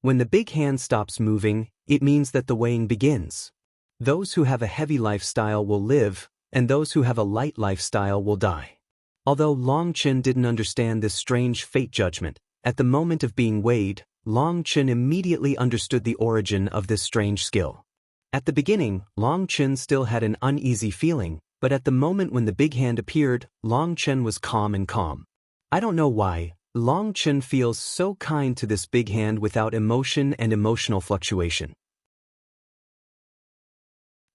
When the big hand stops moving, it means that the weighing begins. Those who have a heavy lifestyle will live, and those who have a light lifestyle will die. Although Longchen didn't understand this strange fate judgment, at the moment of being weighed, Longchen immediately understood the origin of this strange skill. At the beginning, Longchen still had an uneasy feeling, but at the moment when the big hand appeared, Longchen was calm and calm. I don't know why, Longchen feels so kind to this big hand without emotion and emotional fluctuation.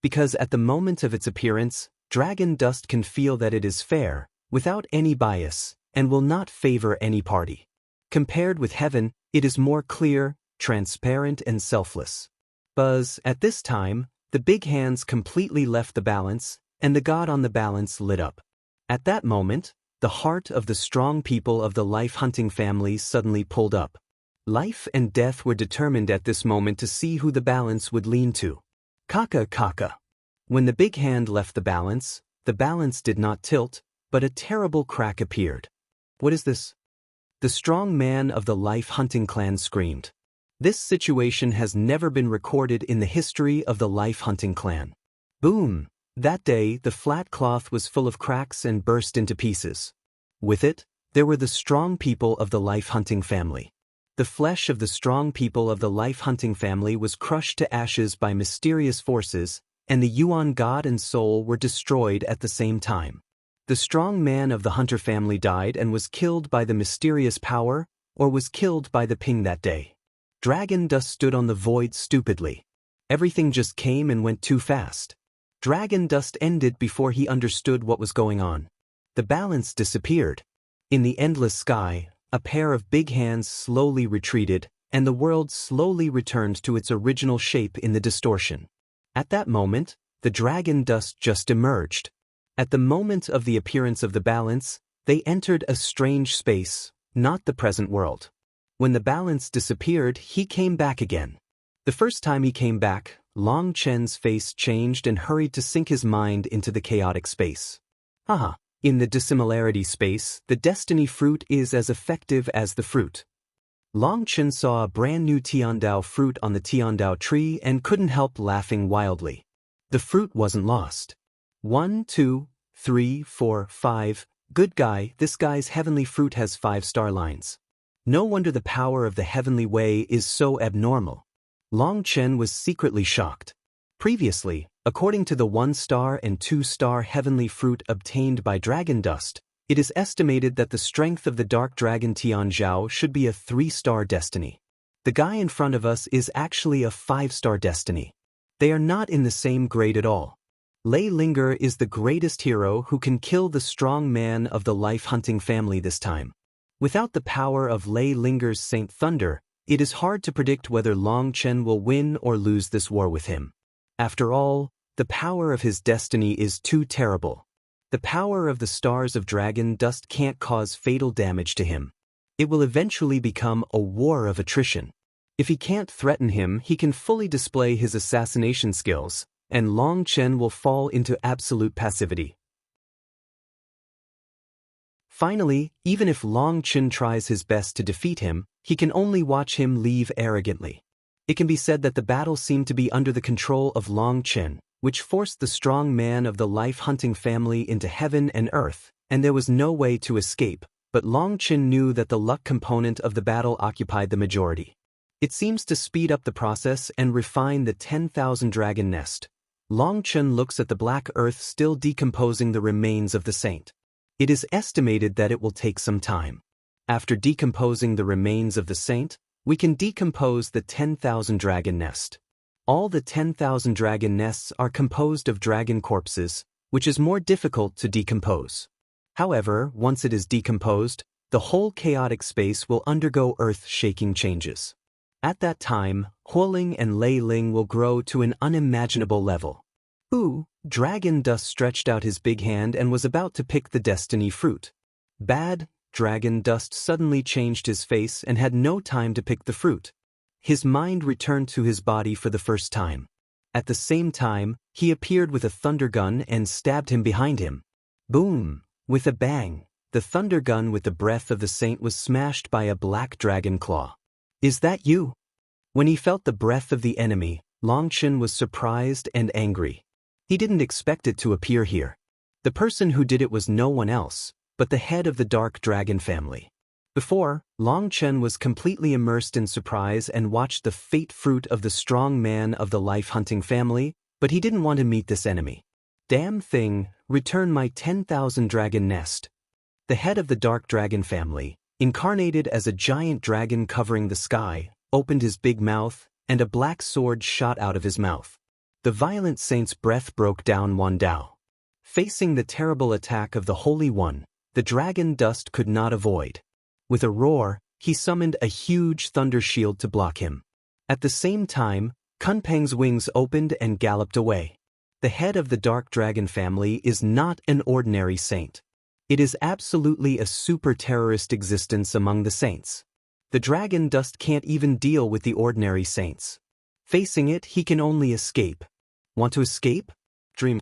Because at the moment of its appearance, dragon dust can feel that it is fair, without any bias, and will not favor any party. Compared with heaven, it is more clear, transparent and selfless. Buzz, at this time, the big hands completely left the balance, and the god on the balance lit up. At that moment, the heart of the strong people of the life-hunting family suddenly pulled up. Life and death were determined at this moment to see who the balance would lean to. Kaka kaka. When the big hand left the balance did not tilt, but a terrible crack appeared. What is this? The strong man of the life-hunting clan screamed. This situation has never been recorded in the history of the life-hunting clan. Boom! That day, the flat cloth was full of cracks and burst into pieces. With it, there were the strong people of the life-hunting family. The flesh of the strong people of the life-hunting family was crushed to ashes by mysterious forces, and the Yuan god and soul were destroyed at the same time. The strong man of the hunter family died and was killed by the mysterious power, or was killed by the ping that day. Dragon dust stood on the void stupidly. Everything just came and went too fast. Dragon dust ended before he understood what was going on. The balance disappeared. In the endless sky, a pair of big hands slowly retreated, and the world slowly returned to its original shape in the distortion. At that moment, the dragon dust just emerged. At the moment of the appearance of the balance, they entered a strange space, not the present world. When the balance disappeared, he came back again. The first time he came back, Longchen's face changed and hurried to sink his mind into the chaotic space. Haha, in the dissimilarity space, the destiny fruit is as effective as the fruit. Longchen saw a brand new Tiandao fruit on the Tiandao tree and couldn't help laughing wildly. The fruit wasn't lost. 1, 2, 3, 4, 5. Good guy, this guy's heavenly fruit has 5 star lines. No wonder the power of the heavenly way is so abnormal. Longchen was secretly shocked. Previously, according to the 1-star and 2-star heavenly fruit obtained by dragon dust, it is estimated that the strength of the dark dragon Tianzhao should be a 3-star destiny. The guy in front of us is actually a 5-star destiny. They are not in the same grade at all. Lei Linger is the greatest hero who can kill the strong man of the life-hunting family this time. Without the power of Lei Linger's Saint Thunder, it is hard to predict whether Longchen will win or lose this war with him. After all, the power of his destiny is too terrible. The power of the stars of dragon dust can't cause fatal damage to him. It will eventually become a war of attrition. If he can't threaten him, he can fully display his assassination skills, and Longchen will fall into absolute passivity. Finally, even if Long Chen tries his best to defeat him, he can only watch him leave arrogantly. It can be said that the battle seemed to be under the control of Long Chen, which forced the strong man of the life-hunting family into heaven and earth, and there was no way to escape, but Long Chen knew that the luck component of the battle occupied the majority. It seems to speed up the process and refine the 10,000 dragon nest. Long Chen looks at the black earth still decomposing the remains of the saint. It is estimated that it will take some time. After decomposing the remains of the saint, we can decompose the 10,000 dragon nest. All the 10,000 dragon nests are composed of dragon corpses, which is more difficult to decompose. However, once it is decomposed, the whole chaotic space will undergo earth-shaking changes. At that time, Huoling and Lei Ling will grow to an unimaginable level. Dragon Dust stretched out his big hand and was about to pick the destiny fruit. Bad, Dragon Dust suddenly changed his face and had no time to pick the fruit. His mind returned to his body for the first time. At the same time, he appeared with a thunder gun and stabbed him behind him. Boom! With a bang, the thunder gun with the breath of the saint was smashed by a black dragon claw. Is that you? When he felt the breath of the enemy, Long Chen was surprised and angry. He didn't expect it to appear here. The person who did it was no one else, but the head of the Dark Dragon family. Before, Long Chen was completely immersed in surprise and watched the fate fruit of the strong man of the life-hunting family, but he didn't want to meet this enemy. Damn thing, return my 10,000 dragon nest. The head of the Dark Dragon family, incarnated as a giant dragon covering the sky, opened his big mouth, and a black sword shot out of his mouth. The violent saint's breath broke down Wan Dao. Facing the terrible attack of the Holy One, the dragon dust could not avoid. With a roar, he summoned a huge thunder shield to block him. At the same time, Kunpeng's wings opened and galloped away. The head of the Dark Dragon family is not an ordinary saint. It is absolutely a super-terrorist existence among the saints. The dragon dust can't even deal with the ordinary saints. Facing it, he can only escape. Want to escape? Dream.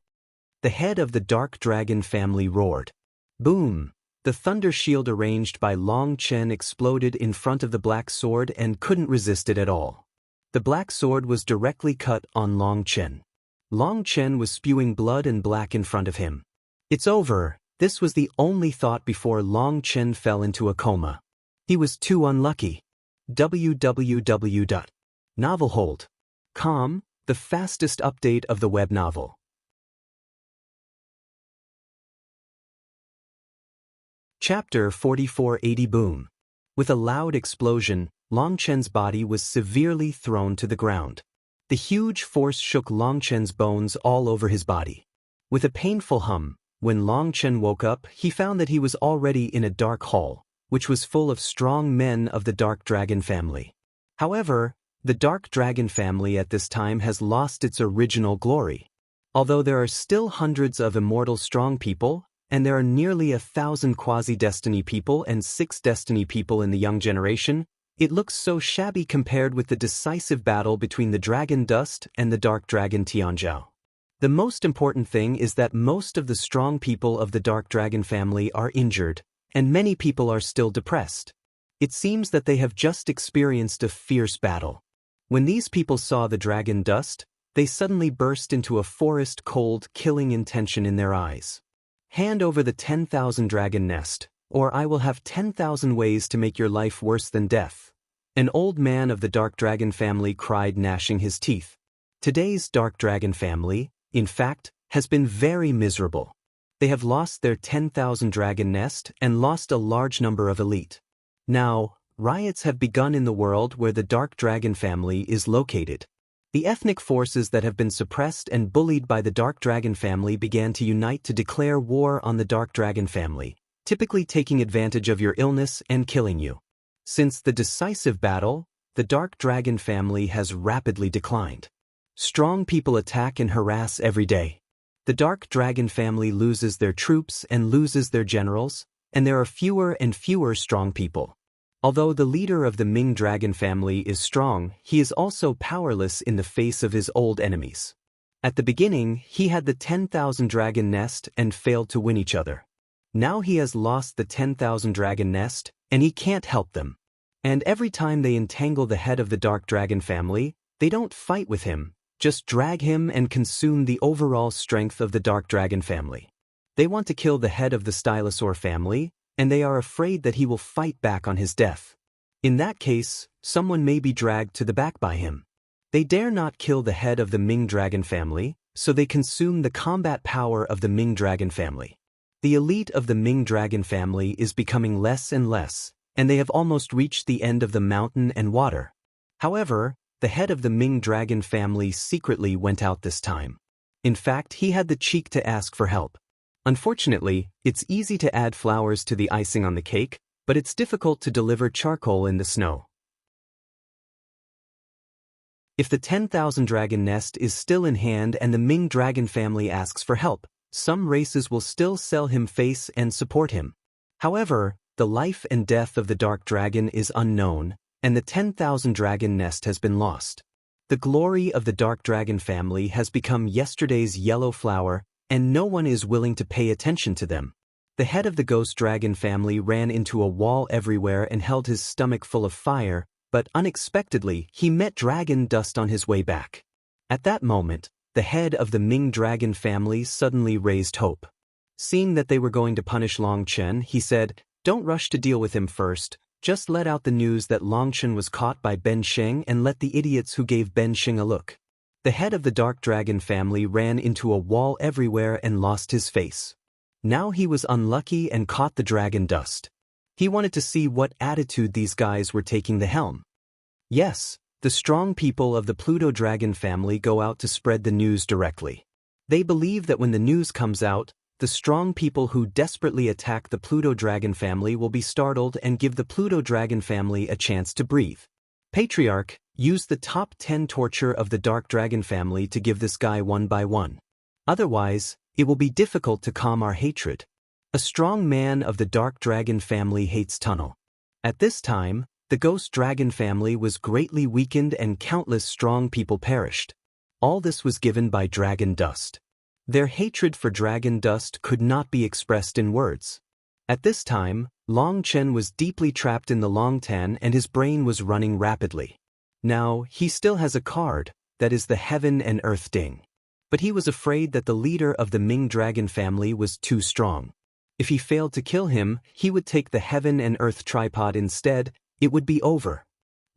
The head of the Dark Dragon family roared. Boom! The thunder shield arranged by Long Chen exploded in front of the black sword and couldn't resist it at all. The black sword was directly cut on Long Chen. Long Chen was spewing blood and black in front of him. It's over. This was the only thought before Long Chen fell into a coma. He was too unlucky. www.novelhold.com, the fastest update of the web novel. Chapter 4480 Boom. With a loud explosion, Long Chen's body was severely thrown to the ground. The huge force shook Long Chen's bones all over his body. With a painful hum, when Long Chen woke up, he found that he was already in a dark hall, which was full of strong men of the Dark Dragon family. However, the Dark Dragon family at this time has lost its original glory. Although there are still hundreds of immortal strong people, and there are nearly 1,000 quasi-destiny people and 6 destiny people in the young generation, it looks so shabby compared with the decisive battle between the Dragon Dust and the Dark Dragon Tianzhao. The most important thing is that most of the strong people of the Dark Dragon family are injured, and many people are still depressed. It seems that they have just experienced a fierce battle. When these people saw the Dragon Dust, they suddenly burst into a forest cold, killing intention in their eyes. Hand over the 10,000 dragon nest, or I will have 10,000 ways to make your life worse than death. An old man of the Dark Dragon family cried, gnashing his teeth. Today's Dark Dragon family, in fact, has been very miserable. They have lost their 10,000 dragon nest and lost a large number of elite. Now, riots have begun in the world where the Dark Dragon family is located. The ethnic forces that have been suppressed and bullied by the Dark Dragon family began to unite to declare war on the Dark Dragon family, typically taking advantage of your illness and killing you. Since the decisive battle, the Dark Dragon family has rapidly declined. Strong people attack and harass every day. The Dark Dragon family loses their troops and loses their generals, and there are fewer and fewer strong people. Although the leader of the Ming Dragon family is strong, he is also powerless in the face of his old enemies. At the beginning, he had the 10,000 dragon nest and failed to win each other. Now he has lost the 10,000 dragon nest, and he can't help them. And every time they entangle the head of the dark dragon family, they don't fight with him, just drag him and consume the overall strength of the dark dragon family. They want to kill the head of the Stylosaur family, and they are afraid that he will fight back on his death. In that case, someone may be dragged to the back by him. They dare not kill the head of the Ming dragon family, so they consume the combat power of the Ming dragon family. The elite of the Ming dragon family is becoming less and less, and they have almost reached the end of the mountain and water. However, the head of the Ming dragon family secretly went out this time. In fact, he had the cheek to ask for help. Unfortunately, it's easy to add flowers to the icing on the cake, but it's difficult to deliver charcoal in the snow. If the 10,000 dragon nest is still in hand and the Ming dragon family asks for help, some races will still sell him face and support him. However, the life and death of the dark dragon is unknown, and the 10,000 dragon nest has been lost. The glory of the dark dragon family has become yesterday's yellow flower, and no one is willing to pay attention to them. The head of the ghost dragon family ran into a wall everywhere and held his stomach full of fire, but unexpectedly he met dragon dust on his way back. At that moment, the head of the Ming dragon family suddenly raised hope. Seeing that they were going to punish Long Chen, he said, "Don't rush to deal with him first, just let out the news that Long Chen was caught by Ben Sheng and let the idiots who gave Ben Sheng a look." The head of the dark dragon family ran into a wall everywhere and lost his face. Now he was unlucky and caught the dragon dust. He wanted to see what attitude these guys were taking the helm. Yes, the strong people of the Pluto dragon family go out to spread the news directly. They believe that when the news comes out, the strong people who desperately attack the Pluto dragon family will be startled and give the Pluto dragon family a chance to breathe. Patriarch used the top 10 torture of the dark dragon family to give this guy one by one. Otherwise, it will be difficult to calm our hatred. A strong man of the dark dragon family hates tunnel. At this time, the ghost dragon family was greatly weakened and countless strong people perished. All this was given by dragon dust. Their hatred for dragon dust could not be expressed in words. At this time, Long Chen was deeply trapped in the Longtan and his brain was running rapidly. Now, he still has a card, that is the Heaven and Earth Ding. But he was afraid that the leader of the Ming dragon family was too strong. If he failed to kill him, he would take the Heaven and Earth tripod instead. It would be over.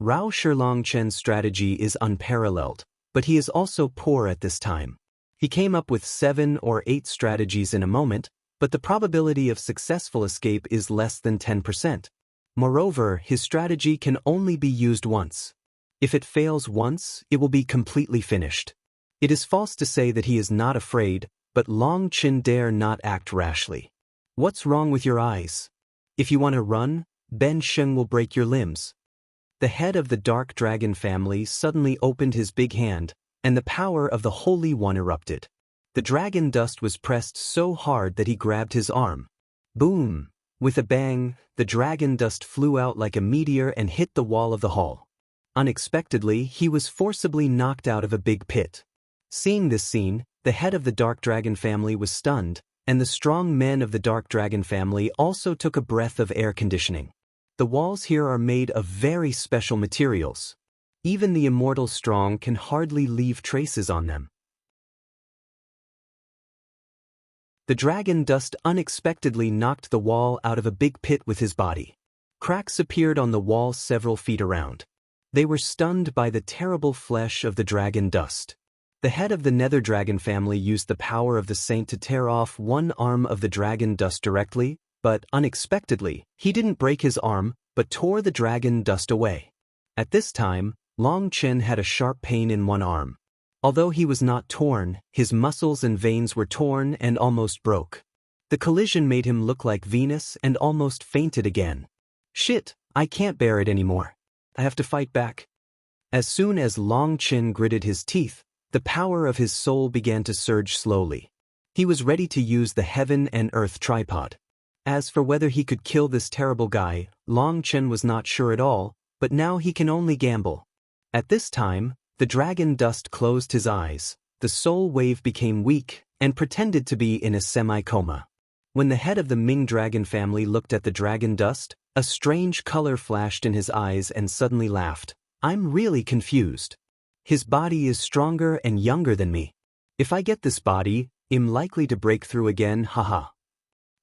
Rao Long Chen's strategy is unparalleled, but he is also poor at this time. He came up with 7 or 8 strategies in a moment, but the probability of successful escape is less than 10%. Moreover, his strategy can only be used once. If it fails once, it will be completely finished. It is false to say that he is not afraid, but Long Chen dare not act rashly. What's wrong with your eyes? If you want to run, Ben Sheng will break your limbs. The head of the dark dragon family suddenly opened his big hand, and the power of the Holy One erupted. The dragon dust was pressed so hard that he grabbed his arm. Boom! With a bang, the dragon dust flew out like a meteor and hit the wall of the hall. Unexpectedly, he was forcibly knocked out of a big pit. Seeing this scene, the head of the dark dragon family was stunned, and the strong men of the dark dragon family also took a breath of air conditioning. The walls here are made of very special materials. Even the immortal strong can hardly leave traces on them. The dragon dust unexpectedly knocked the wall out of a big pit with his body. Cracks appeared on the wall several feet around. They were stunned by the terrible flesh of the dragon dust. The head of the nether dragon family used the power of the saint to tear off one arm of the dragon dust directly, but unexpectedly, he didn't break his arm, but tore the dragon dust away. At this time, Long Chen had a sharp pain in one arm. Although he was not torn, his muscles and veins were torn and almost broke. The collision made him look like Venus and almost fainted again. Shit, I can't bear it anymore. I have to fight back. As soon as Long Chen gritted his teeth, the power of his soul began to surge slowly. He was ready to use the Heaven and Earth tripod. As for whether he could kill this terrible guy, Long Chen was not sure at all, but now he can only gamble. At this time, the dragon dust closed his eyes, the soul wave became weak, and pretended to be in a semi-coma. When the head of the Ming dragon family looked at the dragon dust, a strange color flashed in his eyes and suddenly laughed. I'm really confused. His body is stronger and younger than me. If I get this body, I'm likely to break through again, haha.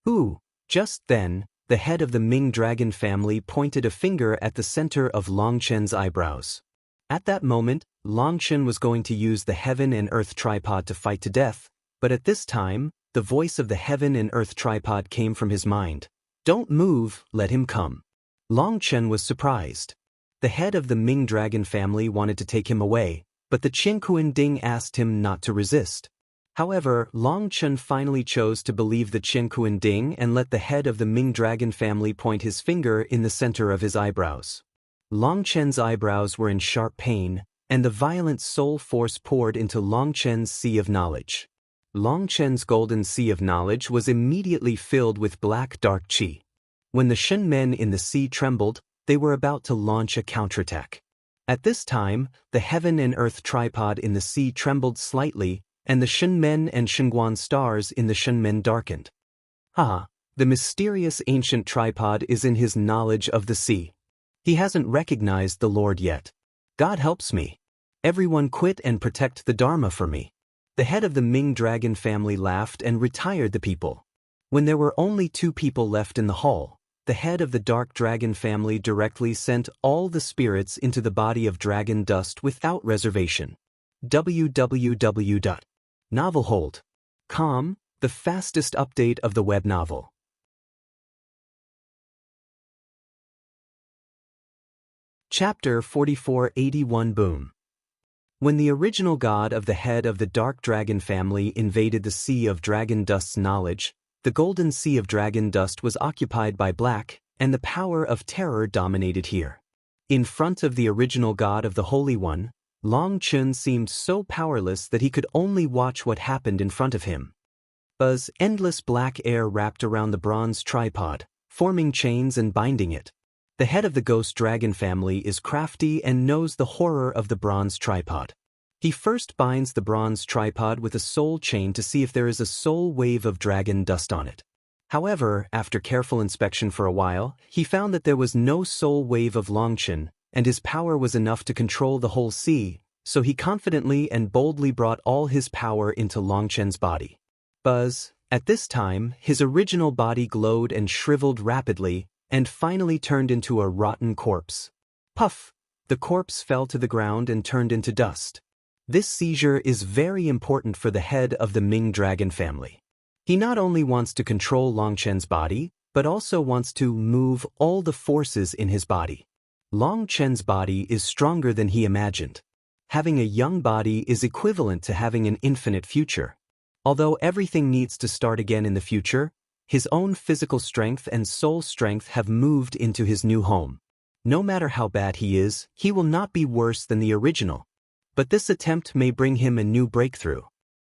Ooh, just then, the head of the Ming dragon family pointed a finger at the center of Longchen's eyebrows. At that moment, Longchen was going to use the heaven and earth tripod to fight to death, but at this time, the voice of the heaven and earth tripod came from his mind. Don't move, let him come. Longchen was surprised. The head of the Ming dragon family wanted to take him away, but the Qingkuan Ding asked him not to resist. However, Longchen finally chose to believe the Qingkuan Ding and let the head of the Ming dragon family point his finger in the center of his eyebrows. Longchen's eyebrows were in sharp pain, and the violent soul force poured into Longchen's sea of knowledge. Longchen's golden sea of knowledge was immediately filled with black dark qi. When the Shen men in the sea trembled, they were about to launch a counterattack. At this time, the heaven and earth tripod in the sea trembled slightly, and the Shen men and Shenguan stars in the Shen men darkened. The mysterious ancient tripod is in his knowledge of the sea. He hasn't recognized the Lord yet. God helps me. Everyone quit and protect the Dharma for me. The head of the Ming dragon family laughed and retired the people. When there were only 2 people left in the hall, the head of the dark dragon family directly sent all the spirits into the body of dragon dust without reservation. www.novelhold.com, the fastest update of the web novel. Chapter 4481 Boom. When the original god of the head of the dark dragon family invaded the sea of dragon dust's knowledge, the golden sea of dragon dust was occupied by black, and the power of terror dominated here. In front of the original god of the Holy One, Longchen seemed so powerless that he could only watch what happened in front of him. Endless black air wrapped around the bronze tripod, forming chains and binding it. The head of the ghost dragon family is crafty and knows the horror of the bronze tripod. He first binds the bronze tripod with a soul chain to see if there is a soul wave of dragon dust on it. However, after careful inspection for a while, he found that there was no soul wave of Longchen, and his power was enough to control the whole sea, so he confidently and boldly brought all his power into Longchen's body. At this time, his original body glowed and shriveled rapidly, and finally turned into a rotten corpse. Puff! The corpse fell to the ground and turned into dust. This seizure is very important for the head of the Ming dragon family. He not only wants to control Longchen's body, but also wants to move all the forces in his body. Longchen's body is stronger than he imagined. Having a young body is equivalent to having an infinite future. Although everything needs to start again in the future, his own physical strength and soul strength have moved into his new home. No matter how bad he is, he will not be worse than the original. But this attempt may bring him a new breakthrough.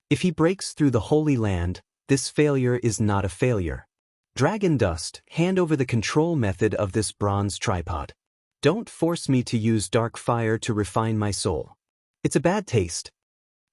If he breaks through the Holy Land, this failure is not a failure. Dragon Dust, hand over the control method of this bronze tripod. Don't force me to use dark fire to refine my soul. It's a bad taste.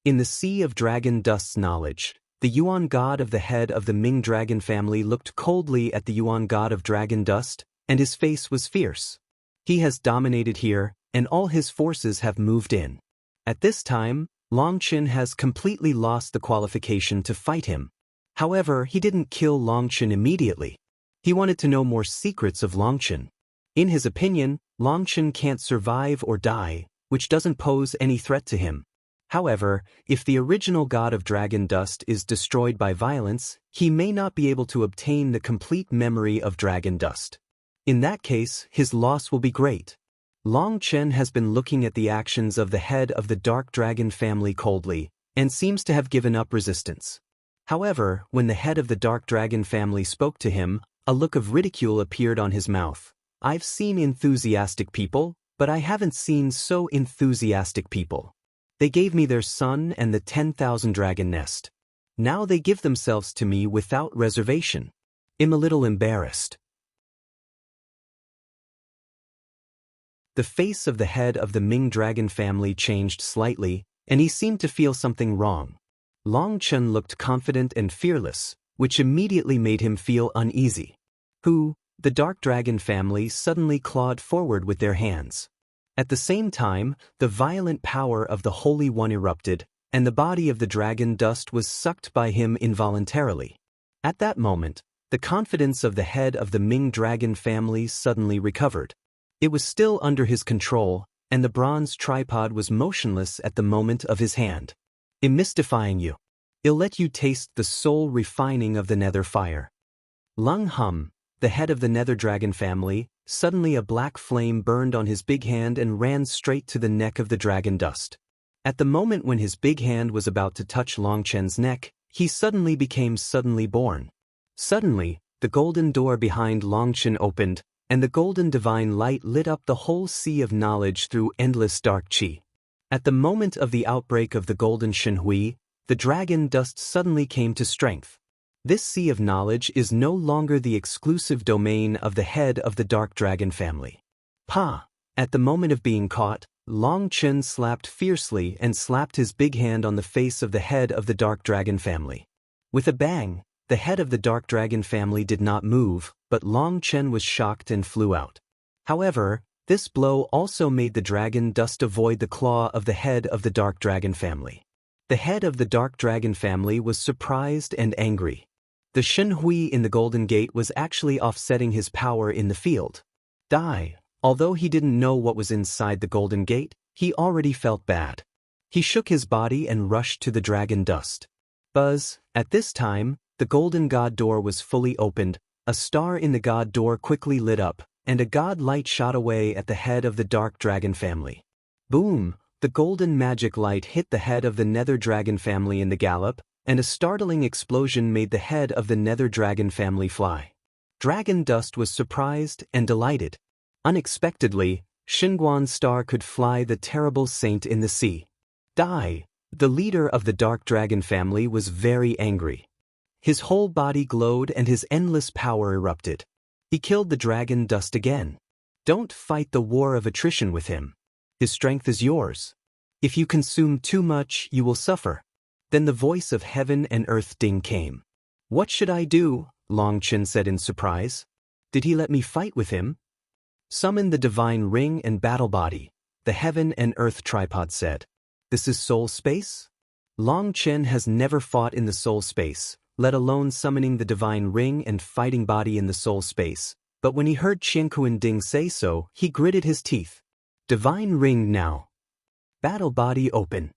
In the sea of Dragon Dust's knowledge, the Yuan god of the head of the Ming dragon family looked coldly at the Yuan god of Dragon Dust, and his face was fierce. He has dominated here, and all his forces have moved in. At this time, Longchen has completely lost the qualification to fight him. However, he didn't kill Longchen immediately. He wanted to know more secrets of Longchen. In his opinion, Longchen can't survive or die, which doesn't pose any threat to him. However, if the original god of Dragon Dust is destroyed by violence, he may not be able to obtain the complete memory of Dragon Dust. In that case, his loss will be great. Longchen has been looking at the actions of the head of the Dark Dragon family coldly, and seems to have given up resistance. However, when the head of the Dark Dragon family spoke to him, a look of ridicule appeared on his mouth. I've seen enthusiastic people, but I haven't seen so enthusiastic people. They gave me their son and the 10,000 dragon nest. Now they give themselves to me without reservation. I'm a little embarrassed. The face of the head of the Ming dragon family changed slightly, and he seemed to feel something wrong. Longchen looked confident and fearless, which immediately made him feel uneasy. The dark dragon family suddenly clawed forward with their hands. At the same time, the violent power of the Holy One erupted, and the body of the dragon dust was sucked by him involuntarily. At that moment, the confidence of the head of the Ming dragon family suddenly recovered. It was still under his control, and the bronze tripod was motionless at the moment of his hand. "I'm mystifying you. I'll let you taste the soul refining of the nether fire." Lung Hum, the head of the nether dragon family, suddenly a black flame burned on his big hand and ran straight to the neck of the dragon dust. At the moment when his big hand was about to touch Long Chen's neck, he suddenly became suddenly born. Suddenly, the golden door behind Long Chen opened, and the golden divine light lit up the whole sea of knowledge through endless dark qi. At the moment of the outbreak of the golden shenhui, the dragon dust suddenly came to strength. This sea of knowledge is no longer the exclusive domain of the head of the dark dragon family. At the moment of being caught, Long Chen slapped fiercely and slapped his big hand on the face of the head of the dark dragon family. With a bang, the head of the dark dragon family did not move, but Long Chen was shocked and flew out. However, this blow also made the dragon dust avoid the claw of the head of the dark dragon family. The head of the dark dragon family was surprised and angry. The Shenhui in the Golden Gate was actually offsetting his power in the field. Although he didn't know what was inside the Golden Gate, he already felt bad. He shook his body and rushed to the dragon dust. At this time, the Golden God door was fully opened, a star in the God door quickly lit up, and a God light shot away at the head of the dark dragon family. Boom! The golden magic light hit the head of the nether dragon family in the gallop, and a startling explosion made the head of the nether dragon family fly. Dragon dust was surprised and delighted. Unexpectedly, Xinguan's star could fly, the terrible saint in the sea. The leader of the dark dragon family was very angry. His whole body glowed and his endless power erupted. He killed the dragon dust again. Don't fight the war of attrition with him. His strength is yours. If you consume too much, you will suffer. Then the voice of heaven and earth Ding came. "What should I do?" Long Chen said in surprise. "Did he let me fight with him?" "Summon the divine ring and battle body," the heaven and earth tripod said. "This is soul space?" Long Chen has never fought in the soul space, let alone summoning the divine ring and fighting body in the soul space, but when he heard Qianquan Ding say so, he gritted his teeth. "Divine ring now. Battle body open."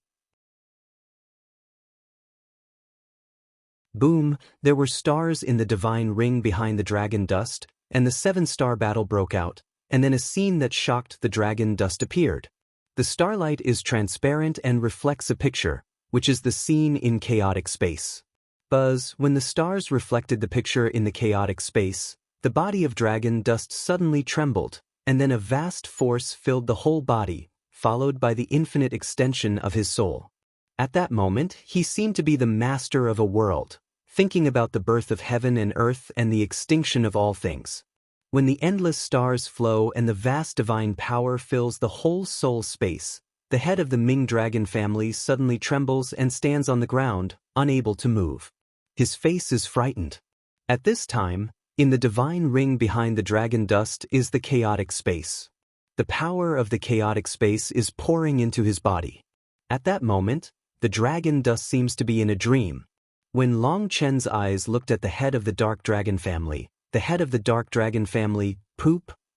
Boom, there were stars in the divine ring behind the dragon dust, and the 7-star battle broke out, and then a scene that shocked the dragon dust appeared. The starlight is transparent and reflects a picture, which is the scene in chaotic space. When the stars reflected the picture in the chaotic space, the body of dragon dust suddenly trembled, and then a vast force filled the whole body, followed by the infinite extension of his soul. At that moment, he seemed to be the master of a world, thinking about the birth of heaven and earth and the extinction of all things. When the endless stars flow and the vast divine power fills the whole soul space, the head of the Ming dragon family suddenly trembles and stands on the ground, unable to move. His face is frightened. At this time, in the divine ring behind the dragon dust is the chaotic space. The power of the chaotic space is pouring into his body. At that moment, the dragon dust seems to be in a dream. When Long Chen's eyes looked at the head of the dark dragon family, the head of the dark dragon family,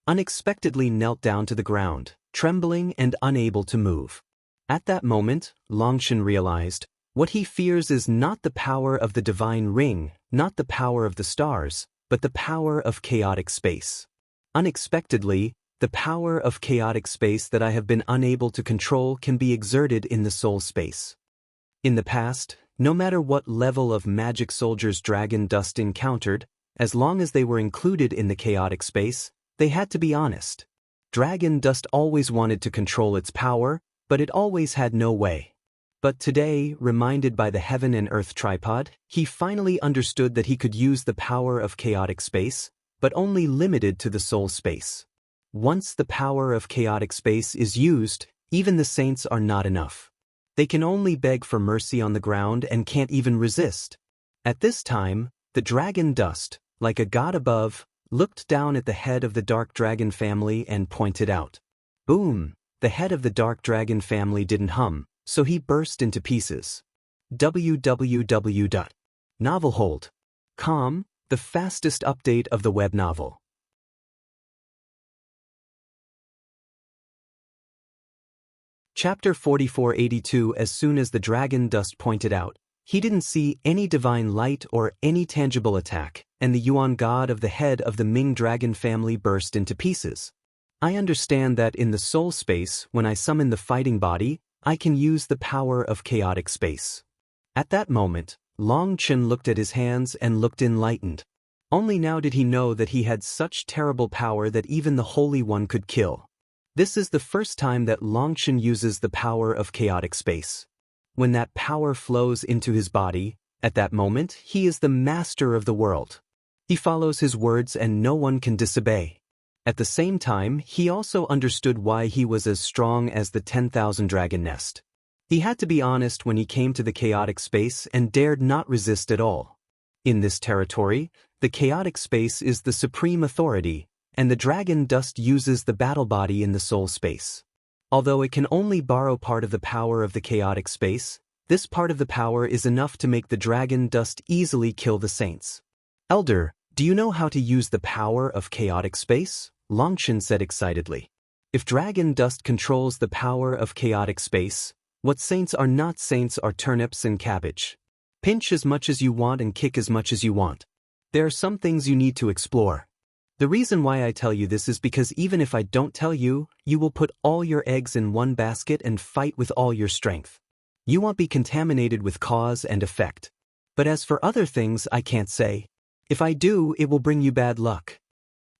unexpectedly knelt down to the ground, trembling and unable to move. At that moment, Long Chen realized, what he fears is not the power of the divine ring, not the power of the stars, but the power of chaotic space. Unexpectedly, the power of chaotic space that I have been unable to control can be exerted in the soul space. In the past, no matter what level of magic soldiers dragon dust encountered, as long as they were included in the chaotic space, they had to be honest. Dragon dust always wanted to control its power, but it always had no way. But today, reminded by the heaven and earth tripod, he finally understood that he could use the power of chaotic space, but only limited to the soul space. Once the power of chaotic space is used, even the saints are not enough. They can only beg for mercy on the ground and can't even resist. At this time, The dragon dust, like a god above, looked down at the head of the dark dragon family and pointed out. Boom! The head of the dark dragon family didn't hum, so he burst into pieces. www.novelhold.com, the fastest update of the web novel. Chapter 4482. As soon as the dragon dust pointed out, he didn't see any divine light or any tangible attack, and the Yuan god of the head of the Ming dragon family burst into pieces. I understand that in the soul space, when I summon the fighting body, I can use the power of chaotic space. At that moment, Long Chen looked at his hands and looked enlightened. Only now did he know that he had such terrible power that even the Holy One could kill. This is the first time that Long Chen uses the power of chaotic space. When that power flows into his body, at that moment he is the master of the world. He follows his words and no one can disobey. At the same time, he also understood why he was as strong as the 10,000 dragon nest. He had to be honest when he came to the chaotic space and dared not resist at all. In this territory, the chaotic space is the supreme authority, and the dragon dust uses the battle body in the soul space. Although it can only borrow part of the power of the chaotic space, this part of the power is enough to make the dragon dust easily kill the saints. Elder, do you know how to use the power of chaotic space? Long Chen said excitedly. If dragon dust controls the power of chaotic space, what saints are not saints are turnips and cabbage. Pinch as much as you want and kick as much as you want. There are some things you need to explore. The reason why I tell you this is because even if I don't tell you, you will put all your eggs in one basket and fight with all your strength. You won't be contaminated with cause and effect. But as for other things, I can't say. If I do, it will bring you bad luck.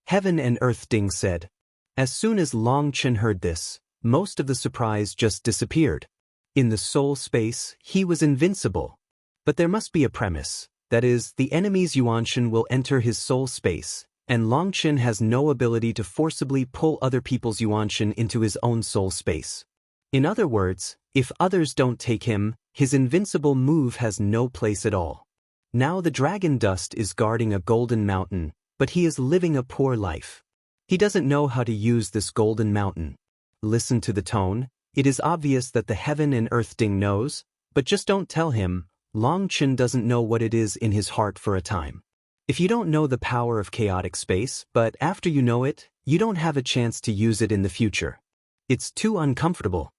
Heaven and Earth, Ding said. As soon as Long Chen heard this, most of the surprise just disappeared. In the soul space, he was invincible. But there must be a premise. That is, the enemy's Yuanshan will enter his soul space, and Long Chen has no ability to forcibly pull other people's Yuanshan into his own soul space. In other words, if others don't take him, his invincible move has no place at all. Now the dragon dust is guarding a golden mountain, but he is living a poor life. He doesn't know how to use this golden mountain. Listen to the tone. It is obvious that the Heaven and Earth Ding knows, but just don't tell him. Long Chen doesn't know what it is in his heart for a time. If you don't know the power of chaotic space, but after you know it, you don't have a chance to use it in the future. It's too uncomfortable.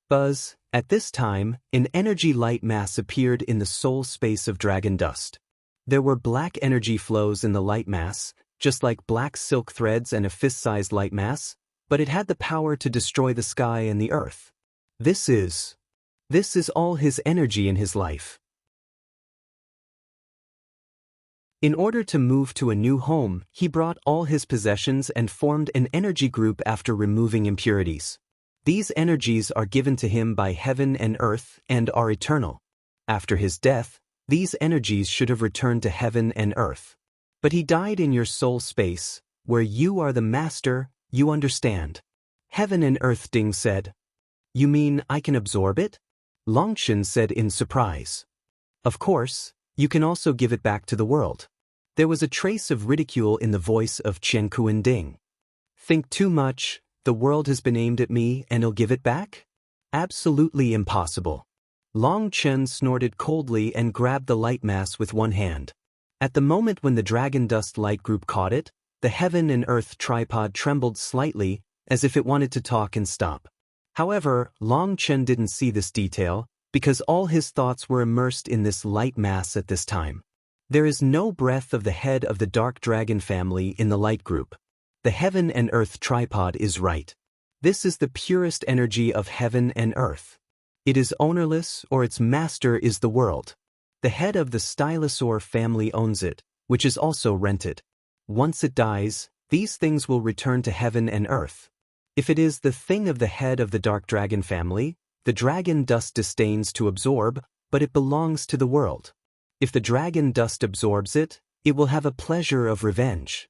Buzz, at this time, an energy light mass appeared in the soul space of dragon dust. There were black energy flows in the light mass, just like black silk threads and a fist-sized light mass, but it had the power to destroy the sky and the earth. This is all his energy in his life. In order to move to a new home, he brought all his possessions and formed an energy group after removing impurities. These energies are given to him by Heaven and Earth and are eternal. After his death, these energies should have returned to Heaven and Earth. But he died in your soul space, where you are the master, you understand. Heaven and Earth, Ding said. You mean I can absorb it? Long Chen said in surprise. Of course, you can also give it back to the world. There was a trace of ridicule in the voice of Chen Kuan Ding. Think too much, the world has been aimed at me and I'll give it back? Absolutely impossible. Long Chen snorted coldly and grabbed the light mass with one hand. At the moment when the dragon dust light group caught it, the Heaven and Earth tripod trembled slightly, as if it wanted to talk and stop. However, Long Chen didn't see this detail, because all his thoughts were immersed in this light mass at this time. There is no breath of the head of the dark dragon family in the light group. The Heaven and Earth tripod is right. This is the purest energy of Heaven and Earth. It is ownerless, or its master is the world. The head of the Stylosaur family owns it, which is also rented. Once it dies, these things will return to Heaven and Earth. If it is the thing of the head of the dark dragon family, the dragon dust disdains to absorb, but it belongs to the world. If the dragon dust absorbs it, it will have a pleasure of revenge.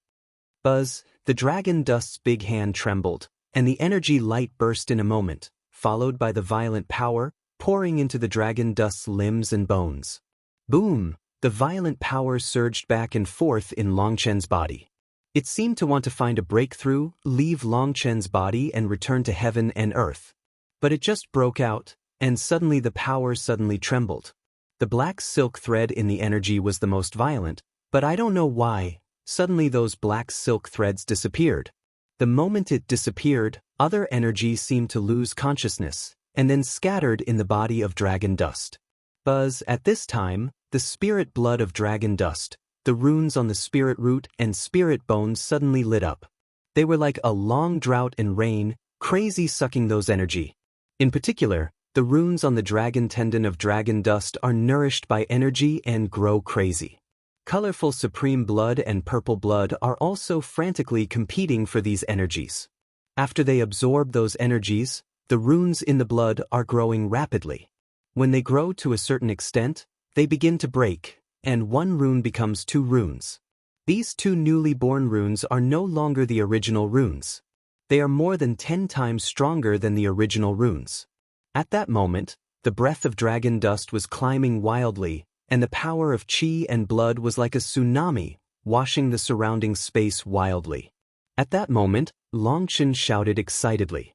Buzz, the dragon dust's big hand trembled, and the energy light burst in a moment, followed by the violent power, pouring into the dragon dust's limbs and bones. Boom! the violent power surged back and forth in Longchen's body. It seemed to want to find a breakthrough, leave Longchen's body and return to heaven and earth. But it just broke out, and suddenly the power suddenly trembled. The black silk thread in the energy was the most violent, but I don't know why, suddenly those black silk threads disappeared. The moment it disappeared, other energy seemed to lose consciousness, and then scattered in the body of dragon dust. Buzz, at this time, the spirit blood of dragon dust, the runes on the spirit root and spirit bones suddenly lit up. They were like a long drought and rain, crazy sucking those energy. In particular, the runes on the dragon tendon of dragon dust are nourished by energy and grow crazy. Colorful supreme blood and purple blood are also frantically competing for these energies. After they absorb those energies, the runes in the blood are growing rapidly. When they grow to a certain extent, they begin to break, and one rune becomes 2 runes. These 2 newly born runes are no longer the original runes. They are more than 10 times stronger than the original runes. At that moment, the breath of dragon dust was climbing wildly, and the power of chi and blood was like a tsunami, washing the surrounding space wildly. At that moment, Longchen shouted excitedly.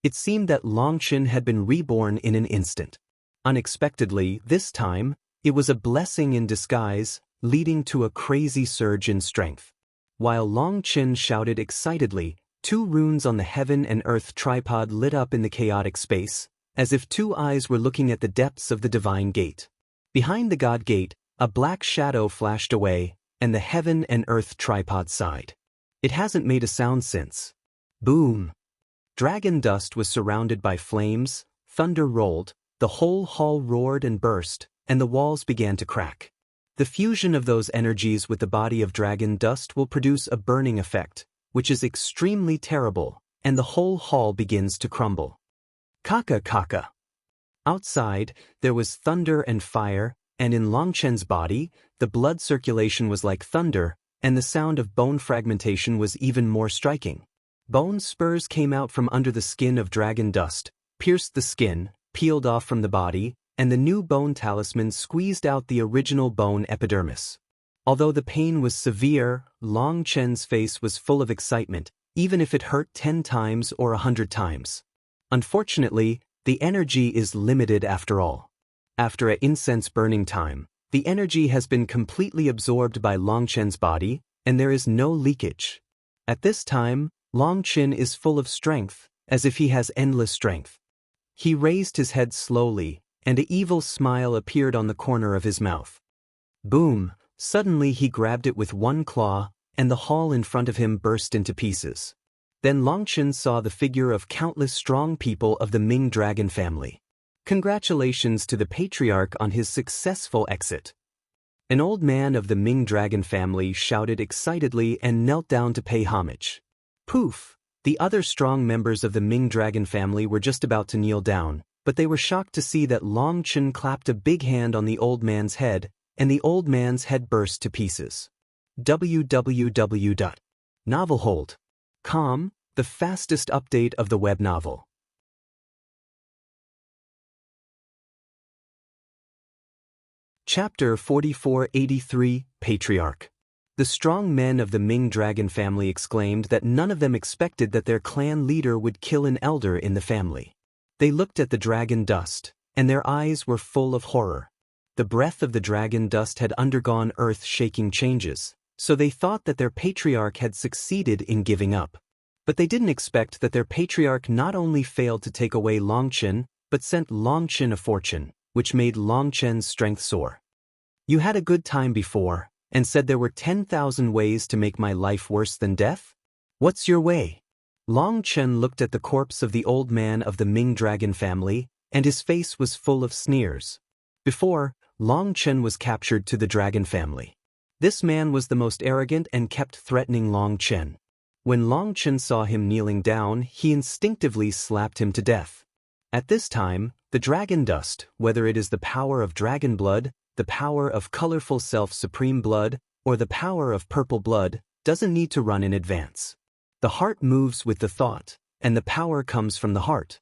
It seemed that Longchen had been reborn in an instant. Unexpectedly, this time, it was a blessing in disguise, leading to a crazy surge in strength. While Longchen shouted excitedly, 2 runes on the heaven and earth tripod lit up in the chaotic space, as if 2 eyes were looking at the depths of the divine gate. Behind the god gate, a black shadow flashed away, and the heaven and earth tripod sighed. It hasn't made a sound since. Boom! Dragon dust was surrounded by flames, thunder rolled, the whole hall roared and burst, and the walls began to crack. The fusion of those energies with the body of dragon dust will produce a burning effect, which is extremely terrible, and the whole hall begins to crumble. Kaka kaka. Outside, there was thunder and fire, and in Longchen's body, the blood circulation was like thunder, and the sound of bone fragmentation was even more striking. Bone spurs came out from under the skin of dragon dust, pierced the skin, peeled off from the body, and the new bone talisman squeezed out the original bone epidermis. Although the pain was severe, Longchen's face was full of excitement, even if it hurt 10 times or 100 times. Unfortunately, the energy is limited after all. After an incense burning time, the energy has been completely absorbed by Longchen's body, and there is no leakage. At this time, Longchen is full of strength, as if he has endless strength. He raised his head slowly, and an evil smile appeared on the corner of his mouth. Boom! Suddenly he grabbed it with one claw, and the hall in front of him burst into pieces. Then Longchen saw the figure of countless strong people of the Ming dragon family. Congratulations to the patriarch on his successful exit. An old man of the Ming dragon family shouted excitedly and knelt down to pay homage. Poof! The other strong members of the Ming dragon family were just about to kneel down, but they were shocked to see that Longchen clapped a big hand on the old man's head, and the old man's head burst to pieces. www.novelhold.com, the fastest update of the web novel. Chapter 4483, Patriarch. The strong men of the Ming dragon family exclaimed that none of them expected that their clan leader would kill an elder in the family. They looked at the dragon dust, and their eyes were full of horror. The breath of the dragon dust had undergone earth-shaking changes, so they thought that their patriarch had succeeded in giving up. But they didn't expect that their patriarch not only failed to take away Longchen, but sent Longchen a fortune, which made Longchen's strength soar. You had a good time before, and said there were 10,000 ways to make my life worse than death? What's your way? Longchen looked at the corpse of the old man of the Ming dragon family, and his face was full of sneers. Before, Longchen was captured to the dragon family. This man was the most arrogant and kept threatening Longchen. When Longchen saw him kneeling down, he instinctively slapped him to death. At this time, the dragon dust, whether it is the power of dragon blood, the power of colorful self-supreme blood, or the power of purple blood, doesn't need to run in advance. The heart moves with the thought, and the power comes from the heart.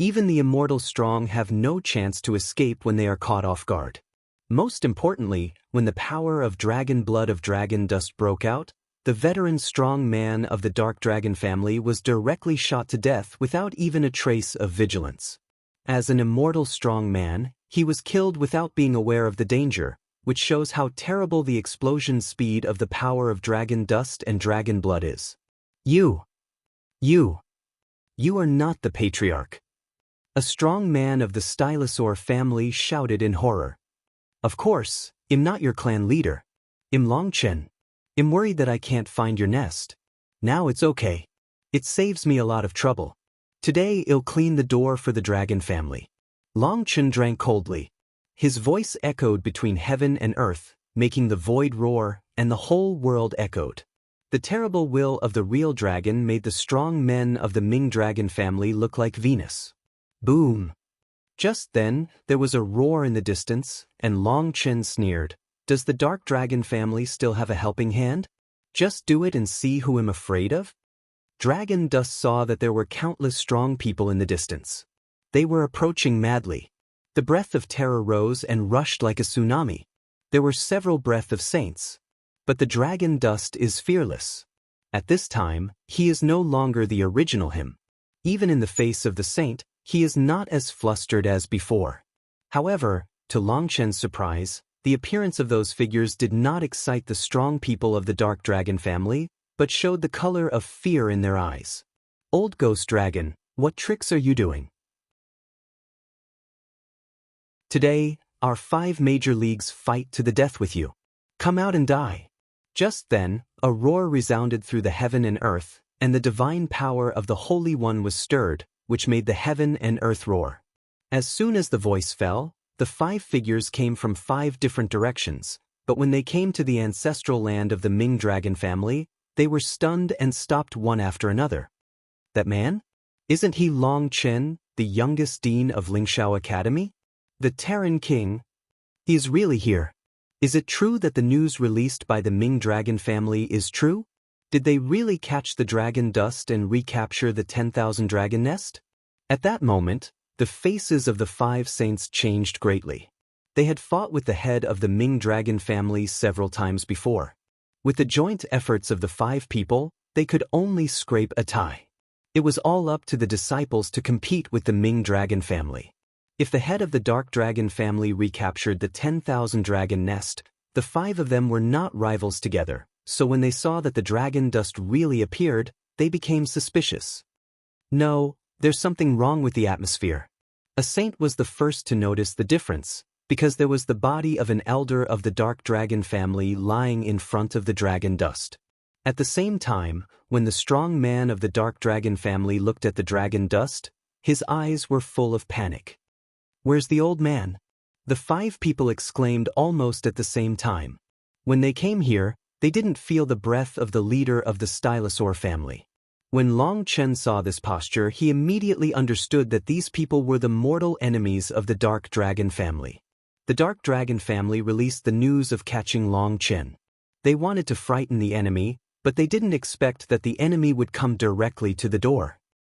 Even the immortal strong have no chance to escape when they are caught off guard. Most importantly, when the power of dragon blood of dragon dust broke out, the veteran strong man of the dark dragon family was directly shot to death without even a trace of vigilance. As an immortal strong man, he was killed without being aware of the danger, which shows how terrible the explosion speed of the power of dragon dust and dragon blood is. You are not the patriarch. A strong man of the Stylosaur family shouted in horror. Of course, I'm not your clan leader. I'm Longchen. I'm worried that I can't find your nest. Now it's okay. It saves me a lot of trouble. Today I'll clean the door for the dragon family. Longchen drank coldly. His voice echoed between heaven and earth, making the void roar, and the whole world echoed. The terrible will of the real dragon made the strong men of the Ming dragon family look like Venus. Boom! Just then, there was a roar in the distance, and Long Chen sneered. Does the dark dragon family still have a helping hand? Just do it and see who I'm afraid of? Dragon Dust saw that there were countless strong people in the distance. They were approaching madly. The breath of terror rose and rushed like a tsunami. There were several breath of saints. But the Dragon Dust is fearless. At this time, he is no longer the original him. Even in the face of the saint, he is not as flustered as before. However, to Longchen's surprise, the appearance of those figures did not excite the strong people of the Dark Dragon family, but showed the color of fear in their eyes. Old Ghost Dragon, what tricks are you doing? Today, our 5 major leagues fight to the death with you. Come out and die. Just then, a roar resounded through the heaven and earth, and the divine power of the Holy One was stirred, which made the heaven and earth roar. As soon as the voice fell, the 5 figures came from 5 different directions, but when they came to the ancestral land of the Ming dragon family, they were stunned and stopped one after another. That man? Isn't he Long Chen, the youngest dean of Lingshao Academy? The Terran King? He is really here. Is it true that the news released by the Ming dragon family is true? Did they really catch the dragon dust and recapture the 10,000 dragon nest? At that moment, the faces of the 5 saints changed greatly. They had fought with the head of the Ming dragon family several times before. With the joint efforts of the 5 people, they could only scrape a tie. It was all up to the disciples to compete with the Ming dragon family. If the head of the Dark Dragon family recaptured the 10,000 dragon nest, the 5 of them were not rivals together, so when they saw that the dragon dust really appeared, they became suspicious. No, there's something wrong with the atmosphere. A saint was the first to notice the difference, because there was the body of an elder of the Dark Dragon family lying in front of the dragon dust. At the same time, when the strong man of the Dark Dragon family looked at the dragon dust, his eyes were full of panic. Where's the old man? The 5 people exclaimed almost at the same time. When they came here, they didn't feel the breath of the leader of the Stylosaur family. When Long Chen saw this posture, he immediately understood that these people were the mortal enemies of the Dark Dragon family. The Dark Dragon family released the news of catching Long Chen. They wanted to frighten the enemy, but they didn't expect that the enemy would come directly to the door.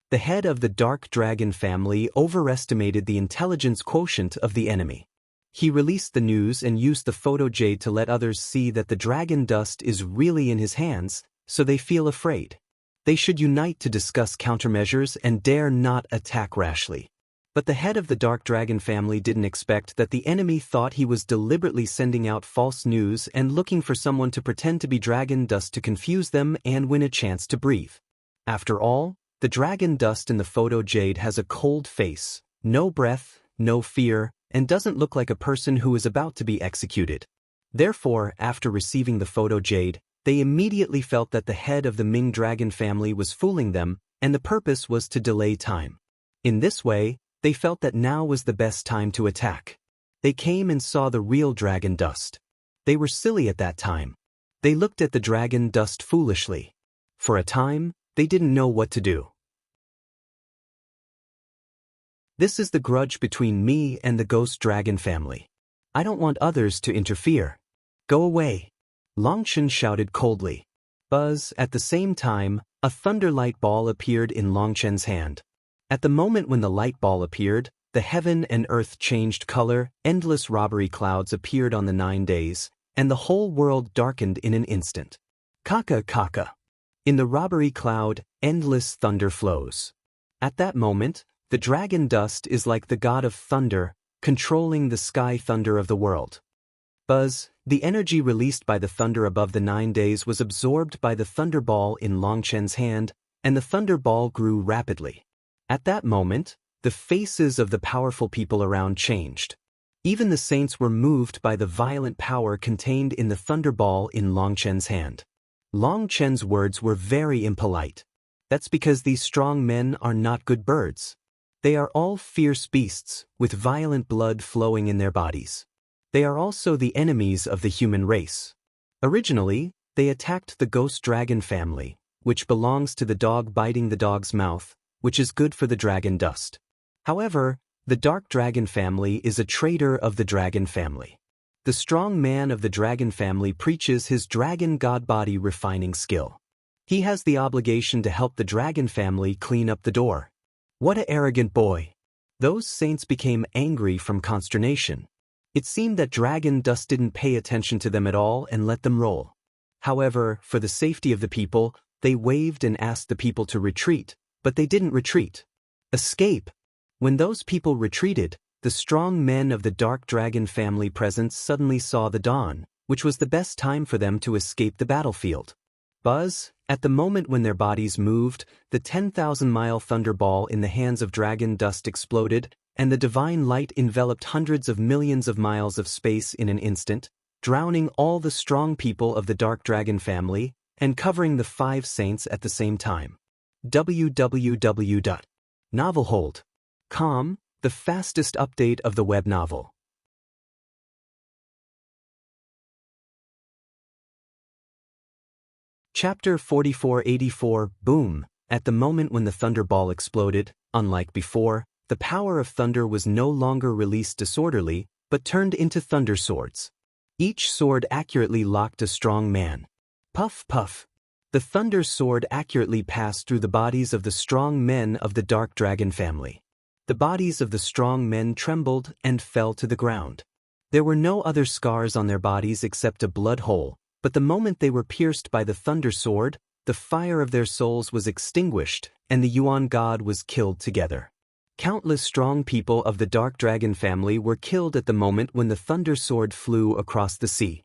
The head of the Dark Dragon family overestimated the intelligence quotient of the enemy. He released the news and used the photo jade to let others see that the dragon dust is really in his hands, so they feel afraid. They should unite to discuss countermeasures and dare not attack rashly. But the head of the Dark Dragon family didn't expect that the enemy thought he was deliberately sending out false news and looking for someone to pretend to be dragon dust to confuse them and win a chance to breathe. After all, the dragon dust in the photo jade has a cold face, no breath, no fear, and doesn't look like a person who is about to be executed. Therefore, after receiving the photo jade, they immediately felt that the head of the Ming dragon family was fooling them, and the purpose was to delay time. In this way, they felt that now was the best time to attack. They came and saw the real dragon dust. They were silly at that time. They looked at the dragon dust foolishly. For a time, they didn't know what to do. This is the grudge between me and the Ghost Dragon family. I don't want others to interfere. Go away. Longchen shouted coldly. Buzz, at the same time, a thunderlight ball appeared in Longchen's hand. At the moment when the light ball appeared, the heaven and earth changed color, endless robbery clouds appeared on the 9 days, and the whole world darkened in an instant. Kaka kaka. In the robbery cloud, endless thunder flows. At that moment, the dragon dust is like the god of thunder, controlling the sky thunder of the world. Buzz, the energy released by the thunder above the 9 days was absorbed by the thunderball in Longchen's hand, and the thunderball grew rapidly. At that moment, the faces of the powerful people around changed. Even the saints were moved by the violent power contained in the thunderball in Longchen's hand. Longchen's words were very impolite. That's because these strong men are not good birds. They are all fierce beasts, with violent blood flowing in their bodies. They are also the enemies of the human race. Originally, they attacked the ghost dragon family, which belongs to the dog biting the dog's mouth, which is good for the dragon dust. However, the dark dragon family is a traitor of the dragon family. The strong man of the dragon family preaches his dragon god body refining skill. He has the obligation to help the dragon family clean up the door. What an arrogant boy! Those saints became angry from consternation. It seemed that dragon dust didn't pay attention to them at all and let them roll. However, for the safety of the people, they waved and asked the people to retreat, but they didn't retreat. Escape! When those people retreated, the strong men of the dark dragon family presence suddenly saw the dawn, which was the best time for them to escape the battlefield. Buzz, at the moment when their bodies moved, the 10,000-mile thunderball in the hands of dragon dust exploded, and the divine light enveloped hundreds of millions of miles of space in an instant, drowning all the strong people of the dark dragon family, and covering the 5 saints at the same time. www.novelhold.com, the fastest update of the web novel. Chapter 4484, Boom. At the moment when the thunderball exploded, unlike before, the power of thunder was no longer released disorderly, but turned into thunder swords. Each sword accurately locked a strong man. Puff, puff. The thunder sword accurately passed through the bodies of the strong men of the dark dragon family. The bodies of the strong men trembled and fell to the ground. There were no other scars on their bodies except a blood hole, but the moment they were pierced by the thunder sword, the fire of their souls was extinguished, and the Yuan god was killed together. Countless strong people of the dark dragon family were killed at the moment when the thunder sword flew across the sea.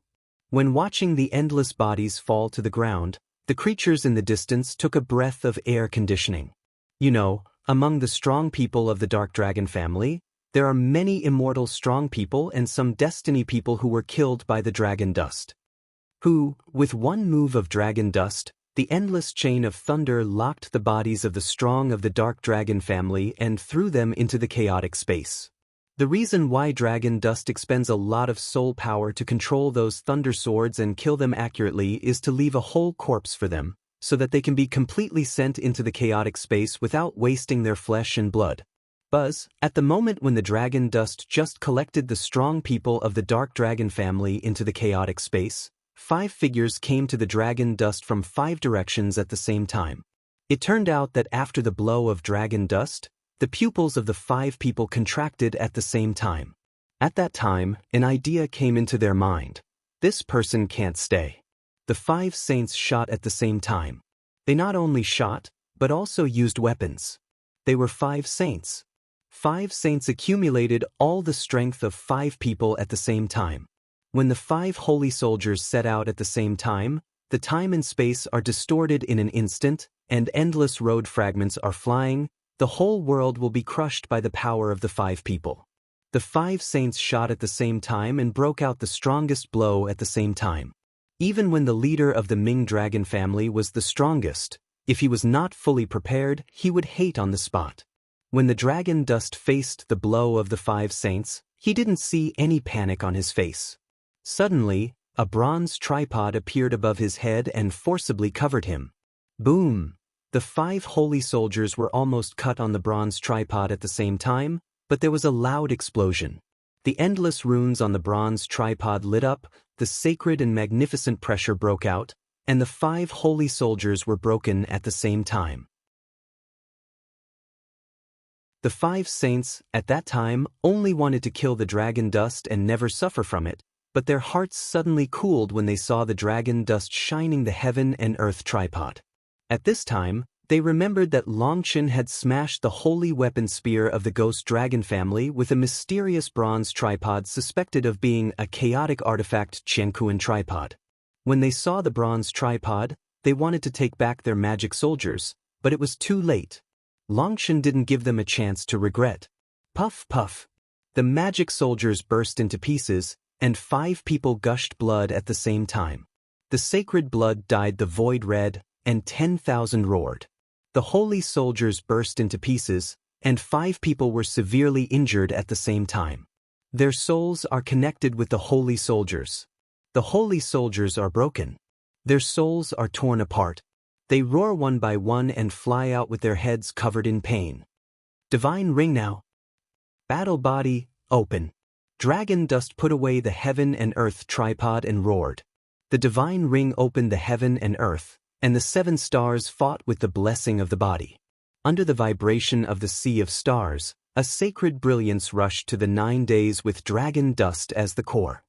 When watching the endless bodies fall to the ground, the creatures in the distance took a breath of air conditioning. You know, among the strong people of the dark dragon family, there are many immortal strong people and some destiny people who were killed by the dragon dust. Who, with one move of dragon dust, the endless chain of thunder locked the bodies of the strong of the dark dragon family and threw them into the chaotic space. The reason why dragon dust expends a lot of soul power to control those thunder swords and kill them accurately is to leave a whole corpse for them, so that they can be completely sent into the chaotic space without wasting their flesh and blood. Buzz, at the moment when the dragon dust just collected the strong people of the dark dragon family into the chaotic space, 5 figures came to the dragon dust from 5 directions at the same time. It turned out that after the blow of dragon dust, the pupils of the 5 people contracted at the same time. At that time, an idea came into their mind. This person can't stay. The 5 saints shot at the same time. They not only shot, but also used weapons. They were 5 saints. 5 saints accumulated all the strength of 5 people at the same time. When the 5 holy soldiers set out at the same time, the time and space are distorted in an instant, and endless road fragments are flying. The whole world will be crushed by the power of the 5 people. The 5 saints shot at the same time and broke out the strongest blow at the same time. Even when the leader of the Ming dragon family was the strongest, if he was not fully prepared, he would hate on the spot. When the dragon dust faced the blow of the 5 saints, he didn't see any panic on his face. Suddenly, a bronze tripod appeared above his head and forcibly covered him. Boom! The 5 holy soldiers were almost cut on the bronze tripod at the same time, but there was a loud explosion. The endless runes on the bronze tripod lit up, the sacred and magnificent pressure broke out, and the 5 holy soldiers were broken at the same time. The 5 saints, at that time, only wanted to kill the dragon dust and never suffer from it, but their hearts suddenly cooled when they saw the dragon dust shining the heaven and earth tripod. At this time, they remembered that Longchen had smashed the holy weapon spear of the ghost dragon family with a mysterious bronze tripod suspected of being a chaotic artifact Qiankuan tripod. When they saw the bronze tripod, they wanted to take back their magic soldiers, but it was too late. Longchen didn't give them a chance to regret. Puff, puff. The magic soldiers burst into pieces, and 5 people gushed blood at the same time. The sacred blood dyed the void red, and 10,000 roared. The holy soldiers burst into pieces, and 5 people were severely injured at the same time. Their souls are connected with the holy soldiers. The holy soldiers are broken. Their souls are torn apart. They roar one by one and fly out with their heads covered in pain. Divine ring now. Battle body, open. Dragon dust put away the heaven and earth tripod and roared. The divine ring opened the heaven and earth, and the 7 stars fought with the blessing of the body. Under the vibration of the sea of stars, a sacred brilliance rushed to the 9 days with dragon dust as the core.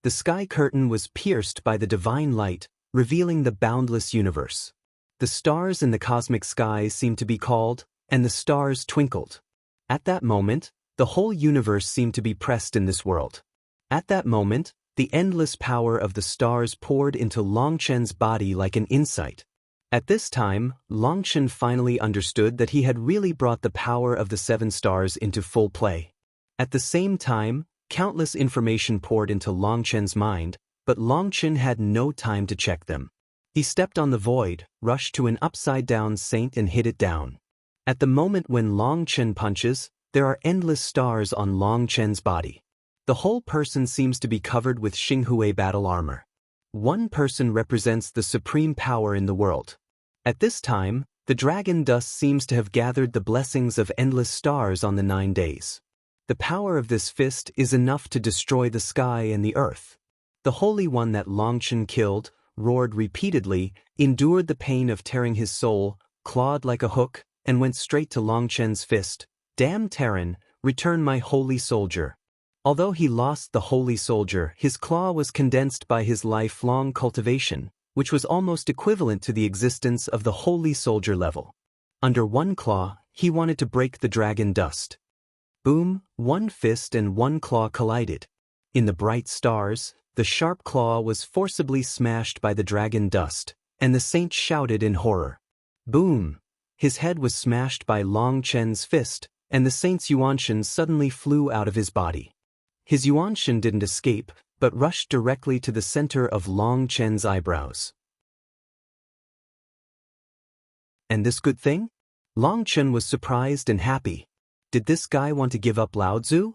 The sky curtain was pierced by the divine light, revealing the boundless universe. The stars in the cosmic sky seemed to be called, and the stars twinkled. At that moment, the whole universe seemed to be pressed in this world. At that moment, the endless power of the stars poured into Longchen's body like an insight. At this time, Longchen finally understood that he had really brought the power of the 7 stars into full play. At the same time, countless information poured into Longchen's mind, but Longchen had no time to check them. He stepped on the void, rushed to an upside-down saint and hit it down. At the moment when Longchen punches, there are endless stars on Longchen's body. The whole person seems to be covered with Xinghui battle armor. One person represents the supreme power in the world. At this time, the dragon dust seems to have gathered the blessings of endless stars on the 9 days. The power of this fist is enough to destroy the sky and the earth. The Holy One that Longchen killed, roared repeatedly, endured the pain of tearing his soul, clawed like a hook, and went straight to Longchen's fist. Damn Terran, return my holy soldier. Although he lost the holy soldier, his claw was condensed by his lifelong cultivation, which was almost equivalent to the existence of the holy soldier level. Under one claw, he wanted to break the dragon dust. Boom, one fist and one claw collided. In the bright stars, the sharp claw was forcibly smashed by the dragon dust, and the saint shouted in horror. Boom! His head was smashed by Longchen's fist, and the saint's Yuanshan suddenly flew out of his body. His Yuanshan didn't escape, but rushed directly to the center of Longchen's eyebrows. And this good thing? Longchen was surprised and happy. Did this guy want to give up Lao Tzu?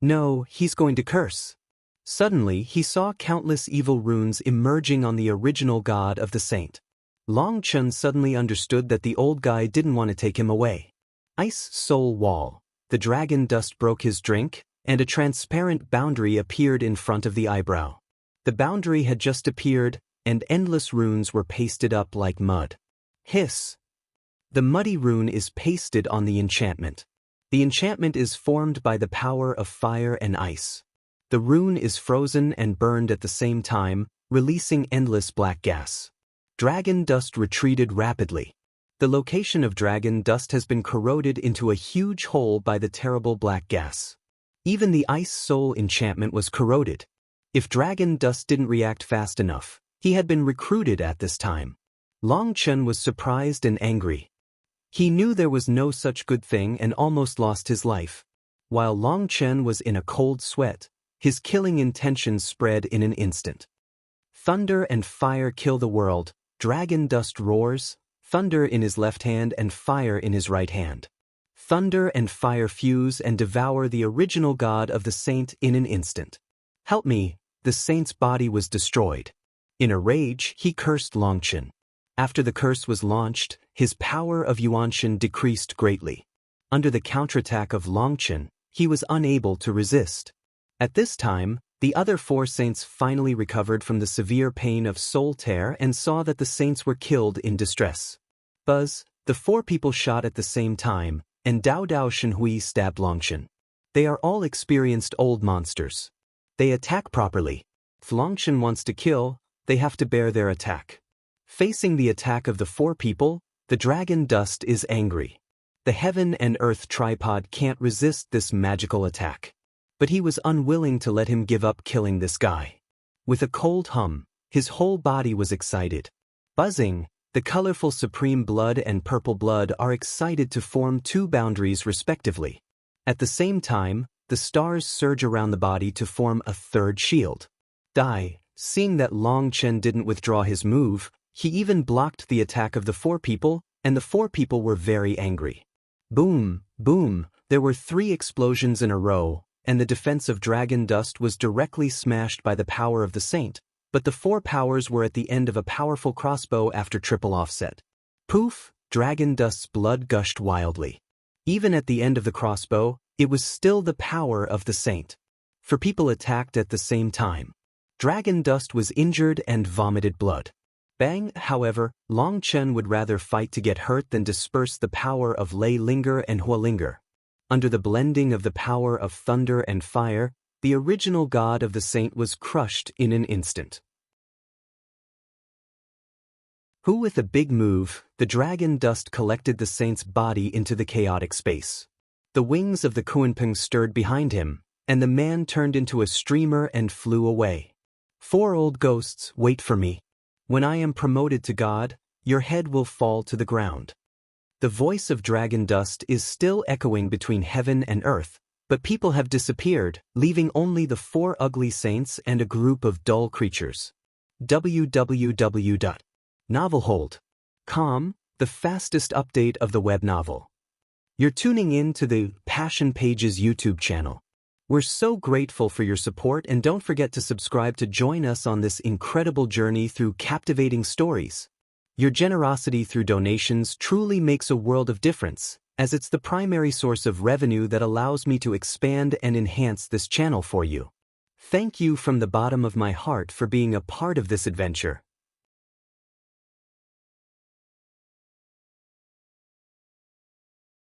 No, he's going to curse. Suddenly, he saw countless evil runes emerging on the original god of the saint. Longchen suddenly understood that the old guy didn't want to take him away. Ice soul wall. The dragon dust broke his drink, and a transparent boundary appeared in front of the eyebrow. The boundary had just appeared, and endless runes were pasted up like mud. Hiss. The muddy rune is pasted on the enchantment. The enchantment is formed by the power of fire and ice. The rune is frozen and burned at the same time, releasing endless black gas. Dragon dust retreated rapidly. The location of dragon dust has been corroded into a huge hole by the terrible black gas. Even the ice soul enchantment was corroded. If dragon dust didn't react fast enough, he had been recruited at this time. Longchen was surprised and angry. He knew there was no such good thing and almost lost his life. While Longchen was in a cold sweat, his killing intentions spread in an instant. Thunder and fire kill the world, dragon dust roars, thunder in his left hand and fire in his right hand. Thunder and fire fuse and devour the original god of the saint in an instant. Help me, the saint's body was destroyed. In a rage, he cursed Longchen. After the curse was launched, his power of Yuanshan decreased greatly. Under the counterattack of Longchen, he was unable to resist. At this time, the other 4 saints finally recovered from the severe pain of soul tear and saw that the saints were killed in distress. Buzz, the 4 people shot at the same time, and Dao Dao Shenhui stabbed Longshan. They are all experienced old monsters. They attack properly. If Longshan wants to kill, they have to bear their attack. Facing the attack of the four people, the dragon dust is angry. The heaven and earth tripod can't resist this magical attack. But he was unwilling to let him give up killing this guy. With a cold hum, his whole body was excited. Buzzing, the colorful supreme blood and purple blood are excited to form two boundaries respectively. At the same time, the stars surge around the body to form a third shield. Dai, seeing that Long Chen didn't withdraw his move, he even blocked the attack of the four people, and the four people were very angry. Boom, boom, there were 3 explosions in a row, and the defense of dragon dust was directly smashed by the power of the saint, but the 4 powers were at the end of a powerful crossbow after triple offset. Poof, dragon dust's blood gushed wildly. Even at the end of the crossbow, it was still the power of the saint. 4 people attacked at the same time. Dragon dust was injured and vomited blood. Bang, however, Long Chen would rather fight to get hurt than disperse the power of Lei Linger and Hua Linger. Under the blending of the power of thunder and fire, the original god of the saint was crushed in an instant. Who with a big move, the dragon dust collected the saint's body into the chaotic space. The wings of the Kuanping stirred behind him, and the man turned into a streamer and flew away. 4 old ghosts, wait for me. When I am promoted to God, your head will fall to the ground. The voice of dragon dust is still echoing between heaven and earth, but people have disappeared, leaving only the 4 ugly saints and a group of dull creatures. www.novelhold.com, the fastest update of the web novel. You're tuning in to the Passion Pages YouTube channel. We're so grateful for your support, and don't forget to subscribe to join us on this incredible journey through captivating stories. Your generosity through donations truly makes a world of difference, as it's the primary source of revenue that allows me to expand and enhance this channel for you. Thank you from the bottom of my heart for being a part of this adventure.